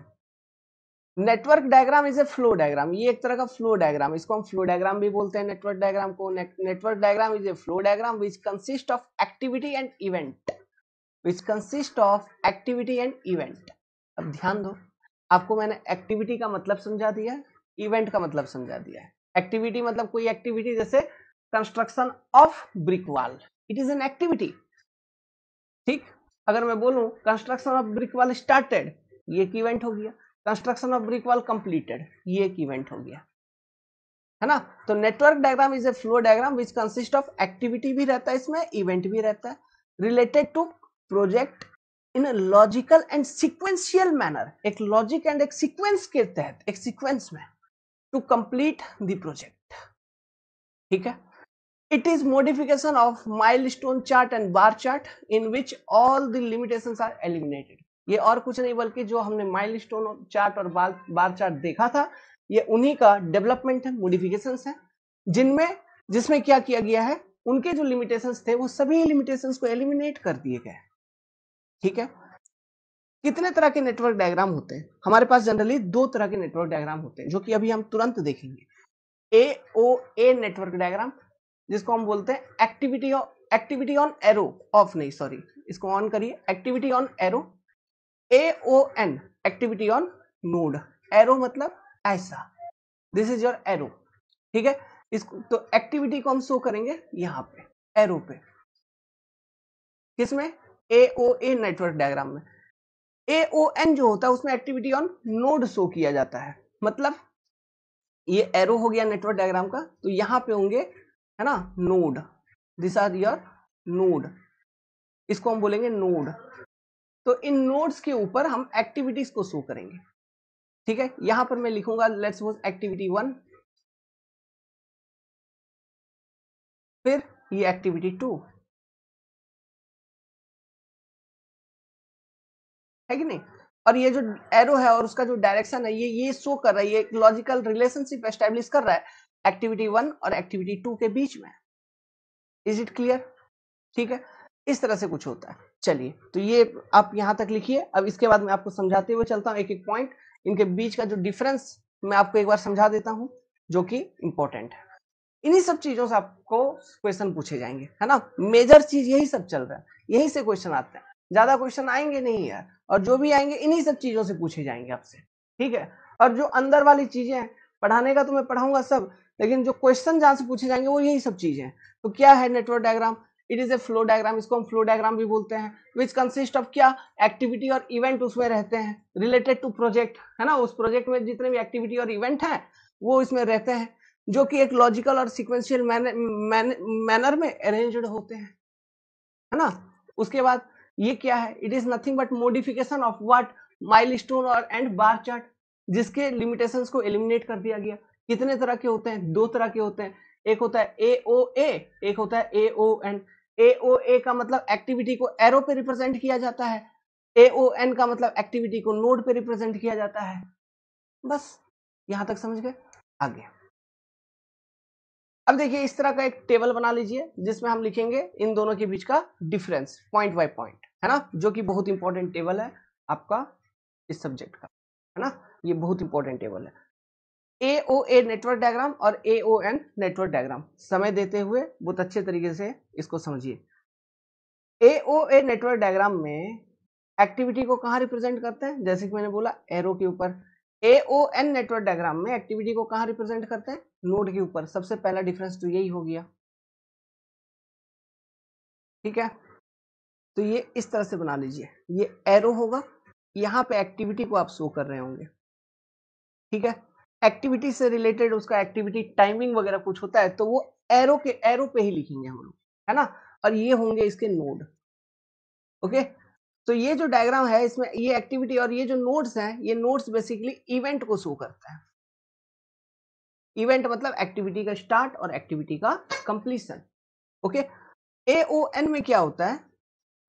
network diagram is a flow diagram, ये एक तरह का फ्लो डायग्राम, इसको हम फ्लो डायग्राम भी बोलते हैं नेटवर्क डायग्राम को। Network diagram is a flow diagram which consist of activity and event, which consist of activity and event. अब ध्यान दो, आपको मैंने एक्टिविटी का मतलब समझा दिया, इवेंट का मतलब समझा दिया है। एक्टिविटी मतलब कोई एक्टिविटी, जैसे construction of brick wall, it is an activity. ठीक, अगर मैं बोलूं construction of brick wall started, ये एक इवेंट हो गया। Construction of brick wall completed, ये एक इवेंट हो गया, है ना। तो network diagram is a flow diagram which consist of activity भी रहता है इसमें, इवेंट भी रहता है, related to project in logical and sequential manner, एक लॉजिक एंड एक सीक्वेंस के तहत, एक सीक्वेंस में, टू कंप्लीट द प्रोजेक्ट। ठीक है, it is modification of milestone chart and bar chart in which all the limitations are eliminated। ये और कुछ नहीं बल्कि जो हमने माइलस्टोन चार्ट और बार चार्ट देखा था, ये उन्हीं का डेवलपमेंट है, मॉडिफिकेशंस है, जिनमें जिसमें क्या किया गया है, उनके जो लिमिटेशंस थे वो सभी लिमिटेशंस को एलिमिनेट कर दिए गए। ठीक है, कितने तरह के नेटवर्क डायग्राम होते हैं हमारे पास? जनरली दो तरह के नेटवर्क डायग्राम होते हैं, जो कि अभी हम तुरंत देखेंगे। AOA नेटवर्क डायग्राम, जिसको हम बोलते हैं एक्टिविटी ऑन एरो ऑफ, नहीं सॉरी, इसको ऑन करिए, activity on arrow. AON activity on node, arrow मतलब ऐसा, दिस इज योर एरो। ठीक है, इसको तो एक्टिविटी को हम शो करेंगे यहाँ पे एरो पे, किसमें? AOA नेटवर्क डायग्राम में। AON जो होता है उसमें एक्टिविटी ऑन नोड शो किया जाता है, मतलब ये एरो हो गया नेटवर्क डायग्राम का, तो यहाँ पे होंगे, है ना, node, this are your node, इसको हम बोलेंगे नोड। तो इन नोड्स के ऊपर हम एक्टिविटीज को शो करेंगे। ठीक है, यहां पर मैं लिखूंगा लेट्स सपोज एक्टिविटी 1, फिर ये एक्टिविटी 2, है कि नहीं। और ये जो एरो है और उसका जो डायरेक्शन है, ये शो कर रहा है, ये एक लॉजिकल रिलेशनशिप एस्टेब्लिश कर रहा है एक्टिविटी 1 और एक्टिविटी 2 के बीच में। Is it clear? ठीक है, इस तरह से कुछ होता है। चलिए, तो ये आप यहां तक लिखिए। अब इसके बाद मैं आपको समझाते हुए चलता हूं एक एक पॉइंट, इनके बीच का जो डिफरेंस मैं आपको एक बार समझा देता हूं, जो कि इंपॉर्टेंट है। इन्हीं सब चीजों से आपको क्वेश्चन पूछे जाएंगे, है ना। मेजर चीज यही सब चल रहा है, यही से क्वेश्चन आते हैं, ज्यादा क्वेश्चन आएंगे नहीं यार, और जो भी आएंगे इन्हीं सब चीजों से पूछे जाएंगे आपसे। ठीक है, और जो अंदर वाली चीजें हैं, पढ़ाने का तो मैं पढ़ाऊंगा सब, लेकिन जो क्वेश्चन जहां से पूछे जाएंगे वो यही सब चीजें हैं। तो क्या है network diagram? It is a flow diagram, इसको हम फ्लो डायग्राम भी बोलते हैं, विच कंसिस्ट ऑफ क्या, एक्टिविटी और इवेंट उसमें रहते हैं, रिलेटेड टू प्रोजेक्ट, है ना, उस प्रोजेक्ट में जितने भी एक्टिविटी और इवेंट है वो इसमें रहते हैं, जो कि एक लॉजिकल और सिक्वेंशियल मैनर में अरेंज्ड होते हैं, है ना। उसके बाद ये क्या है, it is nothing but modification of what, milestone और एंड बार चार्ट, जिसके लिमिटेशंस को एलिमिनेट कर दिया गया। कितने तरह के होते हैं? दो तरह के होते हैं, एक होता है AOA, एक होता है AON। AOA का मतलब एक्टिविटी को एरो पे रिप्रेजेंट किया जाता है, AON का मतलब एक्टिविटी को नोड पे रिप्रेजेंट किया जाता है। बस यहां तक समझ गए? आगे अब देखिए, इस तरह का एक टेबल बना लीजिए जिसमें हम लिखेंगे इन दोनों के बीच का डिफरेंस पॉइंट बाय पॉइंट, है ना, जो कि बहुत इंपॉर्टेंट टेबल है आपका इस सब्जेक्ट का, है ना। ये बहुत इंपॉर्टेंट टेबल है। AOA नेटवर्क डायग्राम और AON नेटवर्क डायग्राम, समय देते हुए बहुत अच्छे तरीके से इसको समझिए। AOA नेटवर्क डायग्राम में एक्टिविटी को कहां रिप्रेजेंट करते हैं, जैसे कि मैंने बोला एरो के ऊपर। AON नेटवर्क डायग्राम में एक्टिविटी को कहां रिप्रेजेंट करते हैं, नोड के ऊपर। सबसे पहला डिफरेंस तो यही हो गया, ठीक है। तो ये इस तरह से बना लीजिए, ये एरो होगा, यहां पे एक्टिविटी को आप शो कर रहे होंगे, ठीक है। एक्टिविटी से रिलेटेड उसका एक्टिविटी टाइमिंग वगैरह कुछ होता है तो वो एरो पे ही लिखेंगे हम लोग, है ना। और ये होंगे इसके नोड, ओके। तो ये जो डायग्राम है इसमें ये एक्टिविटी और ये जो नोड्स हैं, ये नोड्स बेसिकली इवेंट को शो करता है। इवेंट मतलब एक्टिविटी का स्टार्ट और एक्टिविटी का कंप्लीशन, ओके। AON में क्या होता है,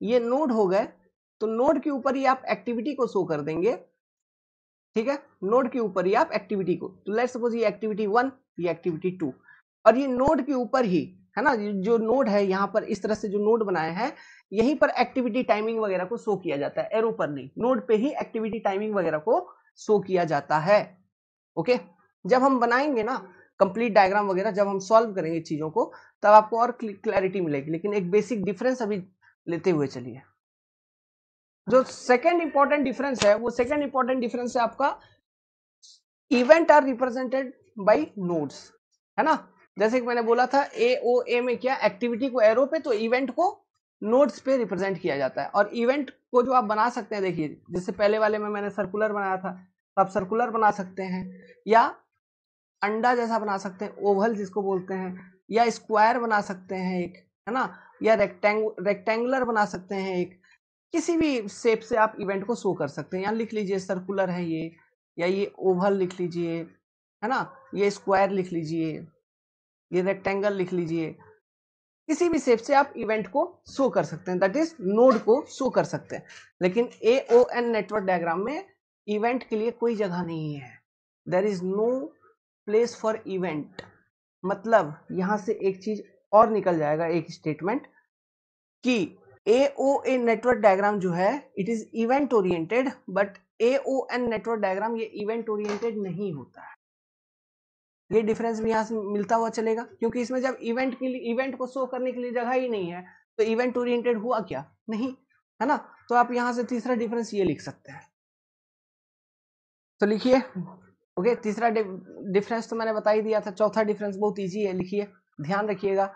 ये नोड हो गए तो नोड के ऊपर ही आप एक्टिविटी को शो कर देंगे, ठीक है। नोड के ऊपर ही आप एक्टिविटी को, तो लेट्स सपोज ये एक्टिविटी 1, ये एक्टिविटी 2, और ये नोड के ऊपर ही, है ना। जो नोड है यहाँ पर इस तरह से जो नोड बनाए हैं, यहीं पर एक्टिविटी टाइमिंग वगैरह को शो किया जाता है, एरो पर नहीं, नोड पे ही एक्टिविटी टाइमिंग वगैरह को शो किया जाता है, ओके। जब हम बनाएंगे ना कंप्लीट डायग्राम वगैरह, जब हम सॉल्व करेंगे चीजों को, तब आपको और क्लैरिटी मिलेगी। लेकिन एक बेसिक डिफरेंस अभी लेते हुए चलिए। जो सेकेंड इंपॉर्टेंट डिफरेंस है, वो सेकेंड इंपॉर्टेंट डिफरेंस है आपका event are represented by nodes, है ना। जैसे कि मैंने बोला था AOA में क्या, एक्टिविटी को एरो पे, तो इवेंट को नोड्स पे रिप्रेजेंट किया जाता है। और इवेंट को जो आप बना सकते हैं, देखिए जैसे पहले वाले में मैंने सर्कुलर बनाया था, तो आप सर्कुलर बना सकते हैं, या अंडा जैसा बना सकते हैं, ओवल जिसको बोलते हैं, या स्क्वायर बना सकते हैं एक, है ना, या रेक्टेंगुलर बना सकते हैं एक। किसी भी शेप से आप इवेंट को शो कर सकते हैं। यहाँ लिख लीजिए सर्कुलर है ये, या ये ओवल लिख लीजिए, है ना, ये स्क्वायर लिख लीजिए, ये रेक्टेंगल लिख लीजिए। किसी भी शेप से आप इवेंट को शो कर सकते हैं, दैट इज नोड को शो कर सकते हैं। लेकिन AON नेटवर्क डायग्राम में इवेंट के लिए कोई जगह नहीं है, there is no place for event. मतलब यहां से एक चीज और निकल जाएगा, एक स्टेटमेंट, कि AOA नेटवर्क डायग्राम जो है it is event oriented, but AON network diagram ये इवेंट ओरिएंटेड नहीं होता है। ये डिफरेंस भी यहाँ से मिलता हुआ चलेगा, क्योंकि इसमें जब इवेंट के लिए, इवेंट को शो करने के लिए जगह ही नहीं है, तो इवेंट ओरिएंटेड हुआ क्या, नहीं, है ना। तो आप यहाँ से तीसरा डिफरेंस ये लिख सकते हैं, तो लिखिए, ओके। तीसरा डिफरेंस तो मैंने बता ही दिया था। चौथा डिफरेंस बहुत इजी है, लिखिए, ध्यान रखिएगा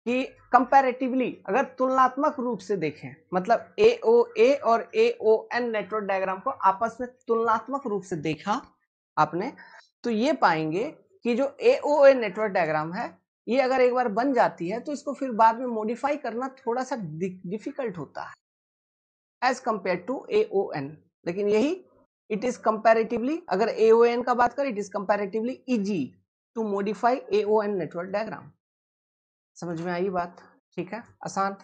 कि कंपैरेटिवली अगर तुलनात्मक रूप से देखें, मतलब AOA और AON नेटवर्क डायग्राम को आपस में तुलनात्मक रूप से देखा आपने, तो ये पाएंगे कि जो AOA नेटवर्क डायग्राम है, ये अगर एक बार बन जाती है तो इसको फिर बाद में मॉडिफाई करना थोड़ा सा डिफिकल्ट होता है एज कंपेयर टू AON। लेकिन यही इट इज कंपैरेटिवली, अगर AON का बात करें, it is comparatively easy to modify AON network diagram. समझ में आई बात, ठीक है, आसान।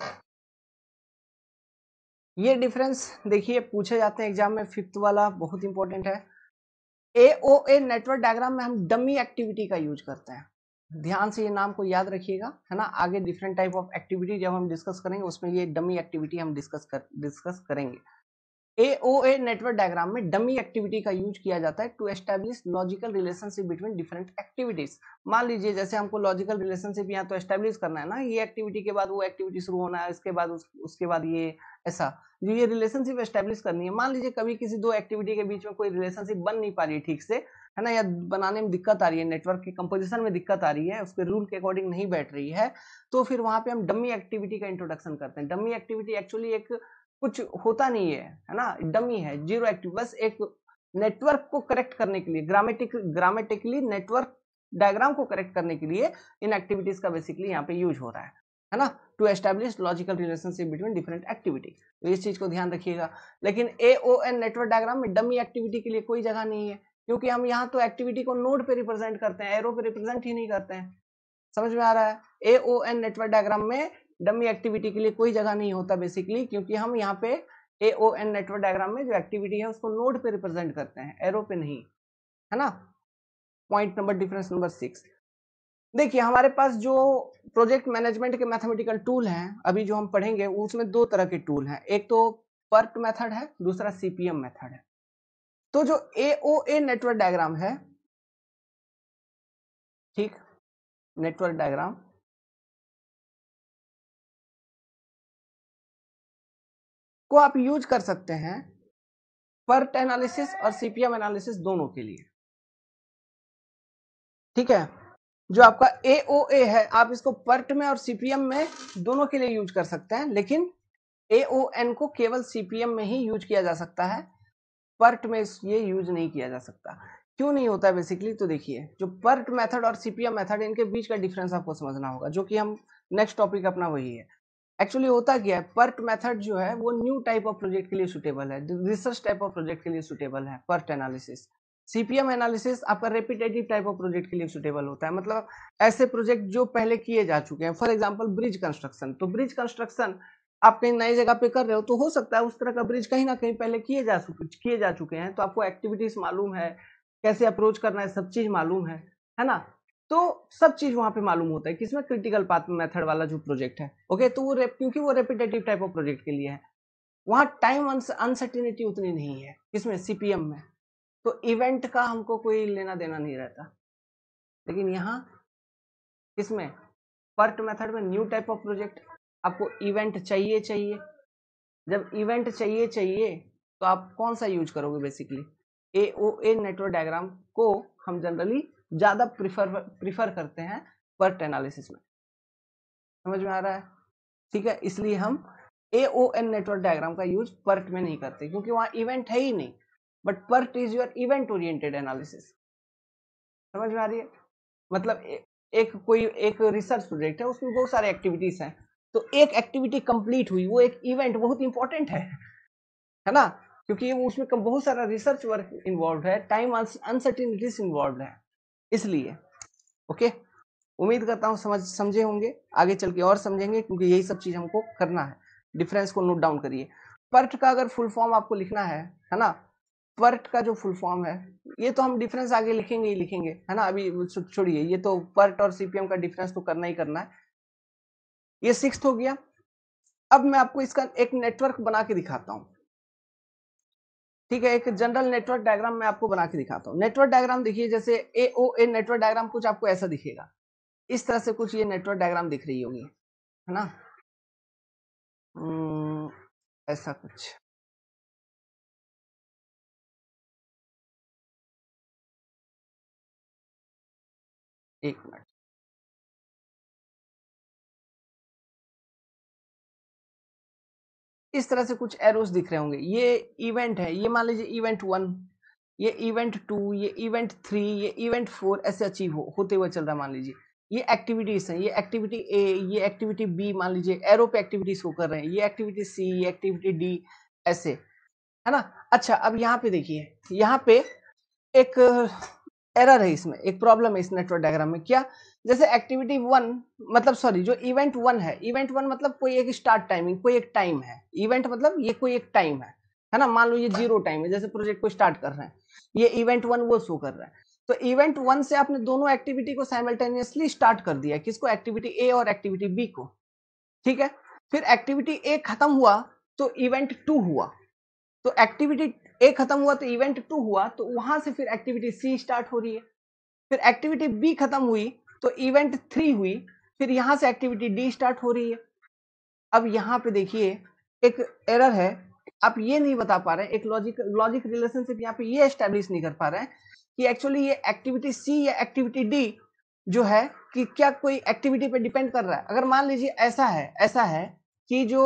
ये डिफरेंस देखिए पूछे जाते हैं एग्जाम में, फिफ्थ वाला बहुत इंपॉर्टेंट है। AOA नेटवर्क डायग्राम में हम डमी एक्टिविटी का यूज करते हैं, ध्यान से ये नाम को याद रखिएगा, है ना। आगे डिफरेंट टाइप ऑफ एक्टिविटी जब हम डिस्कस करेंगे उसमें ये डमी एक्टिविटी हम डिस्कस करेंगे। AOA नेटवर्क डायग्राम में डमी एक्टिविटी का यूज किया जाता है to establish logical relationship between different activities. मान लीजिए जैसे हमको लॉजिकल रिलेशनशिप यहाँ तो एस्टैब्लिश करना है ना, ये एक्टिविटी के बाद वो एक्टिविटी शुरू होना है, इसके बाद उसके बाद ये, ऐसा जो ये रिलेशनशिप एस्टैब्लिश करनी है। मान लीजिए कभी किसी दो एक्टिविटी के बीच में कोई रिलेशनशिप बन नहीं पा रही है ठीक से, है ना, या बनाने में दिक्कत आ रही है, नेटवर्क की कंपोजिशन में दिक्कत आ रही है, उसके रूल के अकॉर्डिंग नहीं बैठ रही है, तो फिर वहां पे हम डमी एक्टिविटी का इंट्रोडक्शन करते हैं। डमी एक्टिविटी एक्चुअली एक कुछ होता नहीं है ना, डमी है, जीरो एक्टिव, बस एक नेटवर्क को करेक्ट करने के लिए, ग्रामेटिकली नेटवर्क डायग्राम को करेक्ट करने के लिए इन एक्टिविटीज का बेसिकली यहाँ पे यूज हो रहा है ना, to establish logical relationship between different activity. तो इस चीज को ध्यान रखिएगा। लेकिन AON नेटवर्क डायग्राम में डमी एक्टिविटी के लिए कोई जगह नहीं है, क्योंकि हम यहाँ तो एक्टिविटी को नोड पे रिप्रेजेंट करते हैं, एरो पे रिप्रेजेंट ही नहीं करते हैं। समझ में आ रहा है? AON नेटवर्क डायग्राम में डमी एक्टिविटी के लिए कोई जगह नहीं होता बेसिकली, क्योंकि हम यहाँ पे AON नेटवर्क डायग्राम में जो एक्टिविटी है उसको नोड पे रिप्रेजेंट करते हैं, एरो पे नहीं, है ना। Point number difference number 6। देखिए हमारे पास जो प्रोजेक्ट मैनेजमेंट के मैथमेटिकल टूल हैं अभी जो हम पढ़ेंगे, उसमें दो तरह के टूल हैं, एक तो पर्ट मेथड है, दूसरा CPM मेथड है। तो जो AOA नेटवर्क डायग्राम है, ठीक, नेटवर्क डायग्राम को आप यूज कर सकते हैं पर्ट एनालिसिस और सीपीएम एनालिसिस दोनों के लिए, ठीक है। जो आपका AOA है आप इसको पर्ट में और सीपीएम में दोनों के लिए यूज कर सकते हैं, लेकिन AON को केवल सीपीएम में ही यूज किया जा सकता है, पर्ट में ये यूज नहीं किया जा सकता। क्यों नहीं होता है बेसिकली, तो देखिए जो पर्ट मेथड और सीपीएम मेथड इनके बीच का डिफरेंस आपको समझना होगा, जो कि हम नेक्स्ट टॉपिक अपना वही है। एक्चुअली होता क्या है, पर्ट मेथड जो है वो न्यू टाइप ऑफ प्रोजेक्ट के लिए सुटेबल है, रिसर्च टाइप ऑफ प्रोजेक्ट के लिए सुटेबल है पर्ट एनालिसिस। सीपीएम एनालिसिस आपका रेपिटेटिव टाइप ऑफ प्रोजेक्ट के लिए सुटेबल होता है, मतलब ऐसे प्रोजेक्ट जो पहले किए जा चुके हैं। फॉर एग्जांपल ब्रिज कंस्ट्रक्शन, तो ब्रिज कंस्ट्रक्शन आप कहीं नई जगह पे कर रहे हो तो हो सकता है उस तरह का ब्रिज कहीं ना कहीं पहले किए जा चुके हैं, तो आपको एक्टिविटीज मालूम है, कैसे अप्रोच करना है, सब चीज मालूम है ना। तो सब चीज वहां पे मालूम होता है किसमें, क्रिटिकल पाथ मेथड वाला जो प्रोजेक्ट है, ओके। तो वो क्योंकि वो रेपिटेटिव टाइप ऑफ प्रोजेक्ट के लिए है, वहां टाइम अनसर्टिनिटी उतनी नहीं है, किसमें, सीपीएम में। तो इवेंट का हमको कोई लेना देना नहीं रहता, लेकिन यहाँ किसमें, पर्ट मेथड में न्यू टाइप ऑफ प्रोजेक्ट, आपको इवेंट चाहिए। जब इवेंट चाहिए तो आप कौन सा यूज करोगे, बेसिकली AOA नेटवर्क डायग्राम को हम जनरली ज्यादा प्रिफर करते हैं पर्ट एनालिसिस में। समझ में आ रहा है, ठीक है। इसलिए हम AON नेटवर्क डायग्राम का यूज पर्ट में नहीं करते, क्योंकि वहां इवेंट है ही नहीं, but PERT is your event oriented analysis. समझ में आ रही है, मतलब एक रिसर्च प्रोजेक्ट है, उसमें बहुत सारे एक्टिविटीज हैं, तो एक एक्टिविटी कंप्लीट हुई, वो एक इवेंट बहुत इंपॉर्टेंट है ना, क्योंकि उसमें बहुत सारा रिसर्च वर्क इन्वॉल्व है, टाइम अनसर्टिनिटीज इन्वॉल्व है, इसलिए। ओके, उम्मीद करता हूं समझे होंगे, आगे चल के और समझेंगे, क्योंकि यही सब चीज हमको करना है। डिफरेंस को नोट डाउन करिए। पर्ट का अगर फुल फॉर्म आपको लिखना है ना, पर्ट का जो फुल फॉर्म है, ये तो हम डिफरेंस आगे लिखेंगे ही लिखेंगे, है ना। अभी छोड़िए, ये तो पर्ट और सीपीएम का डिफरेंस तो करना ही करना है। ये 6th हो गया। अब मैं आपको इसका एक नेटवर्क बना के दिखाता हूं, ठीक है। एक जनरल नेटवर्क डायग्राम मैं आपको बना के दिखाता हूं। नेटवर्क डायग्राम देखिए, जैसे AOA नेटवर्क डायग्राम कुछ आपको ऐसा दिखेगा, इस तरह से कुछ ये नेटवर्क डायग्राम दिख रही होगी, है ना। ऐसा कुछ, एक मिनट। इस तरह से कुछ एरोस दिख रहे होंगे, ये इवेंट है, ये मान लीजिए इवेंट 1, ये इवेंट 2, ये इवेंट 3, ये इवेंट 4, ऐसे अचीव होते हुए चल रहा है। मान लीजिए ये एक्टिविटीज हैं, ये एक्टिविटी A, ये एक्टिविटी B, मान लीजिए एरो पे एक्टिविटीज शो कर रहे हैं, ये एक्टिविटी C, ये एक्टिविटी D, ऐसे, है ना। अच्छा, अब यहाँ पे देखिए, यहाँ पे एक एरर है, इसमें एक प्रॉब्लम है इस नेटवर्क डायग्राम में। क्या, जैसे एक्टिविटी 1, मतलब सॉरी, जो इवेंट 1 है, इवेंट 1 मतलब कोई एक स्टार्ट टाइमिंग, कोई एक टाइम है। इवेंट मतलब ये कोई एक टाइम है ना। मान लो ये 0 टाइम है, जैसे प्रोजेक्ट को स्टार्ट कर रहे हैं, ये इवेंट 1 वो शो कर रहा है। तो इवेंट 1 से आपने दोनों एक्टिविटी को साइमल्टेनियसली स्टार्ट कर दिया, किसको, एक्टिविटी A और एक्टिविटी B को, ठीक है। फिर एक्टिविटी A खत्म हुआ तो इवेंट 2 हुआ, तो एक्टिविटी A खत्म हुआ तो इवेंट 2 हुआ, तो वहां से फिर एक्टिविटी C स्टार्ट हो रही है। फिर एक्टिविटी B खत्म हुई तो इवेंट 3 हुई, फिर यहां से एक्टिविटी D स्टार्ट हो रही है। अब यहाँ पे देखिए एक एरर है, आप ये नहीं बता पा रहे, एक लॉजिक रिलेशनशिप यहाँ पे ये एस्टेब्लिश नहीं कर पा रहे हैं कि एक्चुअली ये एक्टिविटी C या एक्टिविटी D जो है, कि क्या कोई एक्टिविटी पे डिपेंड कर रहा है। अगर मान लीजिए ऐसा है कि जो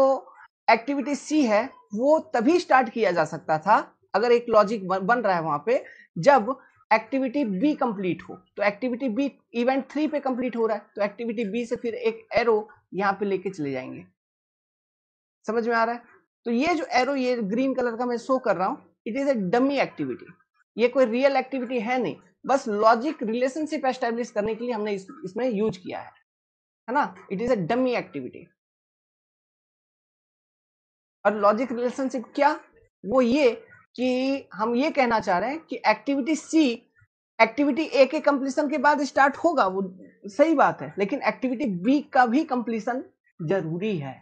एक्टिविटी C है वो तभी स्टार्ट किया जा सकता था, अगर एक लॉजिक बन रहा है वहां पे, जब एक्टिविटी B कंप्लीट हो। तो एक्टिविटी B इवेंट 3 पे कंप्लीट हो रहा है, तो एक्टिविटी B से फिर एक एरो यहाँ पे लेके चले जाएंगे। समझ में आ रहा है, तो ये जो एरो ये ग्रीन कलर का मैं शो कर रहा हूं, it is a dummy activity, ये कोई रियल एक्टिविटी है नहीं, बस लॉजिक रिलेशनशिप एस्टेब्लिश करने के लिए हमने इसमें यूज किया है ना। It is a dummy activity. और लॉजिक रिलेशनशिप क्या, वो ये कि हम ये कहना चाह रहे हैं कि एक्टिविटी C एक्टिविटी A के कंप्लीशन के बाद स्टार्ट होगा, वो सही बात है, लेकिन एक्टिविटी B का भी कंप्लीशन जरूरी है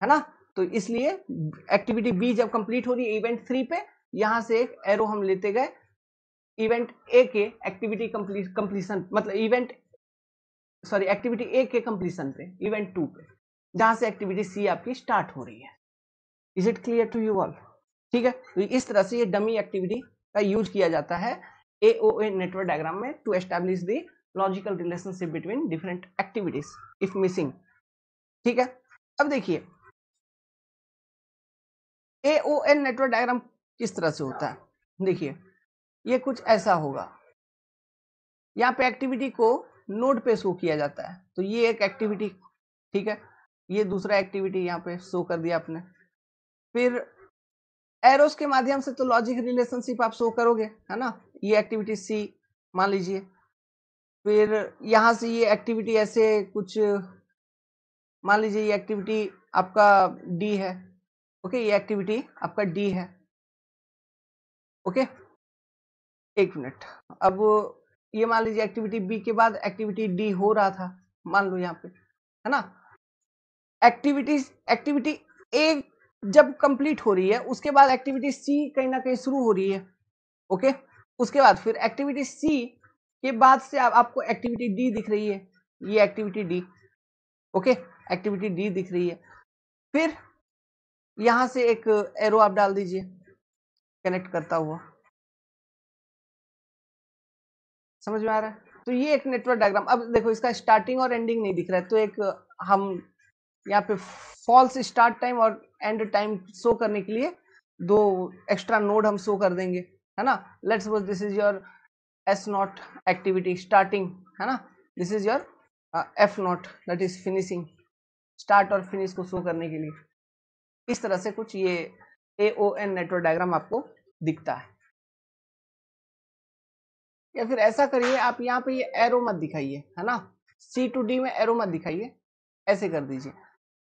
ना। तो इसलिए एक्टिविटी B जब कंप्लीट हो रही है इवेंट 3 पे, यहां से एक एरो हम लेते गए इवेंट ए के एक्टिविटी कंप्लीशन, मतलब एक्टिविटी ए के कंप्लीशन पे, इवेंट 2 पे, जहां से एक्टिविटी सी आपकी स्टार्ट हो रही है। Is it clear to you all? ठीक है, तो इस तरह से ये डमी एक्टिविटी का यूज किया जाता है AOA नेटवर्क डायग्राम में to establish the logical relationship between different activities if missing. ठीक है, अब देखिए AON नेटवर्क डायग्राम किस तरह से होता है। देखिए ये कुछ ऐसा होगा, यहाँ पे एक्टिविटी को नोड पे शो किया जाता है, तो ये एक एक्टिविटी, ठीक है, ये दूसरा एक्टिविटी यहाँ पे शो कर दिया आपने। फिर एरोस के माध्यम से तो लॉजिक रिलेशनशिप आप शो करोगे, है ना, ये एक्टिविटी सी मान लीजिए। फिर यहां से ये एक्टिविटी ऐसे कुछ मान लीजिए, ये एक्टिविटी आपका डी है, ओके, ये एक्टिविटी आपका डी है, ओके। एक मिनट, अब ये मान लीजिए एक्टिविटी बी के बाद एक्टिविटी डी हो रहा था, मान लो यहाँ पे, है ना। एक्टिविटी ए जब कंप्लीट हो रही है उसके बाद एक्टिविटी सी कहीं ना कहीं शुरू हो रही है, ओके। उसके बाद फिर एक्टिविटी सी के बाद से आपको एक्टिविटी डी दिख रही है, ये activity D, okay, activity D दिख रही है। फिर यहां से एक एरो आप डाल दीजिए कनेक्ट करता हुआ, समझ में आ रहा है। तो ये एक नेटवर्क डायग्राम। अब देखो इसका स्टार्टिंग और एंडिंग नहीं दिख रहा है, तो एक हम यहाँ पे फॉल्स स्टार्ट टाइम और एंड टाइम शो करने के लिए दो एक्स्ट्रा नोड हम शो कर देंगे, है ना। Let's suppose this is your S0 activity starting, है ना, this is your F0 that is finishing, start और फिनिश को शो करने के लिए। इस तरह से कुछ ये AON नेटवर्क डायग्राम आपको दिखता है। या फिर ऐसा करिए, आप यहाँ पे ये एरो मत दिखाइए, है ना, C to D में एरो मत दिखाइए, ऐसे कर दीजिए।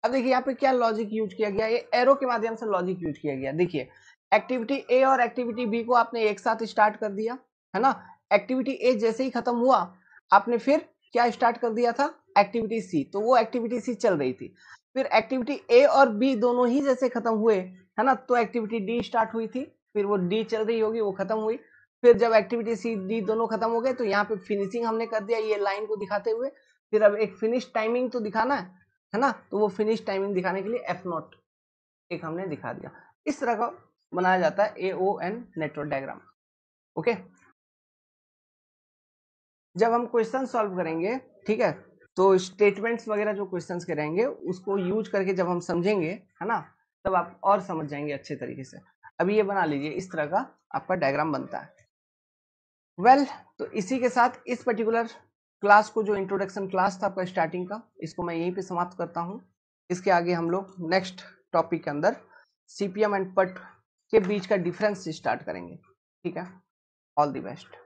अब देखिए यहाँ पे क्या लॉजिक यूज किया गया, ये एरो के माध्यम से लॉजिक यूज किया गया। देखिए एक्टिविटी ए और एक्टिविटी बी को आपने एक साथ स्टार्ट कर दिया, है ना। एक्टिविटी ए जैसे ही खत्म हुआ आपने फिर क्या स्टार्ट कर दिया था, एक्टिविटी सी, तो वो एक्टिविटी सी चल रही थी। फिर एक्टिविटी ए और बी दोनों ही जैसे खत्म हुए, है ना, तो एक्टिविटी डी स्टार्ट हुई थी, फिर वो डी चल रही होगी, वो खत्म हुई। फिर जब एक्टिविटी सी डी दोनों खत्म हो गए तो यहाँ पे फिनिशिंग हमने कर दिया ये लाइन को दिखाते हुए। फिर अब एक फिनिश टाइमिंग तो दिखाना है ना, तो वो फिनिश टाइमिंग दिखाने के लिए F0 एक हमने दिखा दिया। इस तरह का बनाया जाता है AON नेटवर्क डायग्राम, ओके। जब हम क्वेश्चन सॉल्व करेंगे, ठीक है, तो स्टेटमेंट्स वगैरह जो क्वेश्चंस के रहेंगे उसको यूज करके जब हम समझेंगे, है ना, तब आप और समझ जाएंगे अच्छे तरीके से। अभी ये बना लीजिए, इस तरह का आपका डायग्राम बनता है। वेल तो इसी के साथ इस पर्टिकुलर क्लास को, जो इंट्रोडक्शन क्लास था आपका स्टार्टिंग का, इसको मैं यहीं पे समाप्त करता हूँ। इसके आगे हम लोग नेक्स्ट टॉपिक के अंदर CPM एंड PUT के बीच का डिफरेंस स्टार्ट करेंगे, ठीक है। All the best.